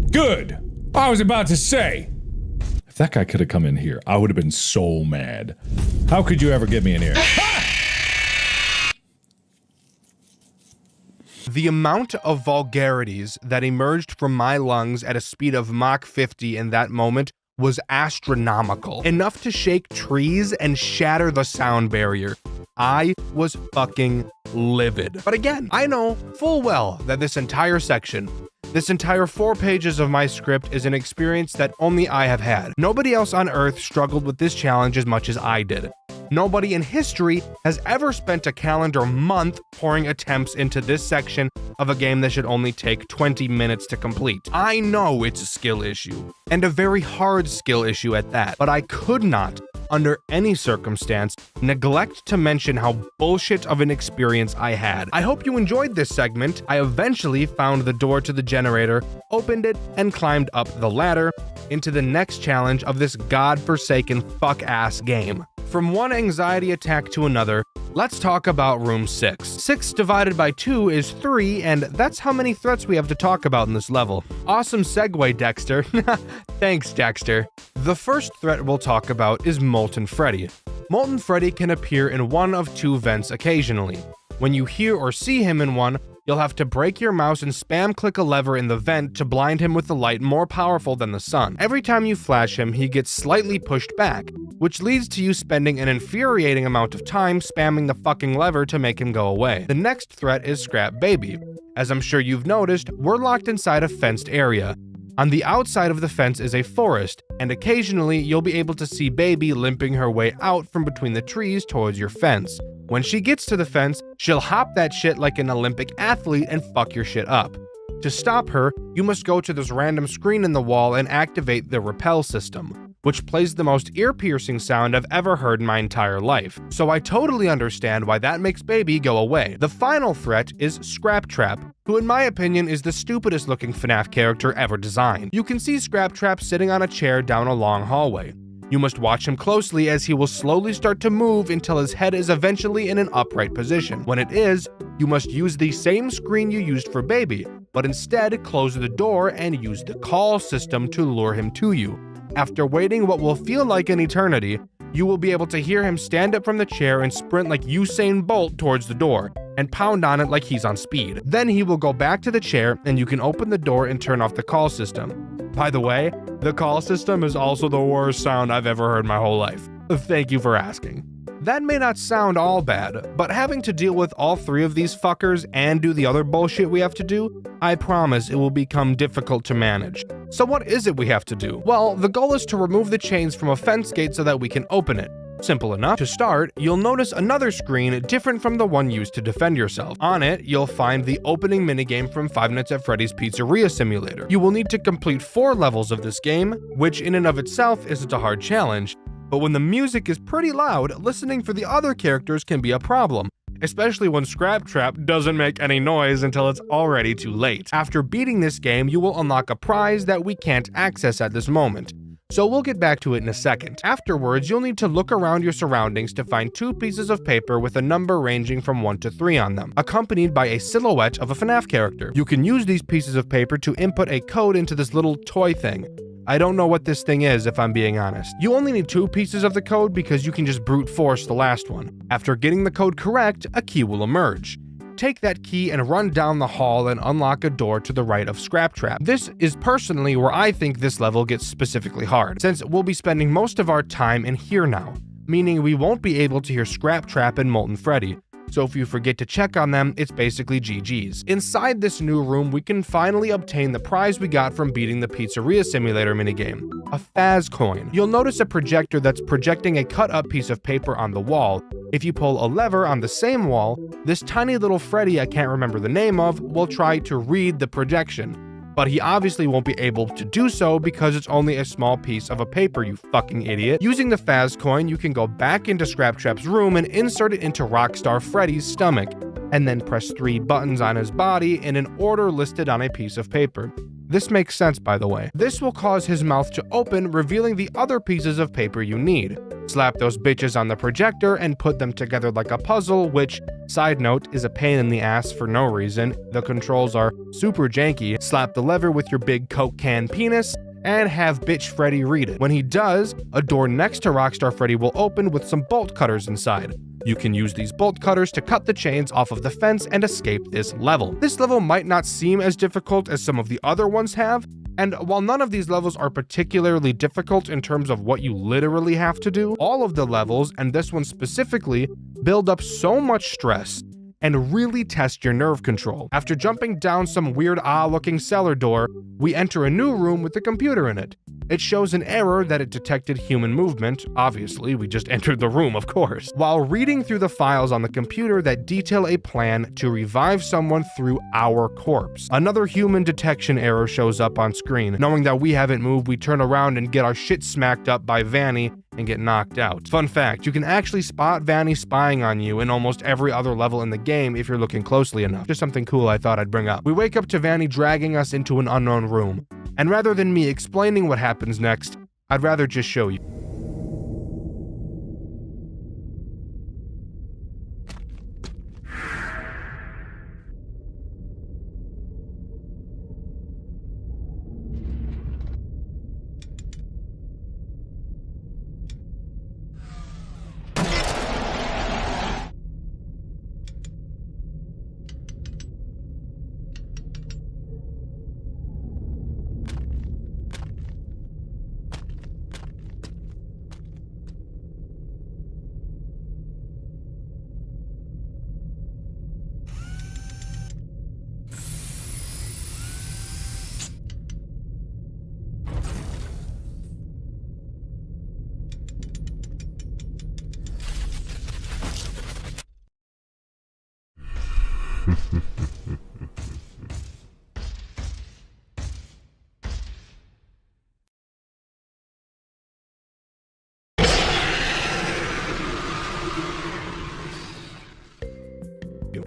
Good. I was about to say, if that guy could have come in here, I would have been so mad. How could you ever get me in here? The amount of vulgarities that emerged from my lungs at a speed of Mach 50 in that moment was astronomical. Enough to shake trees and shatter the sound barrier. I was fucking livid. But again, I know full well that this entire section, this entire 4 pages of my script is an experience that only I have had. Nobody else on Earth struggled with this challenge as much as I did. Nobody in history has ever spent a calendar month pouring attempts into this section of a game that should only take 20 minutes to complete. I know it's a skill issue, and a very hard skill issue at that, but I could not, under any circumstance, neglect to mention how bullshit of an experience I had. I hope you enjoyed this segment. I eventually found the door to the generator, opened it, and climbed up the ladder into the next challenge of this godforsaken fuck-ass game. From one anxiety attack to another, let's talk about room 6. 6 divided by 2 is 3, and that's how many threats we have to talk about in this level. Awesome segue, Dexter. Thanks, Dexter. The first threat we'll talk about is Molten Freddy. Molten Freddy can appear in one of 2 vents occasionally. When you hear or see him in one, you'll have to break your mouse and spam click a lever in the vent to blind him with a light more powerful than the sun. Every time you flash him, he gets slightly pushed back, which leads to you spending an infuriating amount of time spamming the fucking lever to make him go away. The next threat is Scrap Baby. As I'm sure you've noticed, we're locked inside a fenced area. On the outside of the fence is a forest, and occasionally you'll be able to see Baby limping her way out from between the trees towards your fence. When she gets to the fence, she'll hop that shit like an Olympic athlete and fuck your shit up. To stop her, you must go to this random screen in the wall and activate the repel system, which plays the most ear-piercing sound I've ever heard in my entire life. So I totally understand why that makes Baby go away. The final threat is Scrap Trap, who in my opinion is the stupidest looking FNAF character ever designed. You can see Scrap Trap sitting on a chair down a long hallway. You must watch him closely as he will slowly start to move until his head is eventually in an upright position. When it is, you must use the same screen you used for Baby, but instead close the door and use the call system to lure him to you. After waiting what will feel like an eternity, you will be able to hear him stand up from the chair and sprint like Usain Bolt towards the door, and pound on it like he's on speed. Then he will go back to the chair and you can open the door and turn off the call system. By the way, the call system is also the worst sound I've ever heard in my whole life. Thank you for asking. That may not sound all bad, but having to deal with all 3 of these fuckers and do the other bullshit we have to do, I promise it will become difficult to manage. So what is it we have to do? Well, the goal is to remove the chains from a fence gate so that we can open it. Simple enough. To start, you'll notice another screen different from the one used to defend yourself. On it, you'll find the opening minigame from Five Nights at Freddy's Pizzeria Simulator. You will need to complete 4 levels of this game, which in and of itself isn't a hard challenge, but when the music is pretty loud, listening for the other characters can be a problem, especially when Scrap Trap doesn't make any noise until it's already too late. After beating this game, you will unlock a prize that we can't access at this moment, so we'll get back to it in a second. Afterwards, you'll need to look around your surroundings to find 2 pieces of paper with a number ranging from 1 to 3 on them, accompanied by a silhouette of a FNAF character. You can use these pieces of paper to input a code into this little toy thing. I don't know what this thing is, if I'm being honest. You only need 2 pieces of the code because you can just brute force the last one. After getting the code correct, a key will emerge. Take that key and run down the hall and unlock a door to the right of Scrap Trap. This is personally where I think this level gets specifically hard, since we'll be spending most of our time in here now, meaning we won't be able to hear Scrap Trap and Molten Freddy. so if you forget to check on them, it's basically GG's. Inside this new room, we can finally obtain the prize we got from beating the Pizzeria Simulator minigame, a Faz coin. You'll notice a projector that's projecting a cut-up piece of paper on the wall. If you pull a lever on the same wall, this tiny little Freddy I can't remember the name of will try to read the projection. But he obviously won't be able to do so because it's only a small piece of a paper, you fucking idiot. Using the Faz coin, you can go back into Scraptrap's room and insert it into Rockstar Freddy's stomach, and then press 3 buttons on his body in an order listed on a piece of paper. This makes sense, by the way. This will cause his mouth to open, revealing the other pieces of paper you need. Slap those bitches on the projector and put them together like a puzzle, which, side note, is a pain in the ass for no reason. The controls are super janky. Slap the lever with your big Coke can penis, and have bitch Freddy read it. When he does, a door next to Rockstar Freddy will open with some bolt cutters inside. You can use these bolt cutters to cut the chains off of the fence and escape this level. This level might not seem as difficult as some of the other ones have, and while none of these levels are particularly difficult in terms of what you literally have to do, all of the levels, and this one specifically, build up so much stress and really test your nerve control. After jumping down some weird looking cellar door, we enter a new room with a computer in it. It shows an error that it detected human movement. Obviously, we just entered the room, of course. While reading through the files on the computer that detail a plan to revive someone through our corpse. Another human detection error shows up on screen. Knowing that we haven't moved, we turn around and get our shit smacked up by Vanny and get knocked out. Fun fact, you can actually spot Vanny spying on you in almost every other level in the game if you're looking closely enough. Just something cool I thought I'd bring up. We wake up to Vanny dragging us into an unknown room. And rather than me explaining what happens next, I'd rather just show you.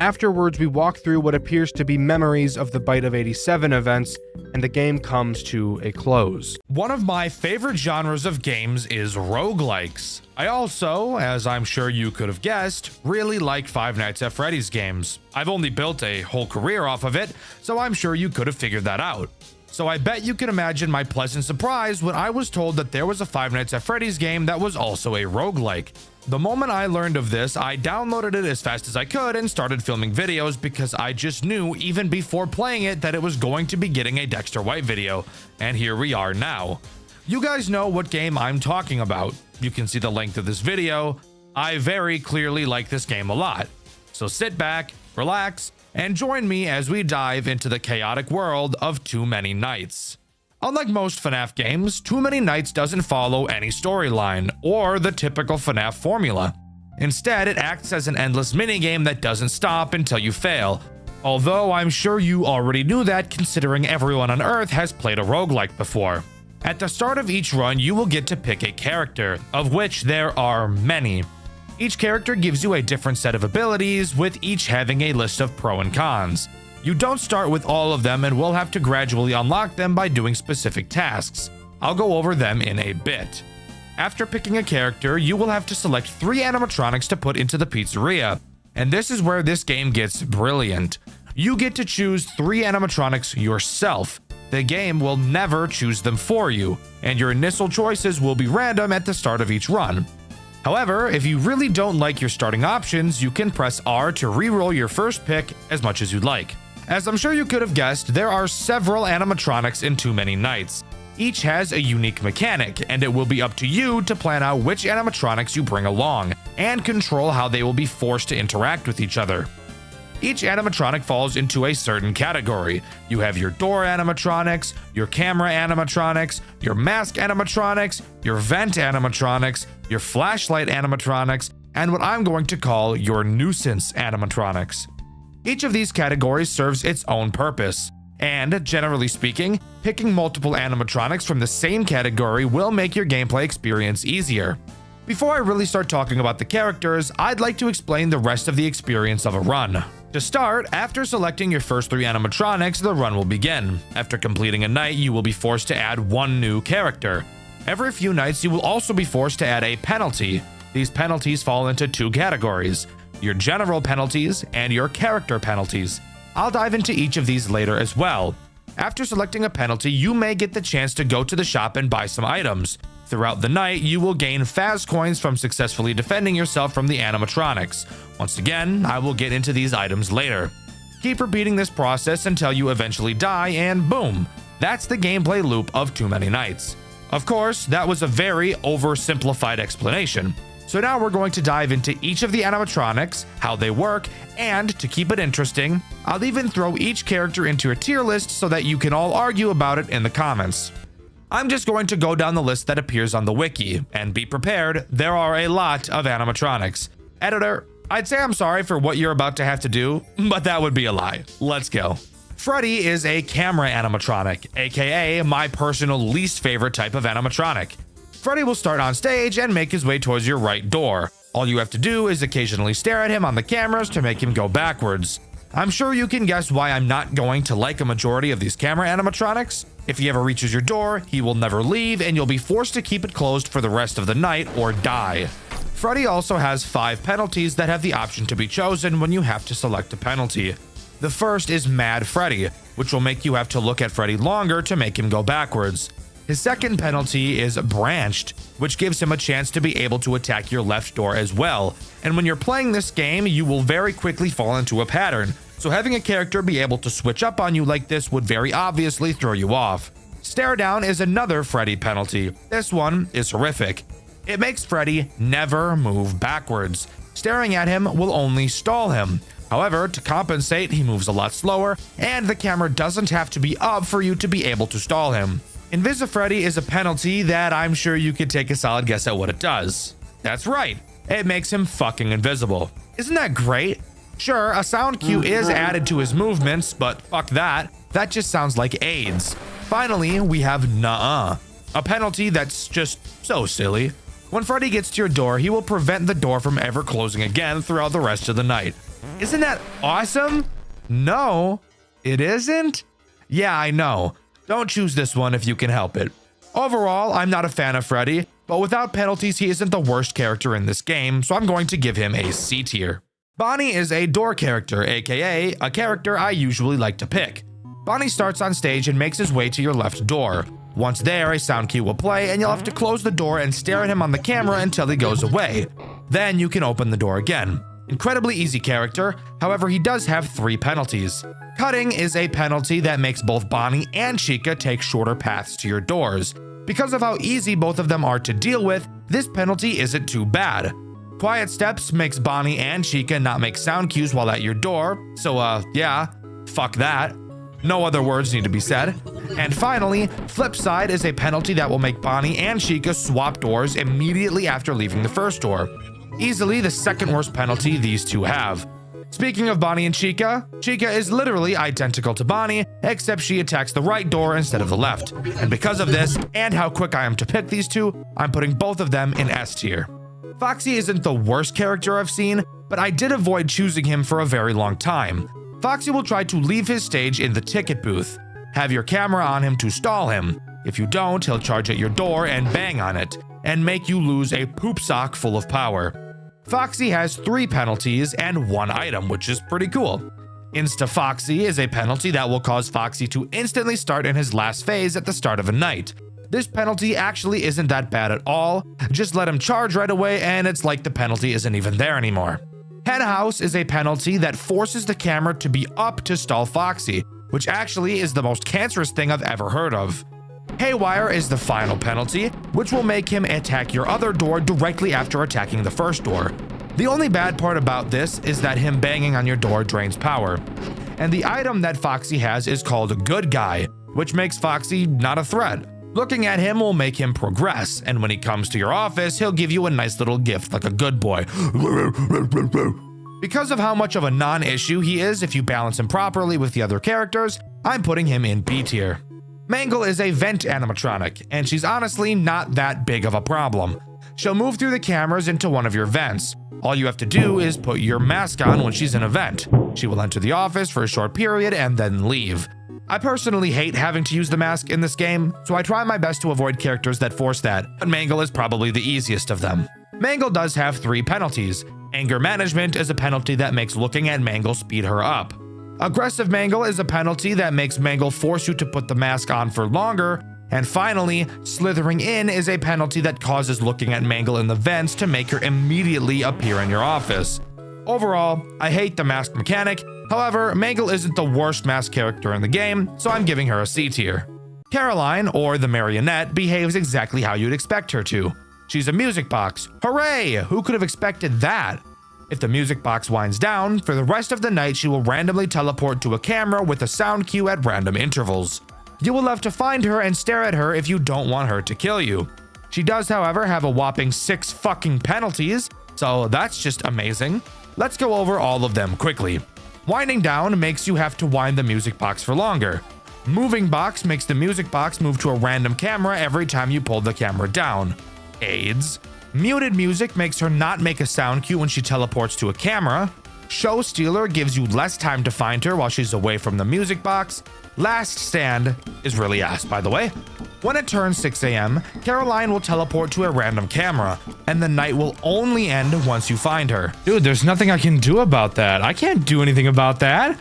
Afterwards, we walk through what appears to be memories of the Bite of 87 events, and the game comes to a close. One of my favorite genres of games is roguelikes. I also, as I'm sure you could have guessed, really like Five Nights at Freddy's games. I've only built a whole career off of it, so I'm sure you could have figured that out. So I bet you can imagine my pleasant surprise when I was told that there was a Five Nights at Freddy's game that was also a roguelike. The moment I learned of this, I downloaded it as fast as I could and started filming videos because I just knew even before playing it that it was going to be getting a Dexter White video, and here we are now. You guys know what game I'm talking about. You can see the length of this video. I very clearly like this game a lot. So sit back, relax, and join me as we dive into the chaotic world of Too Many Nights. Unlike most FNAF games, Too Many Nights doesn't follow any storyline or the typical FNAF formula. Instead, it acts as an endless minigame that doesn't stop until you fail. Although I'm sure you already knew that considering everyone on Earth has played a roguelike before. At the start of each run, you will get to pick a character, of which there are many. Each character gives you a different set of abilities, with each having a list of pro and cons. You don't start with all of them and will have to gradually unlock them by doing specific tasks. I'll go over them in a bit. After picking a character, you will have to select 3 animatronics to put into the pizzeria. And this is where this game gets brilliant. You get to choose 3 animatronics yourself. The game will never choose them for you, and your initial choices will be random at the start of each run. However, if you really don't like your starting options, you can press R to re-roll your first pick as much as you'd like. As I'm sure you could have guessed, there are several animatronics in Too Many Nights. Each has a unique mechanic, and it will be up to you to plan out which animatronics you bring along. and control how they will be forced to interact with each other. Each animatronic falls into a certain category. You have your door animatronics, your camera animatronics, your mask animatronics, your vent animatronics, your flashlight animatronics, and what I'm going to call your nuisance animatronics. Each of these categories serves its own purpose, and generally speaking, picking multiple animatronics from the same category will make your gameplay experience easier. Before I really start talking about the characters, I'd like to explain the rest of the experience of a run. To start, after selecting your first 3 animatronics, the run will begin. After completing a night, you will be forced to add 1 new character. Every few nights, you will also be forced to add a penalty. These penalties fall into 2 categories: your general penalties and your character penalties. I'll dive into each of these later as well. After selecting a penalty, you may get the chance to go to the shop and buy some items. Throughout the night, you will gain Faz coins from successfully defending yourself from the animatronics. Once again, I will get into these items later. Keep repeating this process until you eventually die, and boom, that's the gameplay loop of Too Many Nights. Of course, that was a very oversimplified explanation. So now we're going to dive into each of the animatronics, how they work, and to keep it interesting, I'll even throw each character into a tier list so that you can all argue about it in the comments. I'm just going to go down the list that appears on the wiki, and be prepared, there are a lot of animatronics. Editor, I'd say I'm sorry for what you're about to have to do, but that would be a lie. Let's go. Freddy is a camera animatronic, aka my personal least favorite type of animatronic. Freddy will start on stage and make his way towards your right door. All you have to do is occasionally stare at him on the cameras to make him go backwards. I'm sure you can guess why I'm not going to like a majority of these camera animatronics. If he ever reaches your door, he will never leave and you'll be forced to keep it closed for the rest of the night or die. Freddy also has 5 penalties that have the option to be chosen when you have to select a penalty. The first is Mad Freddy, which will make you have to look at Freddy longer to make him go backwards. His second penalty is Branched, which gives him a chance to be able to attack your left door as well. And when you're playing this game, you will very quickly fall into a pattern. So having a character be able to switch up on you like this would very obviously throw you off. Stare down is another Freddy penalty. This one is horrific. It makes Freddy never move backwards. Staring at him will only stall him. However, to compensate, he moves a lot slower, and the camera doesn't have to be up for you to be able to stall him. Invisifreddy is a penalty that I'm sure you could take a solid guess at what it does. That's right, it makes him fucking invisible. Isn't that great? Sure, a sound cue is added to his movements, but fuck that. That just sounds like AIDS. Finally, we have Nuh-uh, a penalty that's just so silly. When Freddy gets to your door, he will prevent the door from ever closing again throughout the rest of the night. Isn't that awesome? No, it isn't? Yeah, I know. Don't choose this one if you can help it. Overall, I'm not a fan of Freddy, but without penalties, he isn't the worst character in this game, so I'm going to give him a C tier. Bonnie is a door character, aka a character I usually like to pick. Bonnie starts on stage and makes his way to your left door. Once there, a sound cue will play and you'll have to close the door and stare at him on the camera until he goes away. Then you can open the door again. Incredibly easy character, however he does have 3 penalties. Cutting is a penalty that makes both Bonnie and Chica take shorter paths to your doors. Because of how easy both of them are to deal with, this penalty isn't too bad. Quiet Steps makes Bonnie and Chica not make sound cues while at your door, so yeah, fuck that. No other words need to be said. And finally, Flip Side is a penalty that will make Bonnie and Chica swap doors immediately after leaving the first door. Easily the second worst penalty these two have. Speaking of Bonnie and Chica, Chica is literally identical to Bonnie, except she attacks the right door instead of the left. And because of this, and how quick I am to pick these two, I'm putting both of them in S tier. Foxy isn't the worst character I've seen, but I did avoid choosing him for a very long time. Foxy will try to leave his stage in the ticket booth. Have your camera on him to stall him. If you don't, he'll charge at your door and bang on it, and make you lose a poop sock full of power. Foxy has 3 penalties and 1 item, which is pretty cool. Insta Foxy is a penalty that will cause Foxy to instantly start in his last phase at the start of a night. This penalty actually isn't that bad at all, just let him charge right away and it's like the penalty isn't even there anymore. Hen House is a penalty that forces the camera to be up to stall Foxy, which actually is the most cancerous thing I've ever heard of. Haywire is the final penalty, which will make him attack your other door directly after attacking the first door. The only bad part about this is that him banging on your door drains power. And the item that Foxy has is called Good Guy, which makes Foxy not a threat. Looking at him will make him progress, and when he comes to your office, he'll give you a nice little gift like a good boy. Because of how much of a non-issue he is if you balance him properly with the other characters, I'm putting him in B tier. Mangle is a vent animatronic, and she's honestly not that big of a problem. She'll move through the cameras into one of your vents. All you have to do is put your mask on when she's in a vent. She will enter the office for a short period and then leave. I personally hate having to use the mask in this game, so I try my best to avoid characters that force that, but Mangle is probably the easiest of them. Mangle does have 3 penalties. Anger management is a penalty that makes looking at Mangle speed her up. Aggressive Mangle is a penalty that makes Mangle force you to put the mask on for longer. And finally, slithering in is a penalty that causes looking at Mangle in the vents to make her immediately appear in your office. Overall, I hate the mask mechanic. However, Mangle isn't the worst mask character in the game, so I'm giving her a C tier. Caroline, or the marionette, behaves exactly how you'd expect her to. She's a music box. Hooray! Who could have expected that? If the music box winds down, for the rest of the night she will randomly teleport to a camera with a sound cue at random intervals. You will have to find her and stare at her if you don't want her to kill you. She does, however, have a whopping 6 fucking penalties, so that's just amazing. Let's go over all of them quickly. Winding down makes you have to wind the music box for longer. Moving box makes the music box move to a random camera every time you pull the camera down. AIDS. Muted music makes her not make a sound cue when she teleports to a camera. Show Stealer gives you less time to find her while she's away from the music box. Last Stand is really ass, by the way. When it turns 6 a.m., Caroline will teleport to a random camera, and the night will only end once you find her. Dude, there's nothing I can do about that. I can't do anything about that.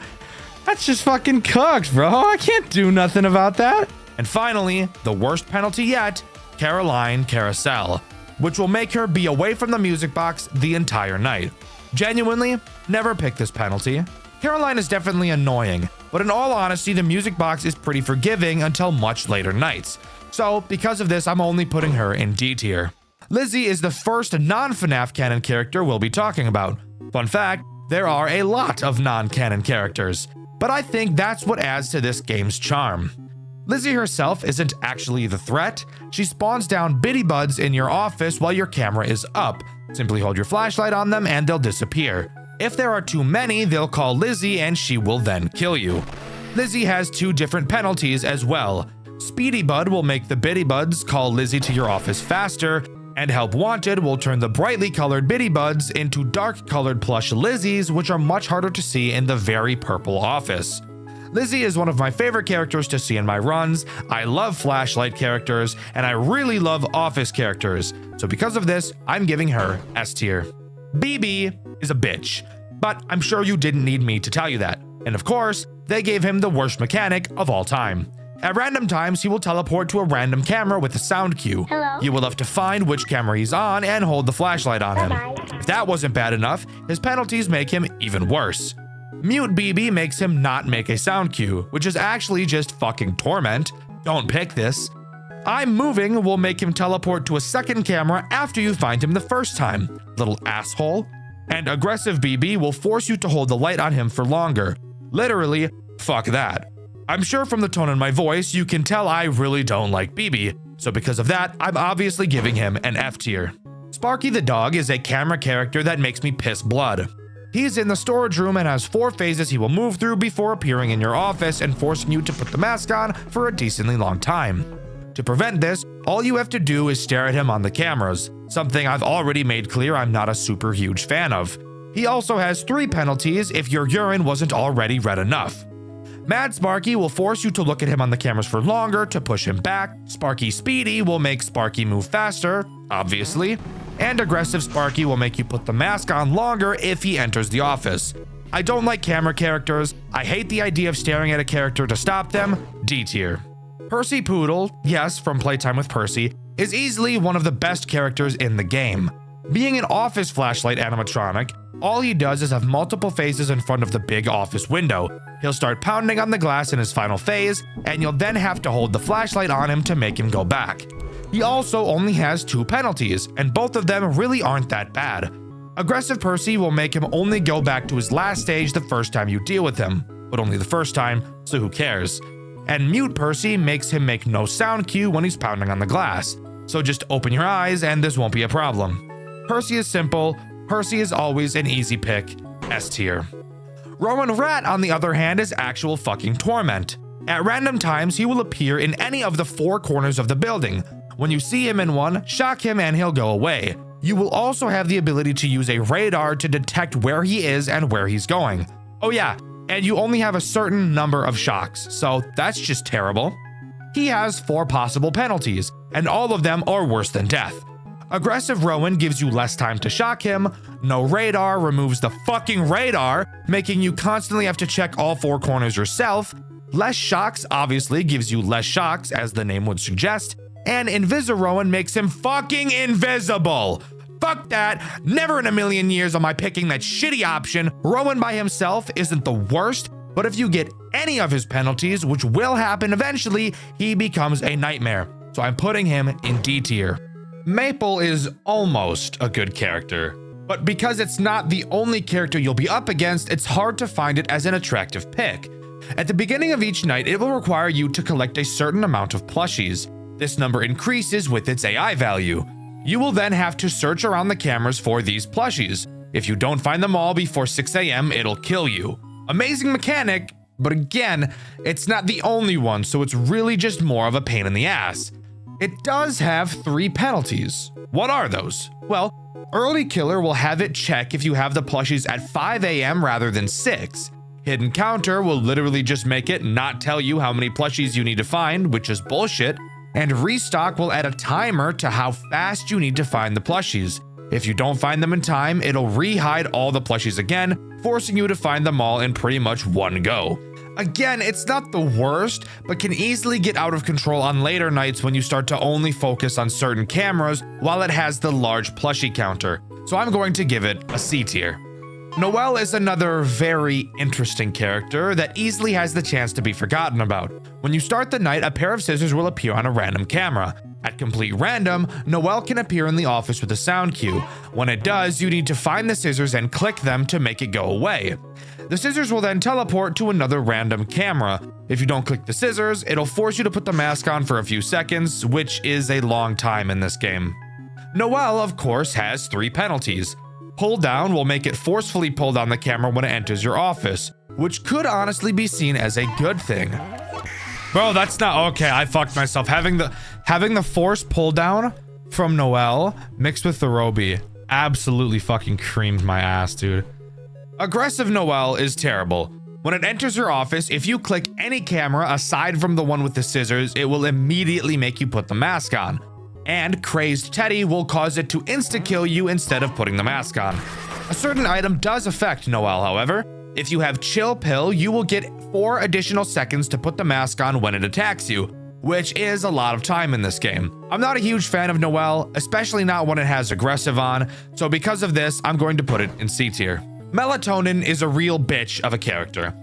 That's just fucking cooked, bro. I can't do nothing about that. And finally, the worst penalty yet, Caroline Carousel, which will make her be away from the music box the entire night. Genuinely, never pick this penalty. Caroline is definitely annoying, but in all honesty, the music box is pretty forgiving until much later nights. So, because of this, I'm only putting her in D tier. Lizzie is the first non-FNAF canon character we'll be talking about. Fun fact, there are a lot of non-canon characters, but I think that's what adds to this game's charm. Lizzie herself isn't actually the threat. She spawns down bitty buds in your office while your camera is up. Simply hold your flashlight on them and they'll disappear. If there are too many, they'll call Lizzie and she will then kill you. Lizzie has 2 different penalties as well. Speedy Bud will make the bitty buds call Lizzie to your office faster, and Help Wanted will turn the brightly colored bitty buds into dark colored plush Lizzies, which are much harder to see in the very purple office. Lizzie is one of my favorite characters to see in my runs. I love flashlight characters, and I really love office characters. So because of this, I'm giving her S tier. BB is a bitch, but I'm sure you didn't need me to tell you that. And of course, they gave him the worst mechanic of all time. At random times, he will teleport to a random camera with a sound cue. Hello? You will have to find which camera he's on and hold the flashlight on him. Bye-bye. If that wasn't bad enough, his penalties make him even worse. Mute BB makes him not make a sound cue, which is actually just fucking torment. Don't pick this. I'm Moving will make him teleport to a second camera after you find him the first time. Little asshole. And Aggressive BB will force you to hold the light on him for longer. Literally, fuck that. I'm sure from the tone in my voice, you can tell I really don't like BB. So because of that, I'm obviously giving him an F tier. Sparky the dog is a camera character that makes me piss blood. He's in the storage room and has 4 phases he will move through before appearing in your office and forcing you to put the mask on for a decently long time. To prevent this, all you have to do is stare at him on the cameras, something I've already made clear I'm not a super huge fan of. He also has 3 penalties if your urine wasn't already red enough. Mad Sparky will force you to look at him on the cameras for longer to push him back. Sparky Speedy will make Sparky move faster, obviously. And Aggressive Sparky will make you put the mask on longer if he enters the office. I don't like camera characters. I hate the idea of staring at a character to stop them. D tier. Percy Poodle, yes, from Playtime with Percy, is easily one of the best characters in the game. Being an office flashlight animatronic, all he does is have multiple phases in front of the big office window. He'll start pounding on the glass in his final phase, and you'll then have to hold the flashlight on him to make him go back. He also only has 2 penalties, and both of them really aren't that bad. Aggressive Percy will make him only go back to his last stage the first time you deal with him, but only the first time, so who cares? And Mute Percy makes him make no sound cue when he's pounding on the glass, so just open your eyes and this won't be a problem. Percy is simple, Percy is always an easy pick, S tier. Rowan Rat, on the other hand, is actual fucking torment. At random times, he will appear in any of the 4 corners of the building. When you see him in one, shock him and he'll go away. You will also have the ability to use a radar to detect where he is and where he's going. Oh yeah, and you only have a certain number of shocks, so that's just terrible. He has 4 possible penalties, and all of them are worse than death. Aggressive Rowan gives you less time to shock him, no radar removes the fucking radar, making you constantly have to check all 4 corners yourself, less shocks obviously gives you less shocks as the name would suggest, and Invisi-Rowan makes him fucking invisible! Fuck that, never in a million years am I picking that shitty option. Rowan by himself isn't the worst, but if you get any of his penalties, which will happen eventually, he becomes a nightmare. So I'm putting him in D tier. Maple is almost a good character, but because it's not the only character you'll be up against, it's hard to find it as an attractive pick. At the beginning of each night, it will require you to collect a certain amount of plushies. This number increases with its AI value. You will then have to search around the cameras for these plushies. If you don't find them all before 6 AM, it'll kill you. Amazing mechanic, but again, it's not the only one, so it's really just more of a pain in the ass. It does have 3 penalties. What are those? Well, Early Killer will have it check if you have the plushies at 5 AM rather than 6. Hidden Counter will literally just make it not tell you how many plushies you need to find, which is bullshit. And Restock will add a timer to how fast you need to find the plushies. If you don't find them in time, it'll re-hide all the plushies again, forcing you to find them all in pretty much one go. Again, it's not the worst, but can easily get out of control on later nights when you start to only focus on certain cameras while it has the large plushie counter. So I'm going to give it a C tier. Noelle is another very interesting character that easily has the chance to be forgotten about. When you start the night, a pair of scissors will appear on a random camera. At complete random, Noelle can appear in the office with a sound cue. When it does, you need to find the scissors and click them to make it go away. The scissors will then teleport to another random camera. If you don't click the scissors, it'll force you to put the mask on for a few seconds, which is a long time in this game. Noelle, of course, has 3 penalties. Pull down will make it forcefully pull down the camera when it enters your office, which could honestly be seen as a good thing. Bro, that's not okay. I fucked myself. Having the force pull down from Noelle mixed with the Roby absolutely fucking creamed my ass, dude. Aggressive Noelle is terrible. When it enters your office, if you click any camera aside from the one with the scissors, it will immediately make you put the mask on. And Crazed Teddy will cause it to insta-kill you instead of putting the mask on. A certain item does affect Noelle, however. If you have Chill Pill, you will get 4 additional seconds to put the mask on when it attacks you, which is a lot of time in this game. I'm not a huge fan of Noelle, especially not when it has Aggressive on, so because of this, I'm going to put it in C tier. Melatonin is a real bitch of a character.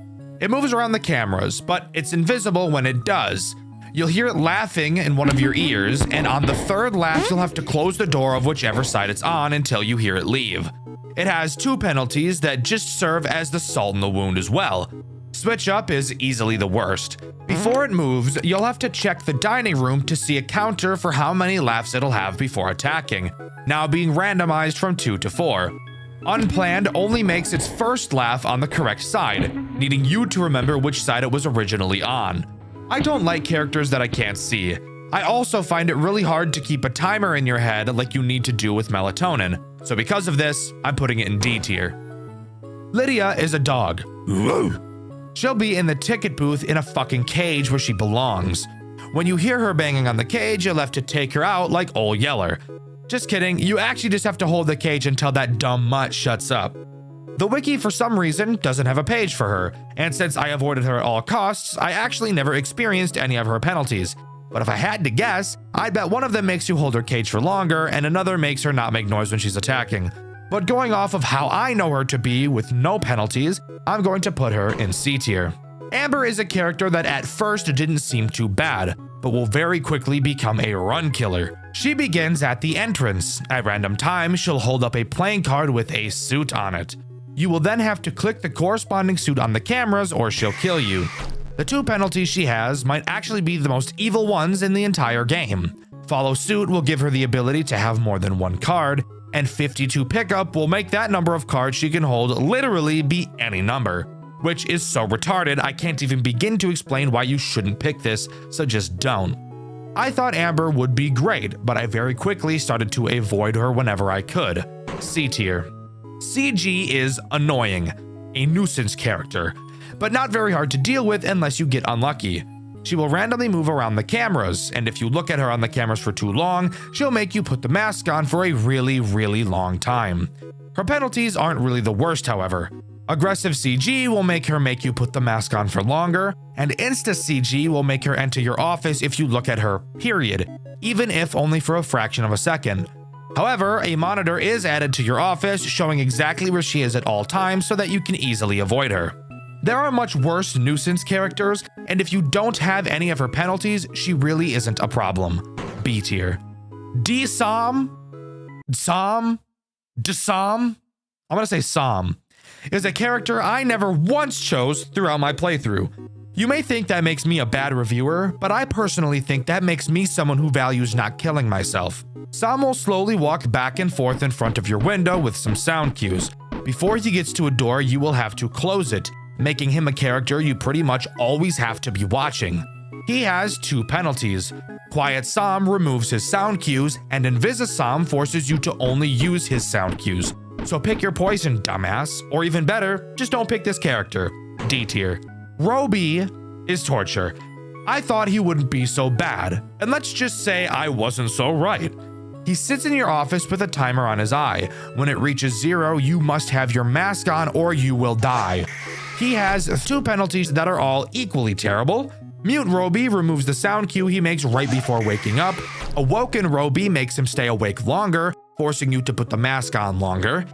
It moves around the cameras, but it's invisible when it does. You'll hear it laughing in one of your ears, and on the 3rd laugh, you'll have to close the door of whichever side it's on until you hear it leave. It has 2 penalties that just serve as the salt in the wound as well. Switch Up is easily the worst. Before it moves, you'll have to check the dining room to see a counter for how many laughs it'll have before attacking, now being randomized from 2 to 4. Unplanned only makes its first laugh on the correct side, needing you to remember which side it was originally on. I don't like characters that I can't see. I also find it really hard to keep a timer in your head like you need to do with Melatonin, so because of this, I'm putting it in D tier. Lydia is a dog. She'll be in the ticket booth in a fucking cage where she belongs. When you hear her banging on the cage, you'll have to take her out like Ol' Yeller. Just kidding, you actually just have to hold the cage until that dumb mutt shuts up. The wiki, for some reason, doesn't have a page for her, and since I avoided her at all costs, I actually never experienced any of her penalties. but if I had to guess, I'd bet one of them makes you hold her cage for longer and another makes her not make noise when she's attacking. But going off of how I know her to be with no penalties, I'm going to put her in C tier. Amber is a character that at first didn't seem too bad, but will very quickly become a run killer. She begins at the entrance. At random times, she'll hold up a playing card with a suit on it. You will then have to click the corresponding suit on the cameras or she'll kill you. The 2 penalties she has might actually be the most evil ones in the entire game. Follow suit will give her the ability to have more than 1 card, and 52 pickup will make that number of cards she can hold literally be any number, which is so retarded I can't even begin to explain why you shouldn't pick this, so just don't. I thought Amber would be great, but I very quickly started to avoid her whenever I could. C tier. CG is annoying, a nuisance character, but not very hard to deal with unless you get unlucky. She will randomly move around the cameras, and if you look at her on the cameras for too long, she'll make you put the mask on for a really long time. Her penalties aren't really the worst, however. Aggressive CG will make you put the mask on for longer, and Insta CG will make her enter your office if you look at her, period, even if only for a fraction of a second. However, a monitor is added to your office showing exactly where she is at all times so that you can easily avoid her. There are much worse nuisance characters, and if you don't have any of her penalties, she really isn't a problem. B tier. Desam is a character I never once chose throughout my playthrough. You may think that makes me a bad reviewer, but I personally think that makes me someone who values not killing myself. Sam will slowly walk back and forth in front of your window with some sound cues. Before he gets to a door, you will have to close it, making him a character you pretty much always have to be watching. He has 2 penalties. Quiet Sam removes his sound cues, and Invisisam forces you to only use his sound cues. So pick your poison, dumbass, or even better, just don't pick this character. D tier. Roby is torture. I thought he wouldn't be so bad, and let's just say I wasn't so right. He sits in your office with a timer on his eye. When it reaches 0, you must have your mask on or you will die. He has 2 penalties that are all equally terrible. Mute Roby removes the sound cue he makes right before waking up. Awoken Roby makes him stay awake longer, forcing you to put the mask on longer.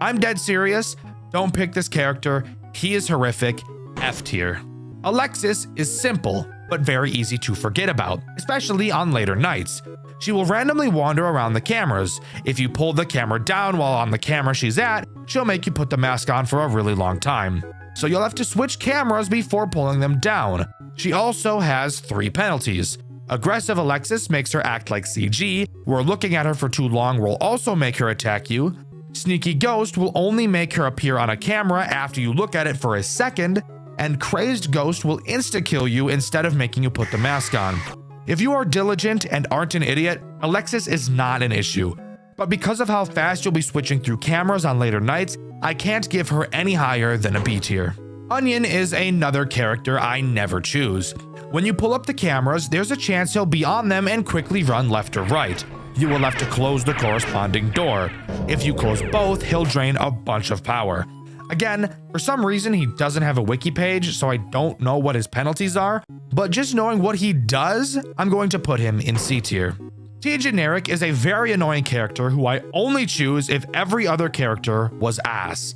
I'm dead serious. Don't pick this character. He is horrific. F tier. Alexis is simple, but very easy to forget about, especially on later nights. She will randomly wander around the cameras. If you pull the camera down while on the camera she's at, she'll make you put the mask on for a really long time. So you'll have to switch cameras before pulling them down. She also has 3 penalties. Aggressive Alexis makes her act like CG, where looking at her for too long will also make her attack you. Sneaky Ghost will only make her appear on a camera after you look at it for a second, and Crazed Ghost will insta-kill you instead of making you put the mask on. If you are diligent and aren't an idiot, Alexis is not an issue. But because of how fast you'll be switching through cameras on later nights, I can't give her any higher than a B tier. Onion is another character I never choose. When you pull up the cameras, there's a chance he'll be on them and quickly run left or right. You will have to close the corresponding door. If you close both, he'll drain a bunch of power. Again, for some reason he doesn't have a wiki page, so I don't know what his penalties are, but just knowing what he does, I'm going to put him in C tier. T Generic is a very annoying character who I only choose if every other character was ass.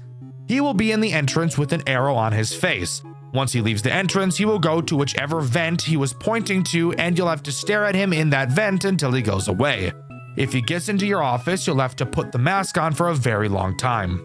He will be in the entrance with an arrow on his face. Once he leaves the entrance, he will go to whichever vent he was pointing to, and you'll have to stare at him in that vent until he goes away. If he gets into your office, you'll have to put the mask on for a very long time.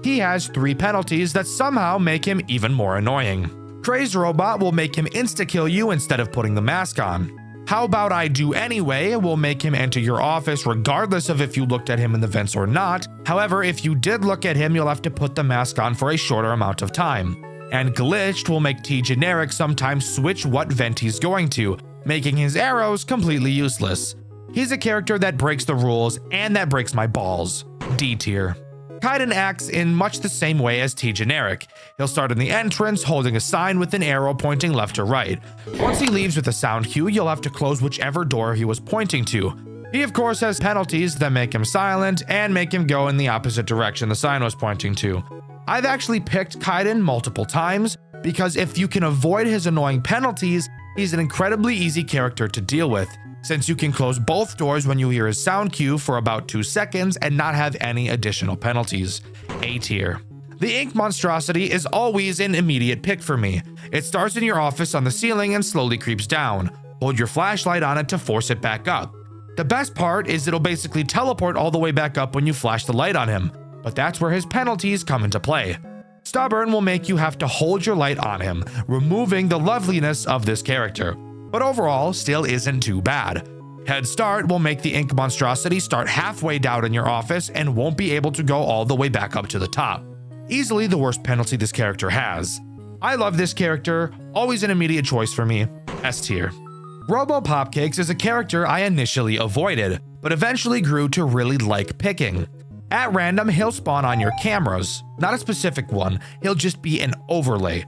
He has 3 penalties that somehow make him even more annoying. Crazed Robot will make him insta-kill you instead of putting the mask on. How About I Do Anyway will make him enter your office regardless of if you looked at him in the vents or not. However, if you did look at him, you'll have to put the mask on for a shorter amount of time. And Glitched will make T Generic sometimes switch what vent he's going to, making his arrows completely useless. He's a character that breaks the rules and that breaks my balls. D tier. Kaiden acts in much the same way as T Generic. He'll start in the entrance holding a sign with an arrow pointing left or right. Once he leaves with a sound cue, you'll have to close whichever door he was pointing to. He of course has penalties that make him silent and make him go in the opposite direction the sign was pointing to. I've actually picked Kaiden multiple times because if you can avoid his annoying penalties, He's an incredibly easy character to deal with, since you can close both doors when you hear his sound cue for about 2 seconds and not have any additional penalties. A tier. The ink monstrosity is always an immediate pick for me. It starts in your office on the ceiling and slowly creeps down. Hold your flashlight on it to force it back up. The best part is it'll basically teleport all the way back up when you flash the light on him, but that's where his penalties come into play. Stubborn will make you have to hold your light on him, removing the loveliness of this character, but overall still isn't too bad. Head Start will make the ink monstrosity start halfway down in your office and won't be able to go all the way back up to the top. Easily the worst penalty this character has. I love this character, always an immediate choice for me. S tier. Robo Popcakes is a character I initially avoided, but eventually grew to really like picking. At random, he'll spawn on your cameras. Not a specific one, he'll just be an overlay.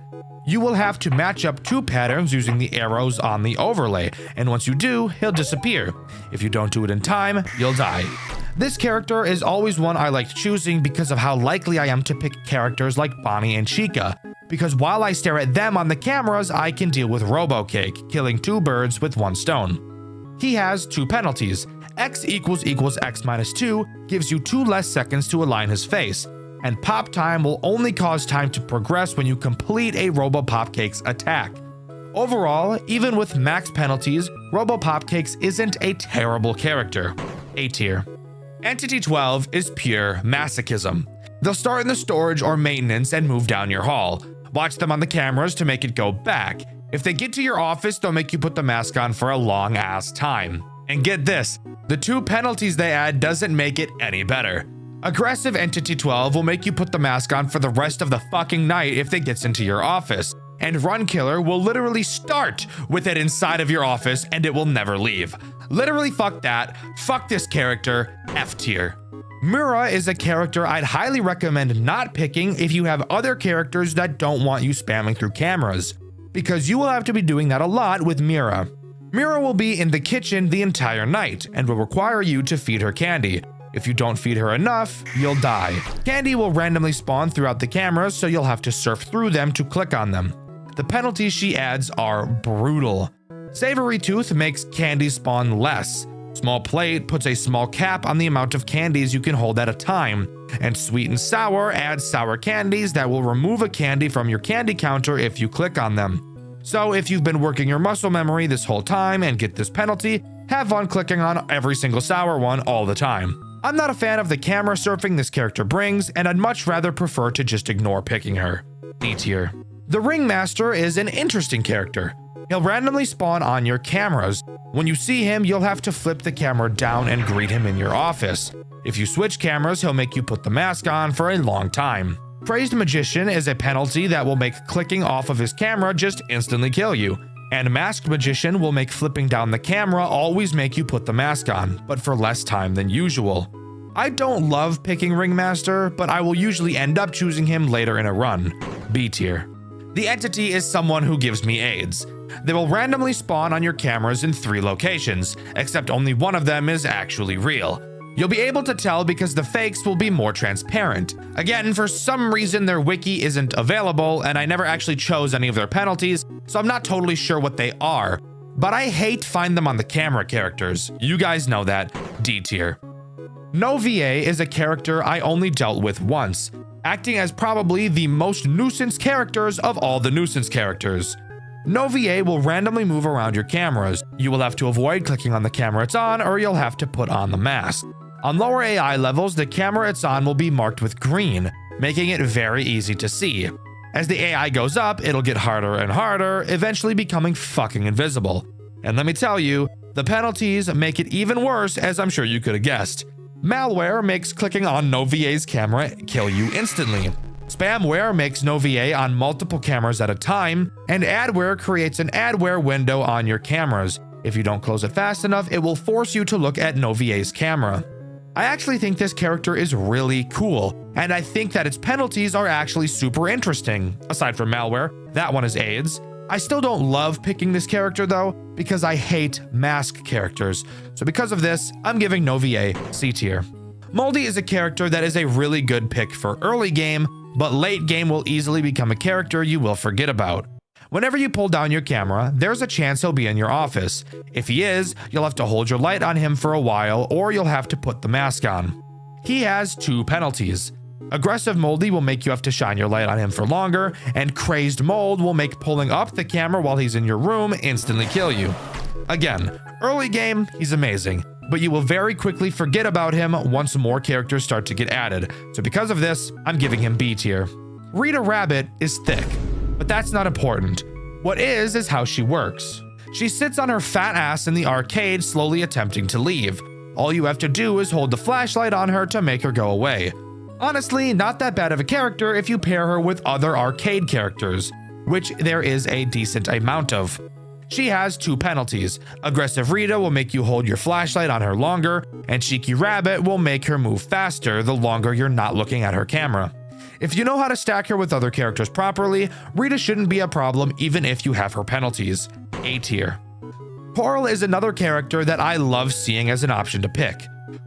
You will have to match up 2 patterns using the arrows on the overlay, and once you do, he'll disappear. If you don't do it in time, you'll die. This character is always one I liked choosing because of how likely I am to pick characters like Bonnie and Chica, because while I stare at them on the cameras, I can deal with RoboCake, killing 2 birds with 1 stone. He has 2 penalties. X = X minus 2 gives you 2 less seconds to align his face, and pop time will only cause time to progress when you complete a Robo Popcakes attack. Overall, even with max penalties, Robo Popcakes isn't a terrible character. A tier. Entity 12 is pure masochism. They'll start in the storage or maintenance and move down your hall. Watch them on the cameras to make it go back. If they get to your office, they'll make you put the mask on for a long ass time. And get this, the 2 penalties they add doesn't make it any better. Aggressive Entity 12 will make you put the mask on for the rest of the fucking night if it gets into your office. And Run Killer will literally start with it inside of your office and it will never leave. Literally fuck that. Fuck this character. F tier. Mura is a character I'd highly recommend not picking if you have other characters that don't want you spamming through cameras, because you will have to be doing that a lot with Mira. Mira will be in the kitchen the entire night and will require you to feed her candy. If you don't feed her enough, you'll die. Candy will randomly spawn throughout the cameras, so you'll have to surf through them to click on them. The penalties she adds are brutal. Savory Tooth makes candy spawn less. Small Plate puts a small cap on the amount of candies you can hold at a time. And Sweet and Sour adds sour candies that will remove a candy from your candy counter if you click on them. So if you've been working your muscle memory this whole time and get this penalty, have fun clicking on every single sour one all the time. I'm not a fan of the camera surfing this character brings, and I'd much rather prefer to just ignore picking her. D tier. The Ringmaster is an interesting character. He'll randomly spawn on your cameras. When you see him, you'll have to flip the camera down and greet him in your office. If you switch cameras, he'll make you put the mask on for a long time. Crazed Magician is a penalty that will make clicking off of his camera just instantly kill you. And Masked Magician will make flipping down the camera always make you put the mask on, but for less time than usual. I don't love picking Ringmaster, but I will usually end up choosing him later in a run. B tier. The entity is someone who gives me AIDS. They will randomly spawn on your cameras in 3 locations, except only one of them is actually real. You'll be able to tell because the fakes will be more transparent. Again, for some reason their wiki isn't available, and I never actually chose any of their penalties, so I'm not totally sure what they are. But I hate find them on the camera characters. You guys know that. D tier. No VA is a character I only dealt with once, acting as probably the most nuisance characters of all the nuisance characters. No VA will randomly move around your cameras. You will have to avoid clicking on the camera it's on, or you'll have to put on the mask. On lower AI levels, the camera it's on will be marked with green, making it very easy to see. As the AI goes up, it'll get harder and harder, eventually becoming fucking invisible. And let me tell you, the penalties make it even worse, as I'm sure you could have guessed. Malware makes clicking on no VA's camera kill you instantly. Spamware makes no VA on multiple cameras at a time, and adware creates an adware window on your cameras. If you don't close it fast enough, it will force you to look at no VA's camera. I actually think this character is really cool, and I think that its penalties are actually super interesting. Aside from malware, that one is AIDS. I still don't love picking this character though, because I hate mask characters. So because of this, I'm giving no VA C tier. Moldy is a character that is a really good pick for early game, but late game will easily become a character you will forget about. Whenever you pull down your camera, there's a chance he'll be in your office. If he is, you'll have to hold your light on him for a while, or you'll have to put the mask on. He has 2 penalties. Aggressive Moldy will make you have to shine your light on him for longer, and Crazed Mold will make pulling up the camera while he's in your room instantly kill you. Again, early game, he's amazing, but you will very quickly forget about him once more characters start to get added, so because of this, I'm giving him B tier. Rita Rabbit is thick, but that's not important. What is how she works. She sits on her fat ass in the arcade slowly attempting to leave. All you have to do is hold the flashlight on her to make her go away. Honestly, not that bad of a character if you pair her with other arcade characters, which there is a decent amount of. She has 2 penalties. Aggressive Rita will make you hold your flashlight on her longer, and Cheeky Rabbit will make her move faster the longer you're not looking at her camera. If you know how to stack her with other characters properly, Rita shouldn't be a problem even if you have her penalties. A tier. Coral is another character that I love seeing as an option to pick.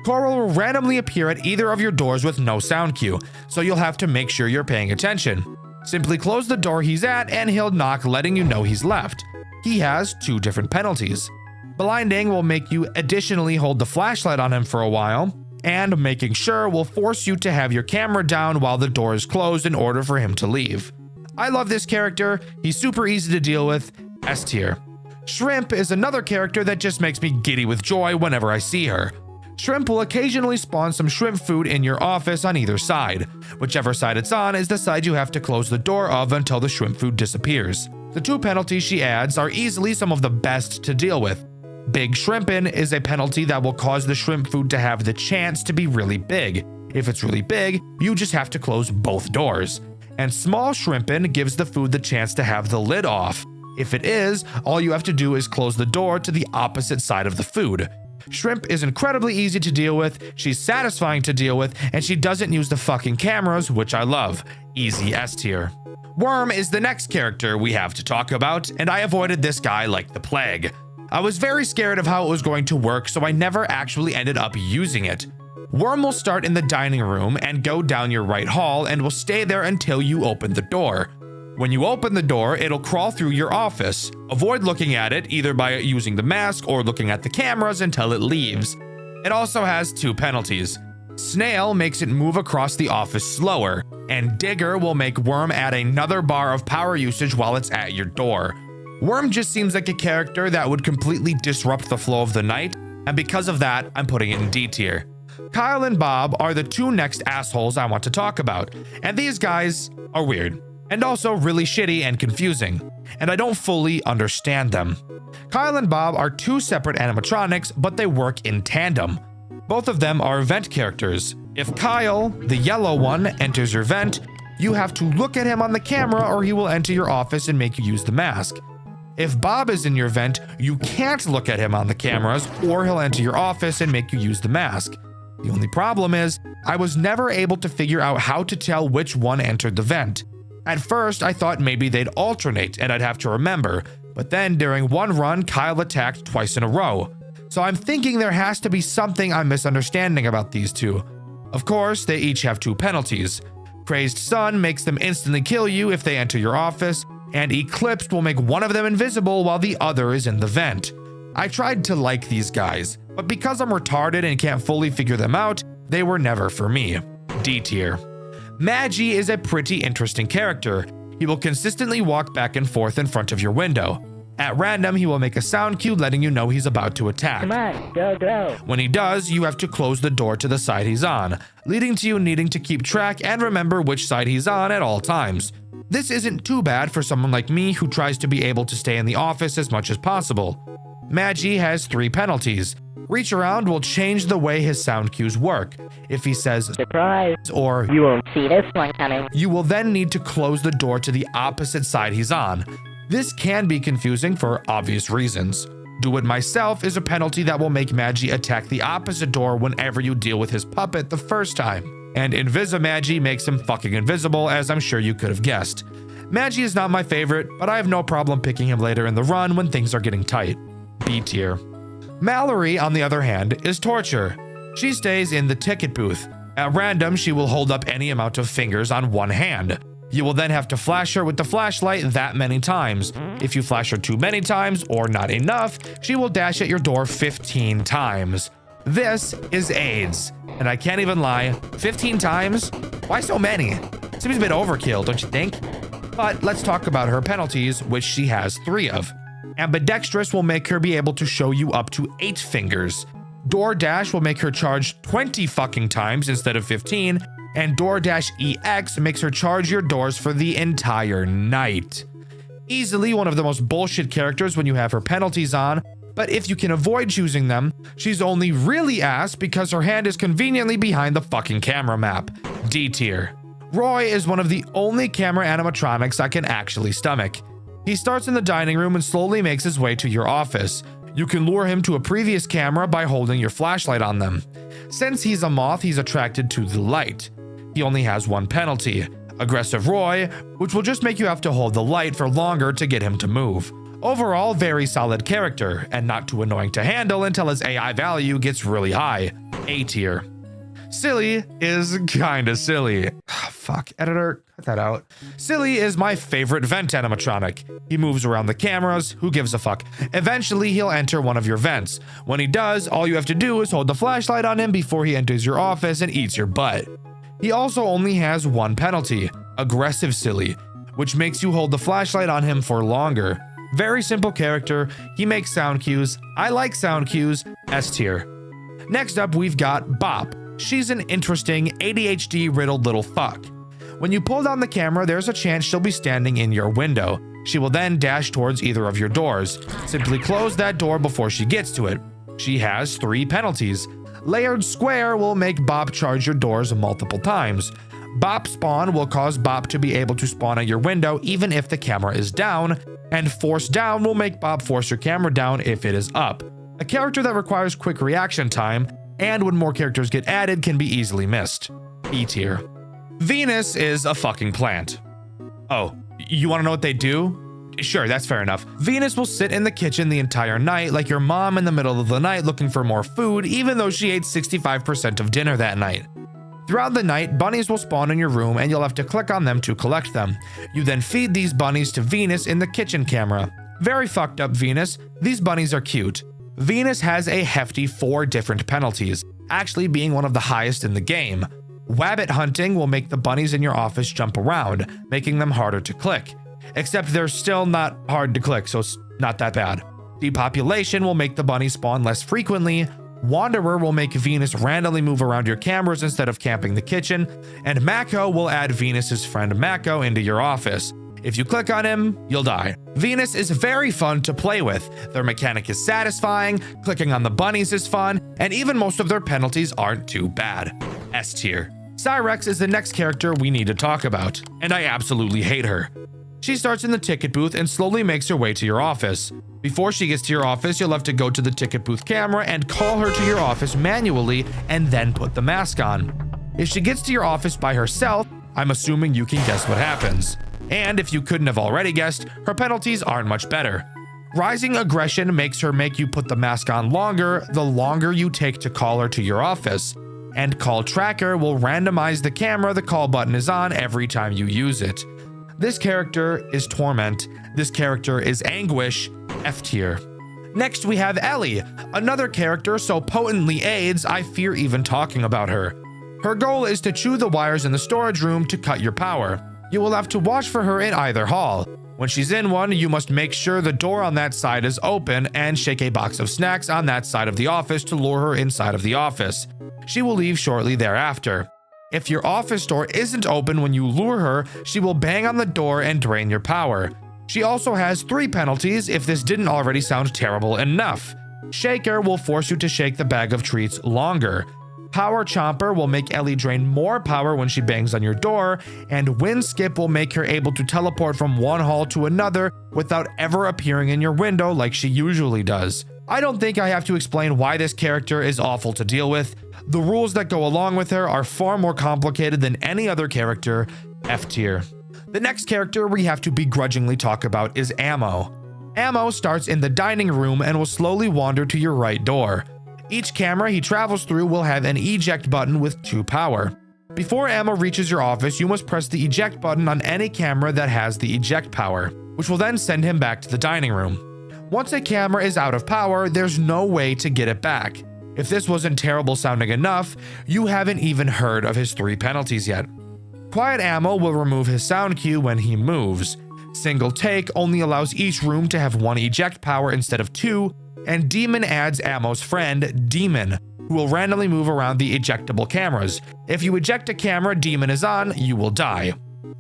Coral will randomly appear at either of your doors with no sound cue, so you'll have to make sure you're paying attention. Simply close the door he's at and he'll knock, letting you know he's left. He has 2 different penalties. Blinding will make you additionally hold the flashlight on him for a while, and making sure will force you to have your camera down while the door is closed in order for him to leave. I love this character, he's super easy to deal with, S tier. Shrimp is another character that just makes me giddy with joy whenever I see her. Shrimp will occasionally spawn some shrimp food in your office on either side. Whichever side it's on is the side you have to close the door of until the shrimp food disappears. The 2 penalties she adds are easily some of the best to deal with. Big Shrimpin' is a penalty that will cause the shrimp food to have the chance to be really big. If it's really big, you just have to close both doors. And Small Shrimpin' gives the food the chance to have the lid off. If it is, all you have to do is close the door to the opposite side of the food. Shrimp is incredibly easy to deal with, she's satisfying to deal with, and she doesn't use the fucking cameras, which I love. Easy S tier. Worm is the next character we have to talk about, and I avoided this guy like the plague. I was very scared of how it was going to work, so I never actually ended up using it. Worm will start in the dining room and go down your right hall and will stay there until you open the door. When you open the door, it'll crawl through your office. Avoid looking at it either by using the mask or looking at the cameras until it leaves. It also has 2 penalties. Snail makes it move across the office slower, and Digger will make Worm add another bar of power usage while it's at your door. Worm just seems like a character that would completely disrupt the flow of the night, and because of that, I'm putting it in D tier. Kyle and Bob are the 2 next assholes I want to talk about, and these guys are weird, and also really shitty and confusing, and I don't fully understand them. Kyle and Bob are 2 separate animatronics, but they work in tandem. Both of them are vent characters. If Kyle, the yellow one, enters your vent, you have to look at him on the camera or he will enter your office and make you use the mask. If Bob is in your vent, you can't look at him on the cameras or he'll enter your office and make you use the mask. The only problem is, I was never able to figure out how to tell which one entered the vent. At first, I thought maybe they'd alternate and I'd have to remember, but then during one run, Kyle attacked twice in a row. So I'm thinking there has to be something I'm misunderstanding about these 2. Of course, they each have 2 penalties. Crazed Sun makes them instantly kill you if they enter your office, and Eclipsed will make one of them invisible while the other is in the vent. I tried to like these guys, but because I'm retarded and can't fully figure them out, they were never for me. D tier. Magi is a pretty interesting character. He will consistently walk back and forth in front of your window. At random, he will make a sound cue letting you know he's about to attack. Come on, go, go. When he does, you have to close the door to the side he's on, leading to you needing to keep track and remember which side he's on at all times. This isn't too bad for someone like me who tries to be able to stay in the office as much as possible. Magi has 3 penalties. Reach around will change the way his sound cues work. If he says surprise or you won't see this one coming, you will then need to close the door to the opposite side he's on. This can be confusing for obvious reasons. Do It Myself is a penalty that will make Magi attack the opposite door whenever you deal with his puppet the first time. And Invisimagi makes him fucking invisible, as I'm sure you could have guessed. Magi is not my favorite, but I have no problem picking him later in the run when things are getting tight. B tier. Mallory, on the other hand, is torture. She stays in the ticket booth. At random, she will hold up any amount of fingers on one hand. You will then have to flash her with the flashlight that many times. If you flash her too many times or not enough, she will dash at your door 15 times. This is AIDS. And I can't even lie, 15 times? Why so many? Seems a bit overkill, don't you think? But let's talk about her penalties, which she has 3 of. Ambidextrous will make her be able to show you up to 8 fingers. DoorDash will make her charge 20 fucking times instead of 15, and DoorDash EX makes her charge your doors for the entire night. Easily one of the most bullshit characters when you have her penalties on, but if you can avoid choosing them, she's only really ass because her hand is conveniently behind the fucking camera map. D tier. Roy is one of the only camera animatronics I can actually stomach. He starts in the dining room and slowly makes his way to your office. You can lure him to a previous camera by holding your flashlight on them. Since he's a moth, he's attracted to the light. He only has 1 penalty, Aggressive Roy, which will just make you have to hold the light for longer to get him to move. Overall, very solid character, and not too annoying to handle until his AI value gets really high. A tier. Silly is kinda silly. Fuck, editor, cut that out. Silly is my favorite vent animatronic. He moves around the cameras, who gives a fuck? Eventually, he'll enter one of your vents. When he does, all you have to do is hold the flashlight on him before he enters your office and eats your butt. He also only has 1 penalty, Aggressive Silly, which makes you hold the flashlight on him for longer. Very simple character, he makes sound cues, I like sound cues, S tier. Next up, we've got Bop. She's an interesting, ADHD-riddled little fuck. When you pull down the camera, there's a chance she'll be standing in your window. She will then dash towards either of your doors. Simply close that door before she gets to it. She has 3 penalties. Layered Square will make Bop charge your doors multiple times. Bop Spawn will cause Bop to be able to spawn at your window even if the camera is down, and Force Down will make Bop force your camera down if it is up. A character that requires quick reaction time, and when more characters get added can be easily missed. E tier. Venus is a fucking plant. Oh, you want to know what they do? Sure, that's fair enough. Venus will sit in the kitchen the entire night like your mom in the middle of the night looking for more food, even though she ate 65% of dinner that night. Throughout the night, bunnies will spawn in your room and you'll have to click on them to collect them. You then feed these bunnies to Venus in the kitchen camera. Very fucked up, Venus. These bunnies are cute. Venus has a hefty 4 different penalties, actually being one of the highest in the game. Wabbit hunting will make the bunnies in your office jump around, making them harder to click. Except they're still not hard to click, so it's not that bad. Depopulation will make the bunnies spawn less frequently. Wanderer will make Venus randomly move around your cameras instead of camping the kitchen. And Mako will add Venus's friend Mako into your office. If you click on him, you'll die. Venus is very fun to play with. Their mechanic is satisfying, clicking on the bunnies is fun, and even most of their penalties aren't too bad. S tier. Cyrex is the next character we need to talk about, and I absolutely hate her. She starts in the ticket booth and slowly makes her way to your office. Before she gets to your office, you'll have to go to the ticket booth camera and call her to your office manually and then put the mask on. If she gets to your office by herself, I'm assuming you can guess what happens. And if you couldn't have already guessed, her penalties aren't much better. Rising aggression makes her make you put the mask on longer the longer you take to call her to your office. And call tracker will randomize the camera the call button is on every time you use it. This character is Torment. This character is Anguish, F tier. Next we have Ellie, another character so potently AIDS I fear even talking about her. Her goal is to chew the wires in the storage room to cut your power. You will have to watch for her in either hall. When she's in one, you must make sure the door on that side is open and shake a box of snacks on that side of the office to lure her inside of the office. She will leave shortly thereafter. If your office door isn't open when you lure her, she will bang on the door and drain your power. She also has 3 penalties if this didn't already sound terrible enough. Shaker will force you to shake the bag of treats longer. Power Chomper will make Ellie drain more power when she bangs on your door, and Wind Skip will make her able to teleport from one hall to another without ever appearing in your window like she usually does. I don't think I have to explain why this character is awful to deal with. The rules that go along with her are far more complicated than any other character, F tier. The next character we have to begrudgingly talk about is Ammo. Ammo starts in the dining room and will slowly wander to your right door. Each camera he travels through will have an eject button with 2 power. Before ammo reaches your office, you must press the eject button on any camera that has the eject power, which will then send him back to the dining room. Once a camera is out of power, there's no way to get it back. If this wasn't terrible sounding enough, you haven't even heard of his 3 penalties yet. Quiet ammo will remove his sound cue when he moves. Single take only allows each room to have 1 eject power instead of 2, and Demon adds ammo's friend, Demon, who will randomly move around the ejectable cameras. If you eject a camera Demon is on, you will die.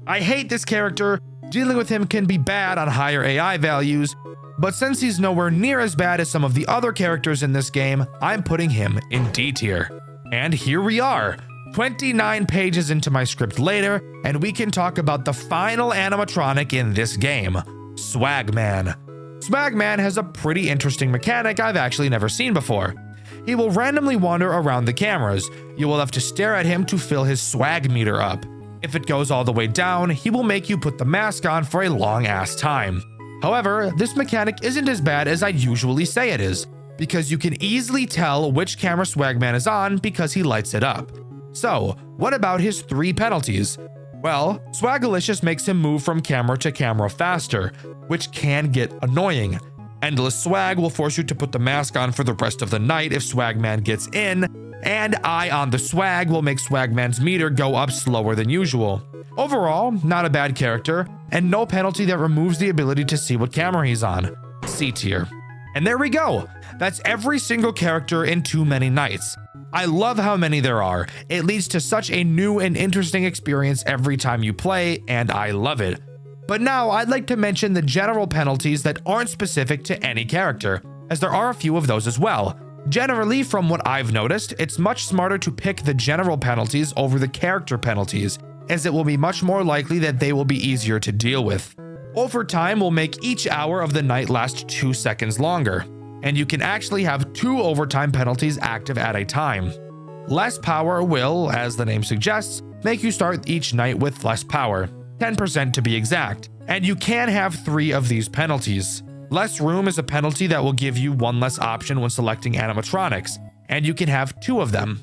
I hate this character. Dealing with him can be bad on higher AI values, but since he's nowhere near as bad as some of the other characters in this game, I'm putting him in D tier. And here we are, 29 pages into my script later, and we can talk about the final animatronic in this game, Swagman. Swagman has a pretty interesting mechanic I've actually never seen before. He will randomly wander around the cameras. You will have to stare at him to fill his swag meter up. If it goes all the way down, he will make you put the mask on for a long ass time. However, this mechanic isn't as bad as I'd usually say it is, because you can easily tell which camera Swagman is on because he lights it up. So, what about his 3 penalties? Well, Swagalicious makes him move from camera to camera faster, which can get annoying. Endless Swag will force you to put the mask on for the rest of the night if Swagman gets in, and Eye on the Swag will make Swagman's meter go up slower than usual. Overall, not a bad character, and no penalty that removes the ability to see what camera he's on. C tier. And there we go! That's every single character in Too Many Nights. I love how many there are. It leads to such a new and interesting experience every time you play, and I love it. But now I'd like to mention the general penalties that aren't specific to any character, as there are a few of those as well. Generally, from what I've noticed, it's much smarter to pick the general penalties over the character penalties, as it will be much more likely that they will be easier to deal with. Overtime will make each hour of the night last 2 seconds longer, and you can actually have 2 overtime penalties active at a time. Less power will, as the name suggests, make you start each night with less power, 10% to be exact, and you can have 3 of these penalties. Less room is a penalty that will give you 1 less option when selecting animatronics, and you can have 2 of them.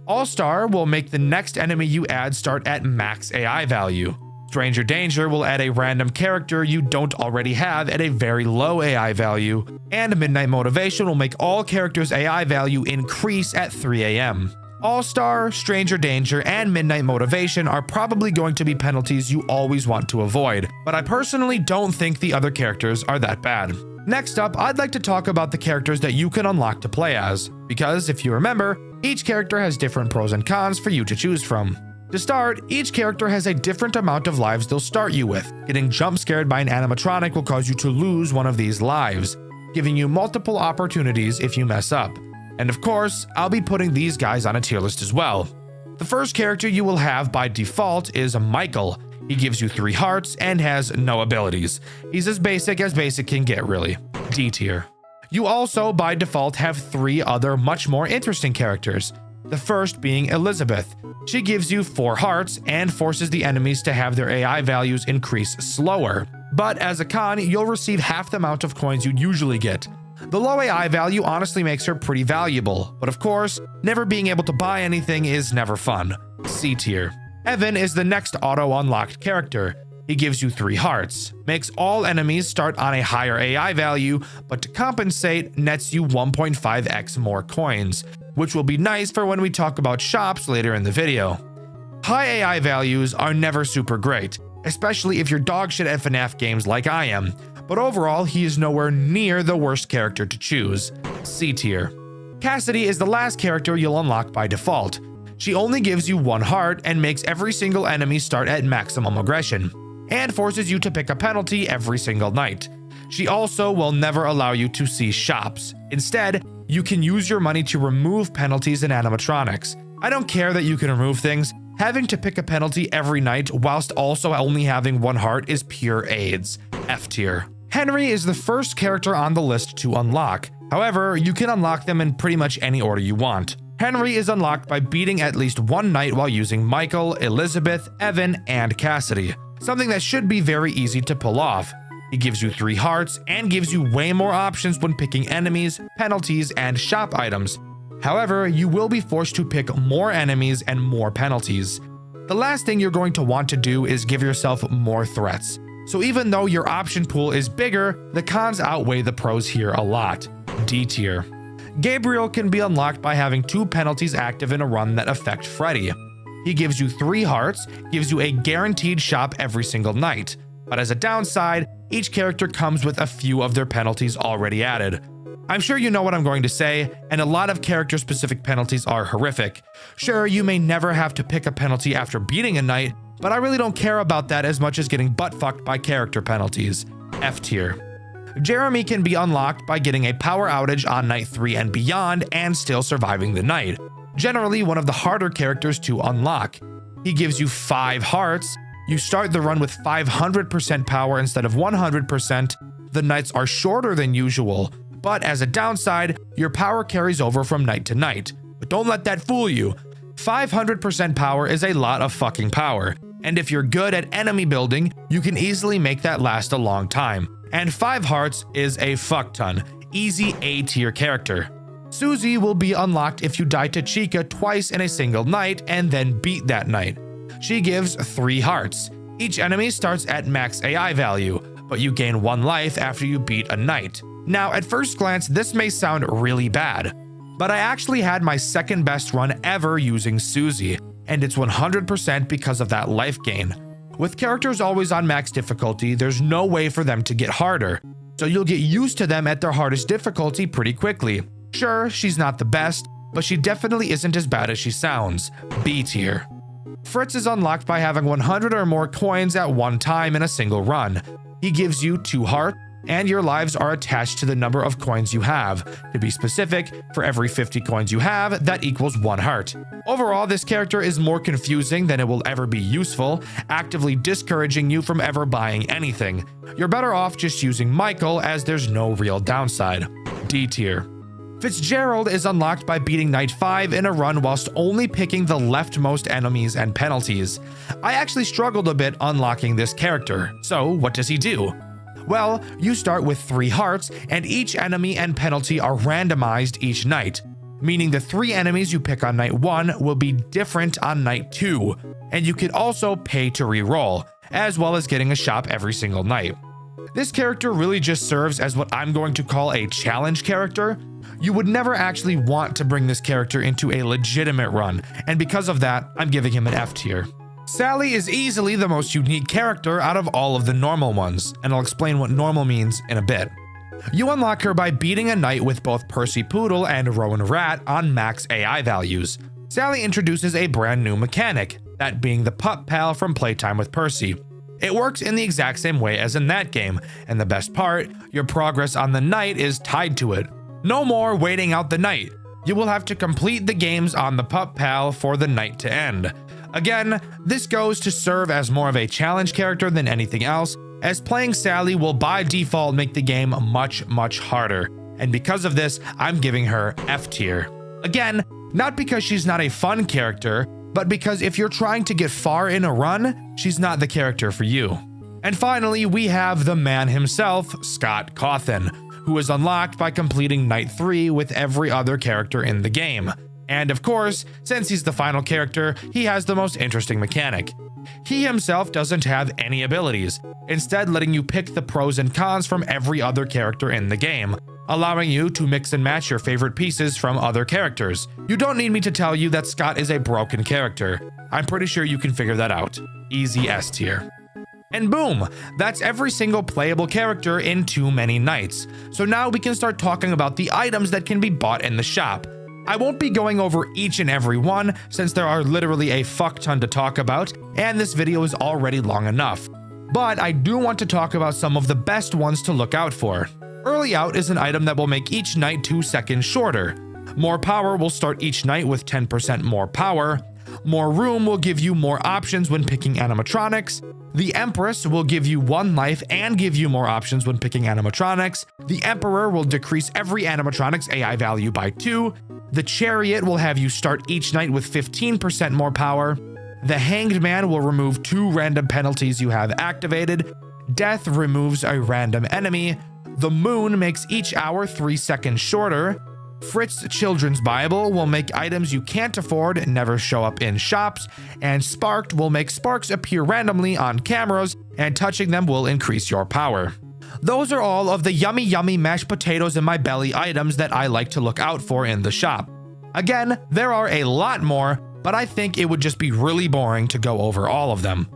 All-Star will make the next enemy you add start at max AI value. Stranger Danger will add a random character you don't already have at a very low AI value, and Midnight Motivation will make all characters' AI value increase at 3 AM. All-Star, Stranger Danger, and Midnight Motivation are probably going to be penalties you always want to avoid, but I personally don't think the other characters are that bad. Next up, I'd like to talk about the characters that you can unlock to play as, because if you remember, each character has different pros and cons for you to choose from. To start, each character has a different amount of lives they'll start you with. Getting jump scared by an animatronic will cause you to lose one of these lives, giving you multiple opportunities if you mess up. And of course, I'll be putting these guys on a tier list as well. The first character you will have by default is Michael. He gives you 3 hearts and has no abilities. He's as basic can get, really. D tier. You also, by default, have 3 other much more interesting characters. The first being Elizabeth. She gives you 4 hearts and forces the enemies to have their AI values increase slower. But as a con, you'll receive half the amount of coins you usually get. The low AI value honestly makes her pretty valuable, but of course, never being able to buy anything is never fun. C tier. Evan is the next auto-unlocked character. He gives you 3 hearts, makes all enemies start on a higher AI value, but to compensate, nets you 1.5x more coins, which will be nice for when we talk about shops later in the video. High AI values are never super great, especially if you're dogshit at FNAF games like I am, but overall he is nowhere near the worst character to choose. C tier. Cassidy is the last character you'll unlock by default. She only gives you 1 heart and makes every single enemy start at maximum aggression, and forces you to pick a penalty every single night. She also will never allow you to see shops. Instead, you can use your money to remove penalties in animatronics. I don't care that you can remove things. Having to pick a penalty every night whilst also only having 1 heart is pure AIDS. F tier. Henry is the first character on the list to unlock. However, you can unlock them in pretty much any order you want. Henry is unlocked by beating at least 1 night while using Michael, Elizabeth, Evan, and Cassidy. Something that should be very easy to pull off. He gives you 3 hearts and gives you way more options when picking enemies, penalties, and shop items. However, you will be forced to pick more enemies and more penalties. The last thing you're going to want to do is give yourself more threats. So even though your option pool is bigger, the cons outweigh the pros here a lot. D tier. Gabriel can be unlocked by having 2 penalties active in a run that affect Freddy. He gives you 3 hearts, gives you a guaranteed shop every single night. But as a downside, each character comes with a few of their penalties already added. I'm sure you know what I'm going to say, and a lot of character-specific penalties are horrific. Sure, you may never have to pick a penalty after beating a night, but I really don't care about that as much as getting butt-fucked by character penalties. F tier. Jeremy can be unlocked by getting a power outage on night 3 and beyond and still surviving the night. Generally one of the harder characters to unlock. He gives you 5 hearts. You start the run with 500% power instead of 100%. The nights are shorter than usual, but as a downside, your power carries over from night to night. But don't let that fool you. 500% power is a lot of fucking power, and if you're good at enemy building, you can easily make that last a long time. And 5 hearts is a fuck ton. Easy A tier character. Susie will be unlocked if you die to Chica twice in a single night and then beat that night. She gives 3 hearts. Each enemy starts at max AI value, but you gain 1 life after you beat a night. Now, at first glance, this may sound really bad, but I actually had my second best run ever using Susie, and it's 100% because of that life gain. With characters always on max difficulty, there's no way for them to get harder, so you'll get used to them at their hardest difficulty pretty quickly. Sure, she's not the best, but she definitely isn't as bad as she sounds. B tier. Fritz is unlocked by having 100 or more coins at one time in a single run. He gives you 2 hearts, and your lives are attached to the number of coins you have. To be specific, for every 50 coins you have, that equals 1 heart. Overall, this character is more confusing than it will ever be useful, actively discouraging you from ever buying anything. You're better off just using Michael, as there's no real downside. D tier. Fitzgerald is unlocked by beating night 5 in a run whilst only picking the leftmost enemies and penalties. I actually struggled a bit unlocking this character, so what does he do? Well, you start with 3 hearts, and each enemy and penalty are randomized each night, meaning the 3 enemies you pick on night 1 will be different on night 2, and you can also pay to reroll, as well as getting a shop every single night. This character really just serves as what I'm going to call a challenge character. You would never actually want to bring this character into a legitimate run, and because of that, I'm giving him an F tier. Sally is easily the most unique character out of all of the normal ones, and I'll explain what normal means in a bit. You unlock her by beating a night with both Percy Poodle and Rowan Rat on max AI values. Sally introduces a brand new mechanic, that being the pup pal from Playtime with Percy. It works in the exact same way as in that game, and the best part, your progress on the night is tied to it. No more waiting out the night. You will have to complete the games on the pup pal for the night to end. Again, this goes to serve as more of a challenge character than anything else, as playing Sally will by default make the game much, much harder. And because of this, I'm giving her F tier. Again, not because she's not a fun character, but because if you're trying to get far in a run, she's not the character for you. And finally, we have the man himself, Scott Cawthon, who is unlocked by completing night 3 with every other character in the game. And of course, since he's the final character, he has the most interesting mechanic. He himself doesn't have any abilities, instead letting you pick the pros and cons from every other character in the game, allowing you to mix and match your favorite pieces from other characters. You don't need me to tell you that Scott is a broken character. I'm pretty sure you can figure that out. Easy S tier. And boom, that's every single playable character in Too Many Nights. So now we can start talking about the items that can be bought in the shop. I won't be going over each and every one, since there are literally a fuck ton to talk about, and this video is already long enough. But I do want to talk about some of the best ones to look out for. Early Out is an item that will make each night 2 seconds shorter. More Power will start each night with 10% more power. More Room will give you more options when picking animatronics. The Empress will give you 1 life and give you more options when picking animatronics. The Emperor will decrease every animatronic's AI value by 2. The Chariot will have you start each night with 15% more power. The Hanged Man will remove 2 random penalties you have activated. Death removes a random enemy. The Moon makes each hour 3 seconds shorter. Fritz Children's Bible will make items you can't afford never show up in shops, and Sparked will make sparks appear randomly on cameras, and touching them will increase your power. Those are all of the yummy yummy mashed potatoes in my belly items that I like to look out for in the shop. Again, there are a lot more, but I think it would just be really boring to go over all of them.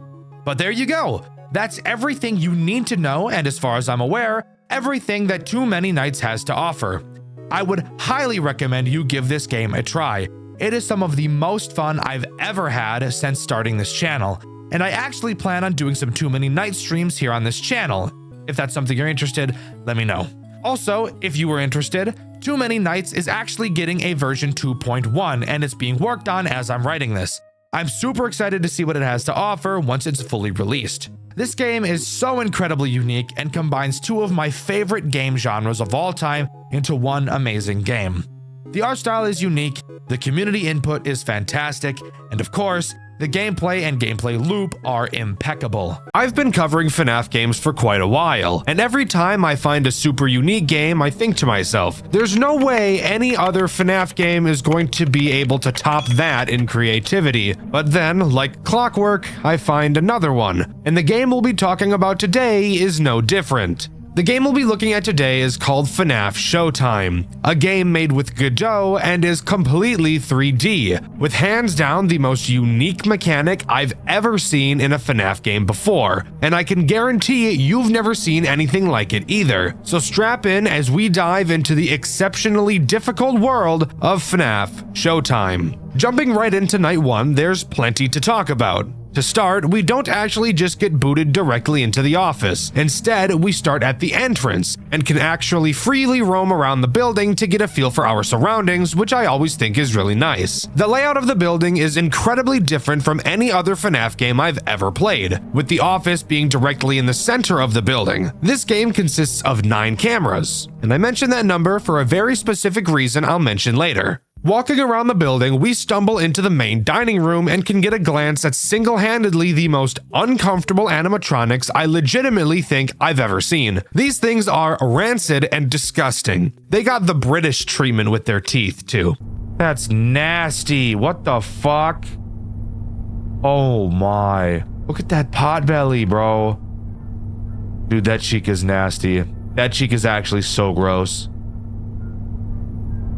But there you go. That's everything you need to know, and as far as I'm aware, everything that Too Many Nights has to offer. I would highly recommend you give this game a try. It is some of the most fun I've ever had since starting this channel, and I actually plan on doing some Too Many Nights streams here on this channel. If that's something you're interested, let me know. Also, if you were interested, Too Many Nights is actually getting a version 2.1, and it's being worked on as I'm writing this. I'm super excited to see what it has to offer once it's fully released. This game is so incredibly unique and combines two of my favorite game genres of all time into one amazing game. The art style is unique, the community input is fantastic, and of course, the gameplay and gameplay loop are impeccable. I've been covering FNAF games for quite a while, and every time I find a super unique game, I think to myself, there's no way any other FNAF game is going to be able to top that in creativity. But then, like clockwork, I find another one, and the game we'll be talking about today is no different. The game we'll be looking at today is called FNAF Showtime, a game made with Godot and is completely 3D, with hands down the most unique mechanic I've ever seen in a FNAF game before, and I can guarantee you've never seen anything like it either. So strap in as we dive into the exceptionally difficult world of FNAF Showtime. Jumping right into night one, there's plenty to talk about. To start, we don't actually just get booted directly into the office. Instead, we start at the entrance and can actually freely roam around the building to get a feel for our surroundings, which I always think is really nice. The layout of the building is incredibly different from any other FNAF game I've ever played, with the office being directly in the center of the building. This game consists of 9 cameras, and I mention that number for a very specific reason I'll mention later. Walking around the building, we stumble into the main dining room and can get a glance at single-handedly the most uncomfortable animatronics I legitimately think I've ever seen. These things are rancid and disgusting. They got the British treatment with their teeth, too. That's nasty. What the fuck? Oh my. Look at that pot belly, bro. Dude, that cheek is nasty. That cheek is actually so gross.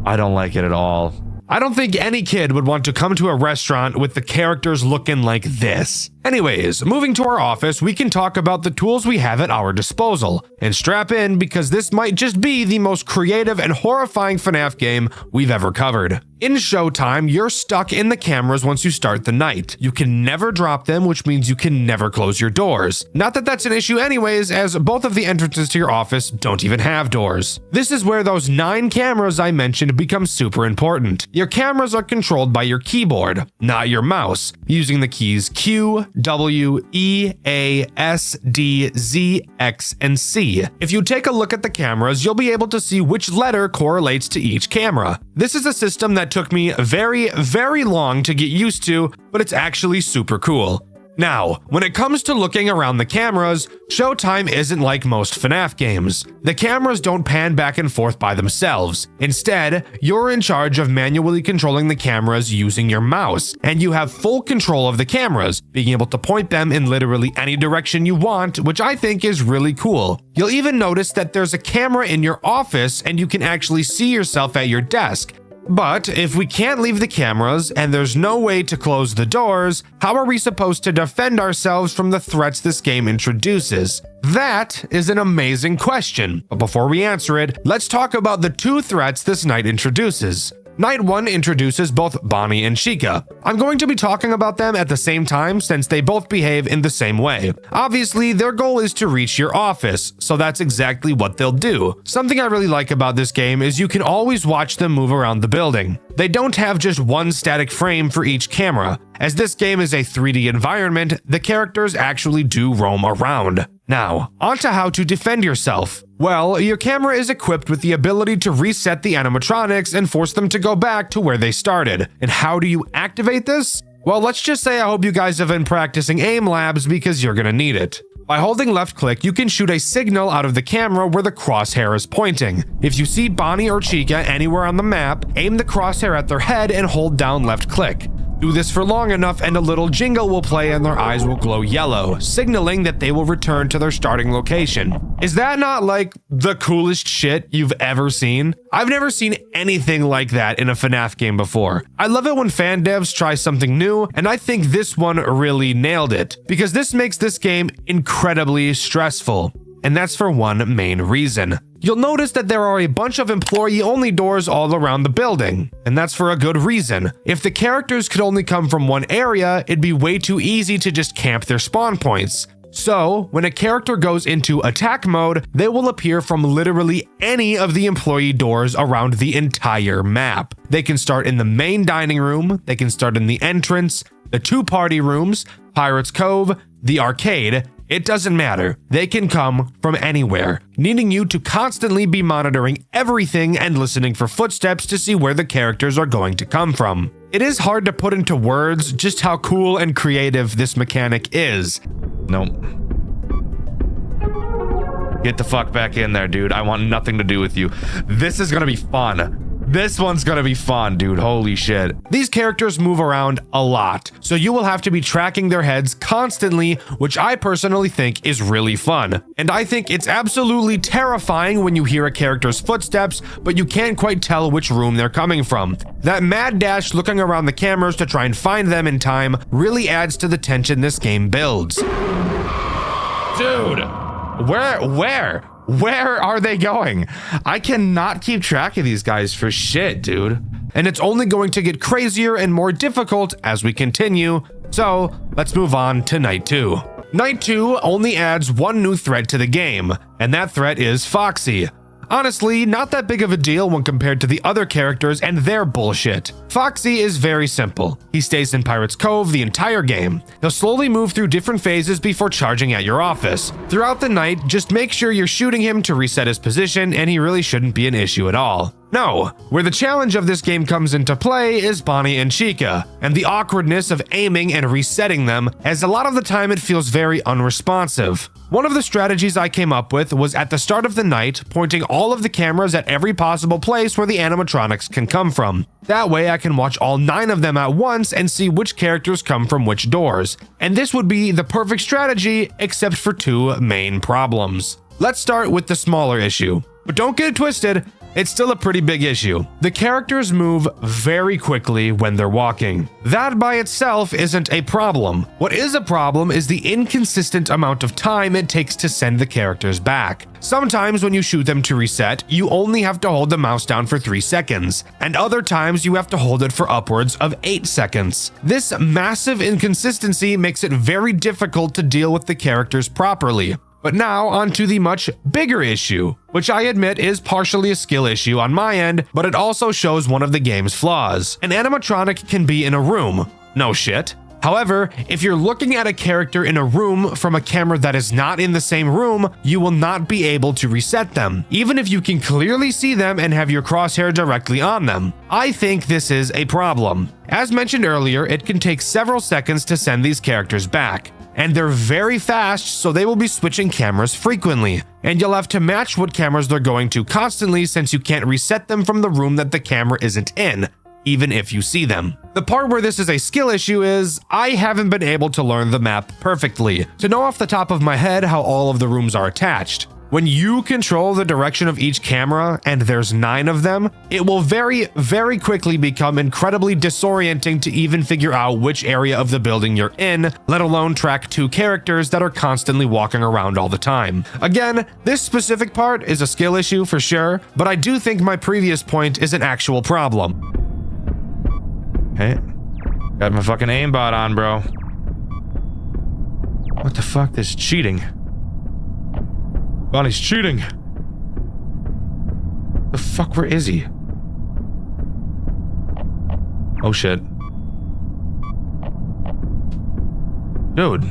I don't like it at all. I don't think any kid would want to come to a restaurant with the characters looking like this. Anyways, moving to our office, we can talk about the tools we have at our disposal. And strap in because this might just be the most creative and horrifying FNAF game we've ever covered. In Showtime, you're stuck in the cameras once you start the night. You can never drop them, which means you can never close your doors. Not that that's an issue anyways, as both of the entrances to your office don't even have doors. This is where those 9 cameras I mentioned become super important. Your cameras are controlled by your keyboard, not your mouse, using the keys Q, W, E, A, S, D, Z, X, and C. If you take a look at the cameras, you'll be able to see which letter correlates to each camera. This is a system that took me very, very long to get used to, but it's actually super cool. Now, when it comes to looking around the cameras, Showtime isn't like most FNAF games. The cameras don't pan back and forth by themselves. Instead, you're in charge of manually controlling the cameras using your mouse, and you have full control of the cameras, being able to point them in literally any direction you want, which I think is really cool. You'll even notice that there's a camera in your office and you can actually see yourself at your desk. But if we can't leave the cameras and there's no way to close the doors, how are we supposed to defend ourselves from the threats this game introduces? That is an amazing question. But before we answer it, let's talk about the 2 threats this night introduces. Night 1 introduces both Bonnie and Chica. I'm going to be talking about them at the same time since they both behave in the same way. Obviously, their goal is to reach your office, so that's exactly what they'll do. Something I really like about this game is you can always watch them move around the building. They don't have just one static frame for each camera. As this game is a 3D environment, the characters actually do roam around. Now, onto how to defend yourself. Well, your camera is equipped with the ability to reset the animatronics and force them to go back to where they started. And how do you activate this? Well, let's just say I hope you guys have been practicing aim labs because you're gonna need it. By holding left click, you can shoot a signal out of the camera where the crosshair is pointing. If you see Bonnie or Chica anywhere on the map, aim the crosshair at their head and hold down left click. Do this for long enough and a little jingle will play and their eyes will glow yellow, signaling that they will return to their starting location. Is that not like the coolest shit you've ever seen? I've never seen anything like that in a FNAF game before. I love it when fan devs try something new, and I think this one really nailed it, because this makes this game incredibly stressful. And that's for one main reason. You'll notice that there are a bunch of employee-only doors all around the building, and that's for a good reason. If the characters could only come from one area, it'd be way too easy to just camp their spawn points. So, when a character goes into attack mode, they will appear from literally any of the employee doors around the entire map. They can start in the main dining room, they can start in the entrance, the two party rooms, Pirates Cove, the arcade. It doesn't matter. They can come from anywhere, needing you to constantly be monitoring everything and listening for footsteps to see where the characters are going to come from. It is hard to put into words just how cool and creative this mechanic is. Nope. Get the fuck back in there, dude. I want nothing to do with you. This is gonna be fun. This one's gonna be fun, dude. Holy shit. These characters move around a lot, so you will have to be tracking their heads constantly, which I personally think is really fun. And I think it's absolutely terrifying when you hear a character's footsteps, but you can't quite tell which room they're coming from. That mad dash looking around the cameras to try and find them in time really adds to the tension this game builds. Dude, where are they going? I cannot keep track of these guys for shit, dude. And it's only going to get crazier and more difficult as we continue. So let's move on to Night 2. Night 2 only adds one new threat to the game, and that threat is Foxy. Honestly, not that big of a deal when compared to the other characters and their bullshit. Foxy is very simple. He stays in Pirates Cove the entire game. He'll slowly move through different phases before charging at your office. Throughout the night, just make sure you're shooting him to reset his position, and he really shouldn't be an issue at all. No, where the challenge of this game comes into play is Bonnie and Chica, and the awkwardness of aiming and resetting them, as a lot of the time it feels very unresponsive. One of the strategies I came up with was at the start of the night, pointing all of the cameras at every possible place where the animatronics can come from. That way I can watch all 9 of them at once and see which characters come from which doors. And this would be the perfect strategy, except for 2 main problems. Let's start with the smaller issue. But don't get it twisted, it's still a pretty big issue. The characters move very quickly when they're walking. That by itself isn't a problem. What is a problem is the inconsistent amount of time it takes to send the characters back. Sometimes when you shoot them to reset, you only have to hold the mouse down for 3 seconds, and other times you have to hold it for upwards of 8 seconds. This massive inconsistency makes it very difficult to deal with the characters properly. But now onto the much bigger issue, which I admit is partially a skill issue on my end, but it also shows one of the game's flaws. An animatronic can be in a room. No shit. However, if you're looking at a character in a room from a camera that is not in the same room, you will not be able to reset them, even if you can clearly see them and have your crosshair directly on them. I think this is a problem. As mentioned earlier, it can take several seconds to send these characters back. And they're very fast, so they will be switching cameras frequently. And you'll have to match what cameras they're going to constantly, since you can't reset them from the room that the camera isn't in, even if you see them. The part where this is a skill issue is, I haven't been able to learn the map perfectly, to know off the top of my head how all of the rooms are attached. When you control the direction of each camera, and there's 9 of them, it will very quickly become incredibly disorienting to even figure out which area of the building you're in, let alone track 2 characters that are constantly walking around all the time. Again, this specific part is a skill issue for sure, but I do think my previous point is an actual problem. Hey, got my fucking aimbot on, bro. What the fuck? This is cheating. Bonnie's cheating. The fuck, where is he? Oh shit. Dude.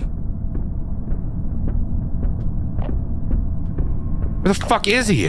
Where the fuck is he?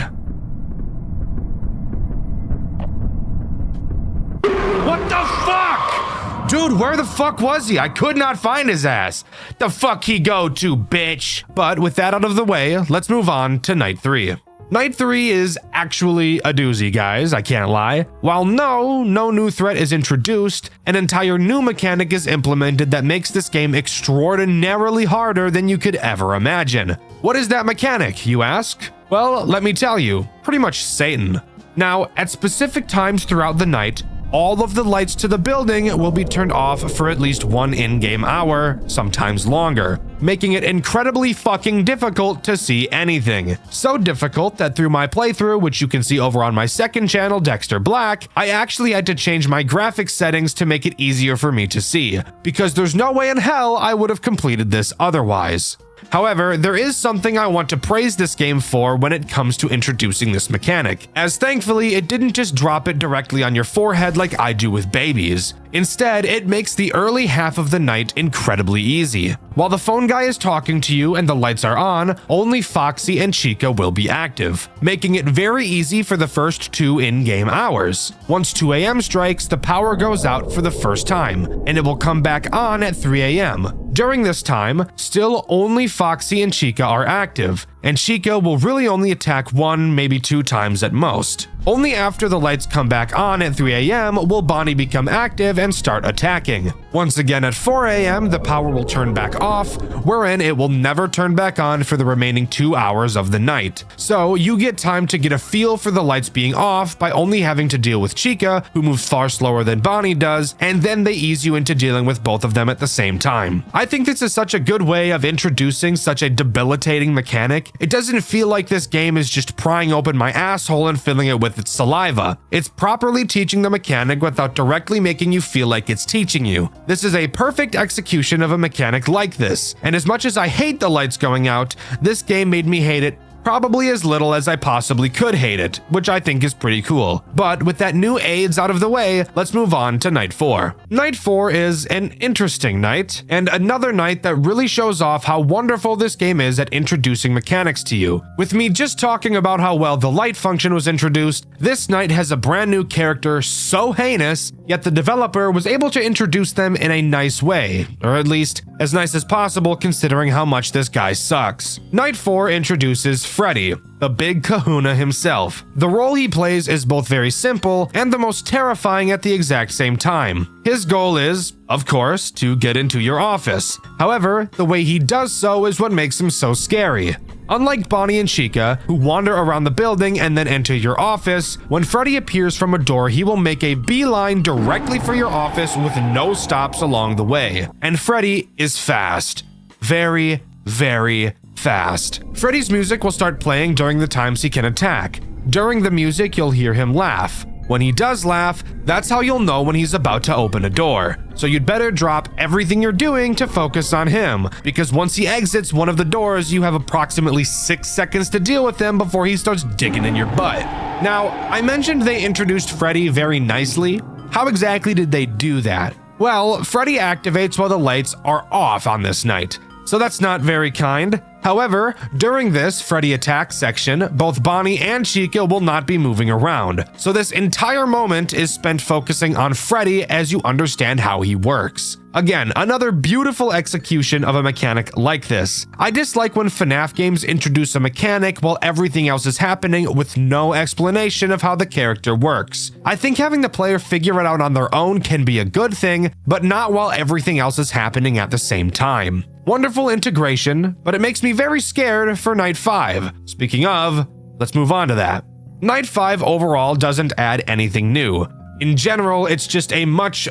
What the fuck? Dude, where the fuck was he? I could not find his ass. The fuck he go to, bitch? But with that out of the way, let's move on to night 3. Night 3 is actually a doozy, guys, I can't lie. While no new threat is introduced, an entire new mechanic is implemented that makes this game extraordinarily harder than you could ever imagine. What is that mechanic, you ask? Well, let me tell you, pretty much Satan. Now, at specific times throughout the night, all of the lights to the building will be turned off for at least 1 in-game hour, sometimes longer, making it incredibly fucking difficult to see anything. So difficult that through my playthrough, which you can see over on my second channel, Dexter Black, I actually had to change my graphics settings to make it easier for me to see, because there's no way in hell I would have completed this otherwise. However, there is something I want to praise this game for when it comes to introducing this mechanic, as thankfully it didn't just drop it directly on your forehead like I do with babies. Instead, it makes the early half of the night incredibly easy. While the phone guy is talking to you and the lights are on, only Foxy and Chica will be active, making it very easy for the first 2 in-game hours. Once 2 a.m. strikes, the power goes out for the first time, and it will come back on at 3 a.m. During this time, still only Foxy and Chica are active, and Chica will really only attack 1, maybe 2 times at most. Only after the lights come back on at 3 a.m. will Bonnie become active and start attacking. Once again at 4 a.m. the power will turn back off, wherein it will never turn back on for the remaining 2 hours of the night. So you get time to get a feel for the lights being off by only having to deal with Chica, who moves far slower than Bonnie does, and then they ease you into dealing with both of them at the same time. I think this is such a good way of introducing such a debilitating mechanic. It doesn't feel like this game is just prying open my asshole and filling it with its saliva. It's properly teaching the mechanic without directly making you feel like it's teaching you. This is a perfect execution of a mechanic like this, and as much as I hate the lights going out, this game made me hate it probably as little as I possibly could hate it, which I think is pretty cool. But with that new aids out of the way, let's move on to night 4. Night 4 is an interesting night, and another night that really shows off how wonderful this game is at introducing mechanics to you. With me just talking about how well the light function was introduced, this night has a brand new character so heinous, yet the developer was able to introduce them in a nice way, or at least as nice as possible considering how much this guy sucks. Night 4 introduces Freddy, the big kahuna himself. The role he plays is both very simple and the most terrifying at the exact same time. His goal is, of course, to get into your office. However, the way he does so is what makes him so scary. Unlike Bonnie and Chica, who wander around the building and then enter your office, when Freddy appears from a door, he will make a beeline directly for your office with no stops along the way. And Freddy is fast. Very, very fast. Freddy's music will start playing during the times he can attack. During the music, you'll hear him laugh. When he does laugh, that's how you'll know when he's about to open a door. So you'd better drop everything you're doing to focus on him, because once he exits one of the doors, you have approximately 6 seconds to deal with him before he starts digging in your butt. Now, I mentioned they introduced Freddy very nicely. How exactly did they do that? Well, Freddy activates while the lights are off on this night, so that's not very kind. However, during this Freddy attack section, both Bonnie and Chica will not be moving around, so this entire moment is spent focusing on Freddy as you understand how he works. Again, another beautiful execution of a mechanic like this. I dislike when FNAF games introduce a mechanic while everything else is happening with no explanation of how the character works. I think having the player figure it out on their own can be a good thing, but not while everything else is happening at the same time. Wonderful integration, but it makes me very scared for Night 5. Speaking of, let's move on to that. Night 5 overall doesn't add anything new. In general, it's just a much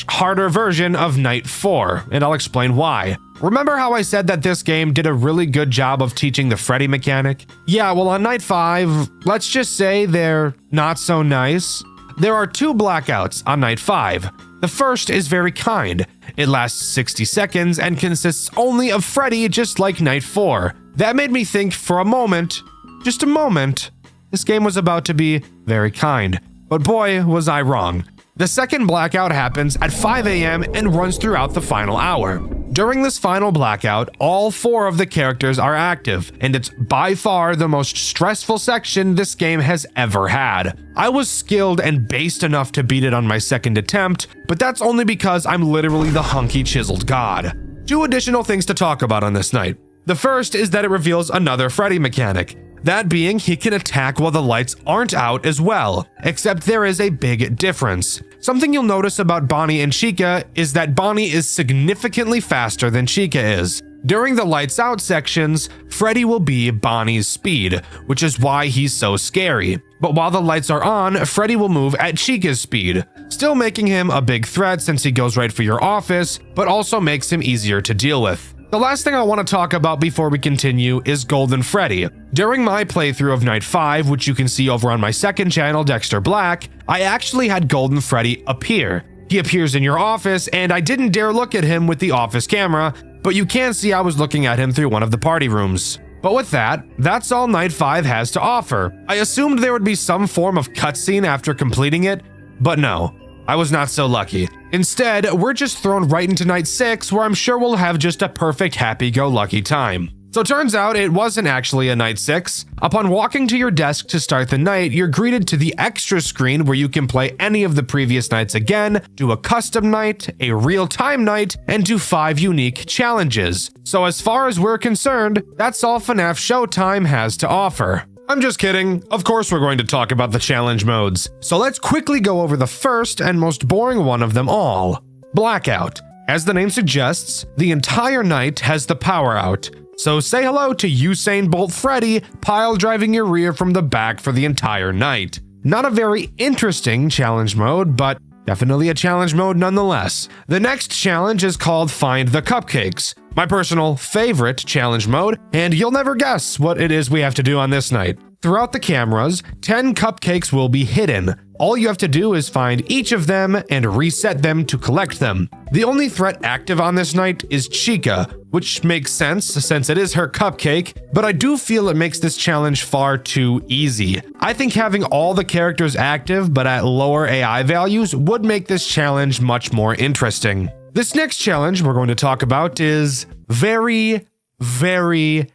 harder version of Night 4, and I'll explain why. Remember how I said that this game did a really good job of teaching the Freddy mechanic? Yeah, well on Night 5, let's just say they're not so nice. There are 2 blackouts on Night 5. The first is very kind. It lasts 60 seconds and consists only of Freddy, just like Night 4. That made me think for a moment, just a moment, this game was about to be very kind. But boy, was I wrong. The second blackout happens at 5 a.m. and runs throughout the final hour. During this final blackout, all 4 of the characters are active, and it's by far the most stressful section this game has ever had. I was skilled and based enough to beat it on my second attempt, but that's only because I'm literally the hunky chiseled god. 2 additional things to talk about on this night. The first is that it reveals another Freddy mechanic. That being, he can attack while the lights aren't out as well, except there is a big difference. Something you'll notice about Bonnie and Chica is that Bonnie is significantly faster than Chica is. During the lights out sections, Freddy will be Bonnie's speed, which is why he's so scary. But while the lights are on, Freddy will move at Chica's speed, still making him a big threat since he goes right for your office, but also makes him easier to deal with. The last thing I want to talk about before we continue is Golden Freddy. During my playthrough of Night 5, which you can see over on my second channel, Dexter Black, I actually had Golden Freddy appear. He appears in your office, and I didn't dare look at him with the office camera, but you can see I was looking at him through one of the party rooms. But with that, that's all Night 5 has to offer. I assumed there would be some form of cutscene after completing it, but no. I was not so lucky. Instead, we're just thrown right into Night 6, where I'm sure we'll have just a perfect happy-go-lucky time. So it turns out it wasn't actually a Night 6. Upon walking to your desk to start the night, you're greeted to the extra screen where you can play any of the previous nights again, do a custom night, a real-time night, and do 5 unique challenges. So as far as we're concerned, that's all FNAF Showtime has to offer. I'm just kidding. Of course we're going to talk about the challenge modes. So let's quickly go over the first and most boring one of them all, Blackout. As the name suggests, the entire night has the power out. So say hello to Usain Bolt Freddy pile driving your rear from the back for the entire night. Not a very interesting challenge mode, but definitely a challenge mode nonetheless. The next challenge is called Find the Cupcakes, my personal favorite challenge mode, and you'll never guess what it is we have to do on this night. Throughout the cameras, 10 cupcakes will be hidden. All you have to do is find each of them and reset them to collect them. The only threat active on this night is Chica, which makes sense since it is her cupcake, but I do feel it makes this challenge far too easy. I think having all the characters active but at lower AI values would make this challenge much more interesting. This next challenge we're going to talk about is very, very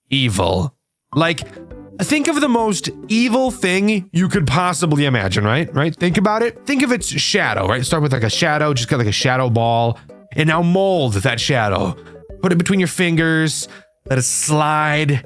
evil. Like, think of the most evil thing you could possibly imagine, right? Think about it. Think of its shadow, right? Start with like a shadow, just got like a shadow ball, and now mold that shadow. Put it between your fingers, let it slide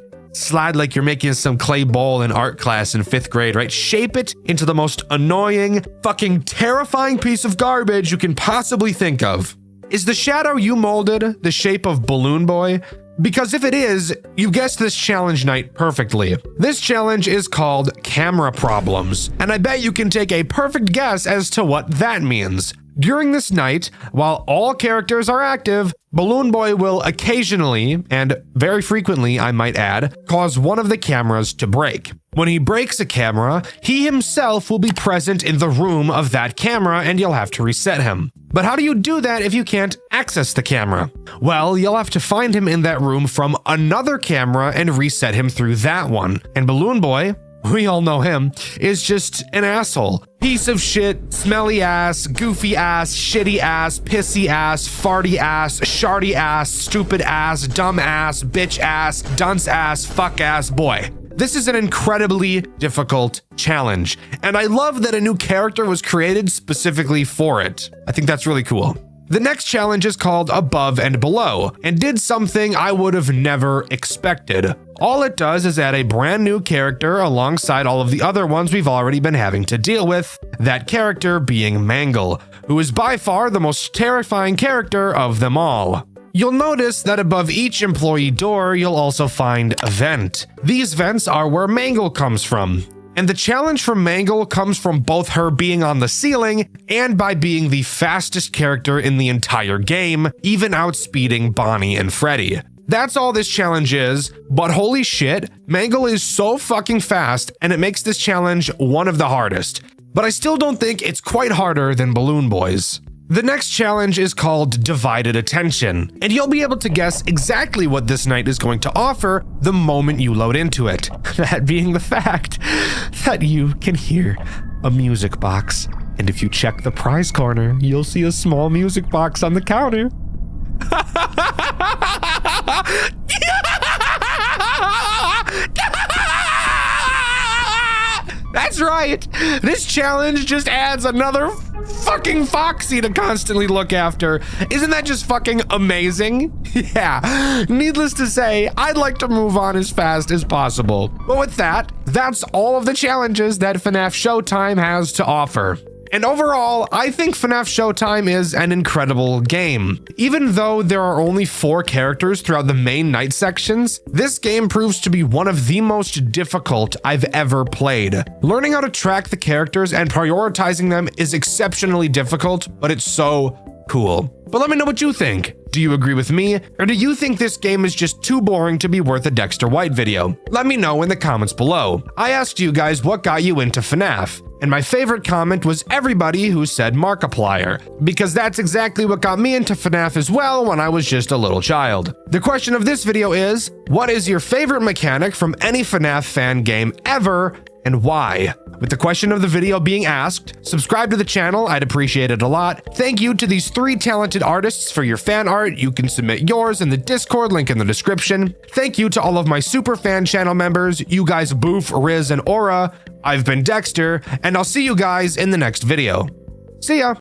like you're making some clay bowl in art class in 5th grade, right? Shape it into the most annoying, fucking terrifying piece of garbage you can possibly think of. Is the shadow you molded the shape of Balloon Boy? Because if it is, you guessed this challenge night perfectly. This challenge is called Camera Problems, and I bet you can take a perfect guess as to what that means. During this night, while all characters are active, Balloon Boy will occasionally, and very frequently I might add, cause one of the cameras to break. When he breaks a camera, he himself will be present in the room of that camera and you'll have to reset him. But how do you do that if you can't access the camera? Well, you'll have to find him in that room from another camera and reset him through that one. And Balloon Boy, we all know him, is just an asshole. Piece of shit, smelly ass, goofy ass, shitty ass, pissy ass, farty ass, sharty ass, stupid ass, dumb ass, bitch ass, dunce ass, fuck ass boy. This is an incredibly difficult challenge, and I love that a new character was created specifically for it. I think that's really cool. The next challenge is called Above and Below, and did something I would have never expected. All it does is add a brand new character alongside all of the other ones we've already been having to deal with, that character being Mangle, who is by far the most terrifying character of them all. You'll notice that above each employee door, you'll also find a vent. These vents are where Mangle comes from. And the challenge from Mangle comes from both her being on the ceiling and by being the fastest character in the entire game, even outspeeding Bonnie and Freddy. That's all this challenge is, but holy shit, Mangle is so fucking fast and it makes this challenge one of the hardest. But I still don't think it's quite harder than Balloon Boy's. The next challenge is called Divided Attention, and you'll be able to guess exactly what this night is going to offer the moment you load into it. That being the fact that you can hear a music box, and if you check the prize corner, you'll see a small music box on the counter. That's right. This challenge just adds another fucking Foxy to constantly look after. Isn't that just fucking amazing? Yeah. Needless to say, I'd like to move on as fast as possible. But with that, that's all of the challenges that FNAF Showtime has to offer. And overall, I think FNAF Showtime is an incredible game. Even though there are only 4 characters throughout the main night sections, this game proves to be one of the most difficult I've ever played. Learning how to track the characters and prioritizing them is exceptionally difficult, but it's so cool. But let me know what you think. Do you agree with me, or do you think this game is just too boring to be worth a Dexter White video? Let me know in the comments below. I asked you guys what got you into FNAF, and my favorite comment was everybody who said Markiplier, because that's exactly what got me into FNAF as well when I was just a little child. The question of this video is, what is your favorite mechanic from any FNAF fan game ever, and why? With the question of the video being asked, subscribe to the channel, I'd appreciate it a lot. Thank you to these 3 talented artists for your fan art. You can submit yours in the Discord link in the description. Thank you to all of my super fan channel members, you guys Boof, Riz, and Aura. I've been Dexter, and I'll see you guys in the next video. See ya!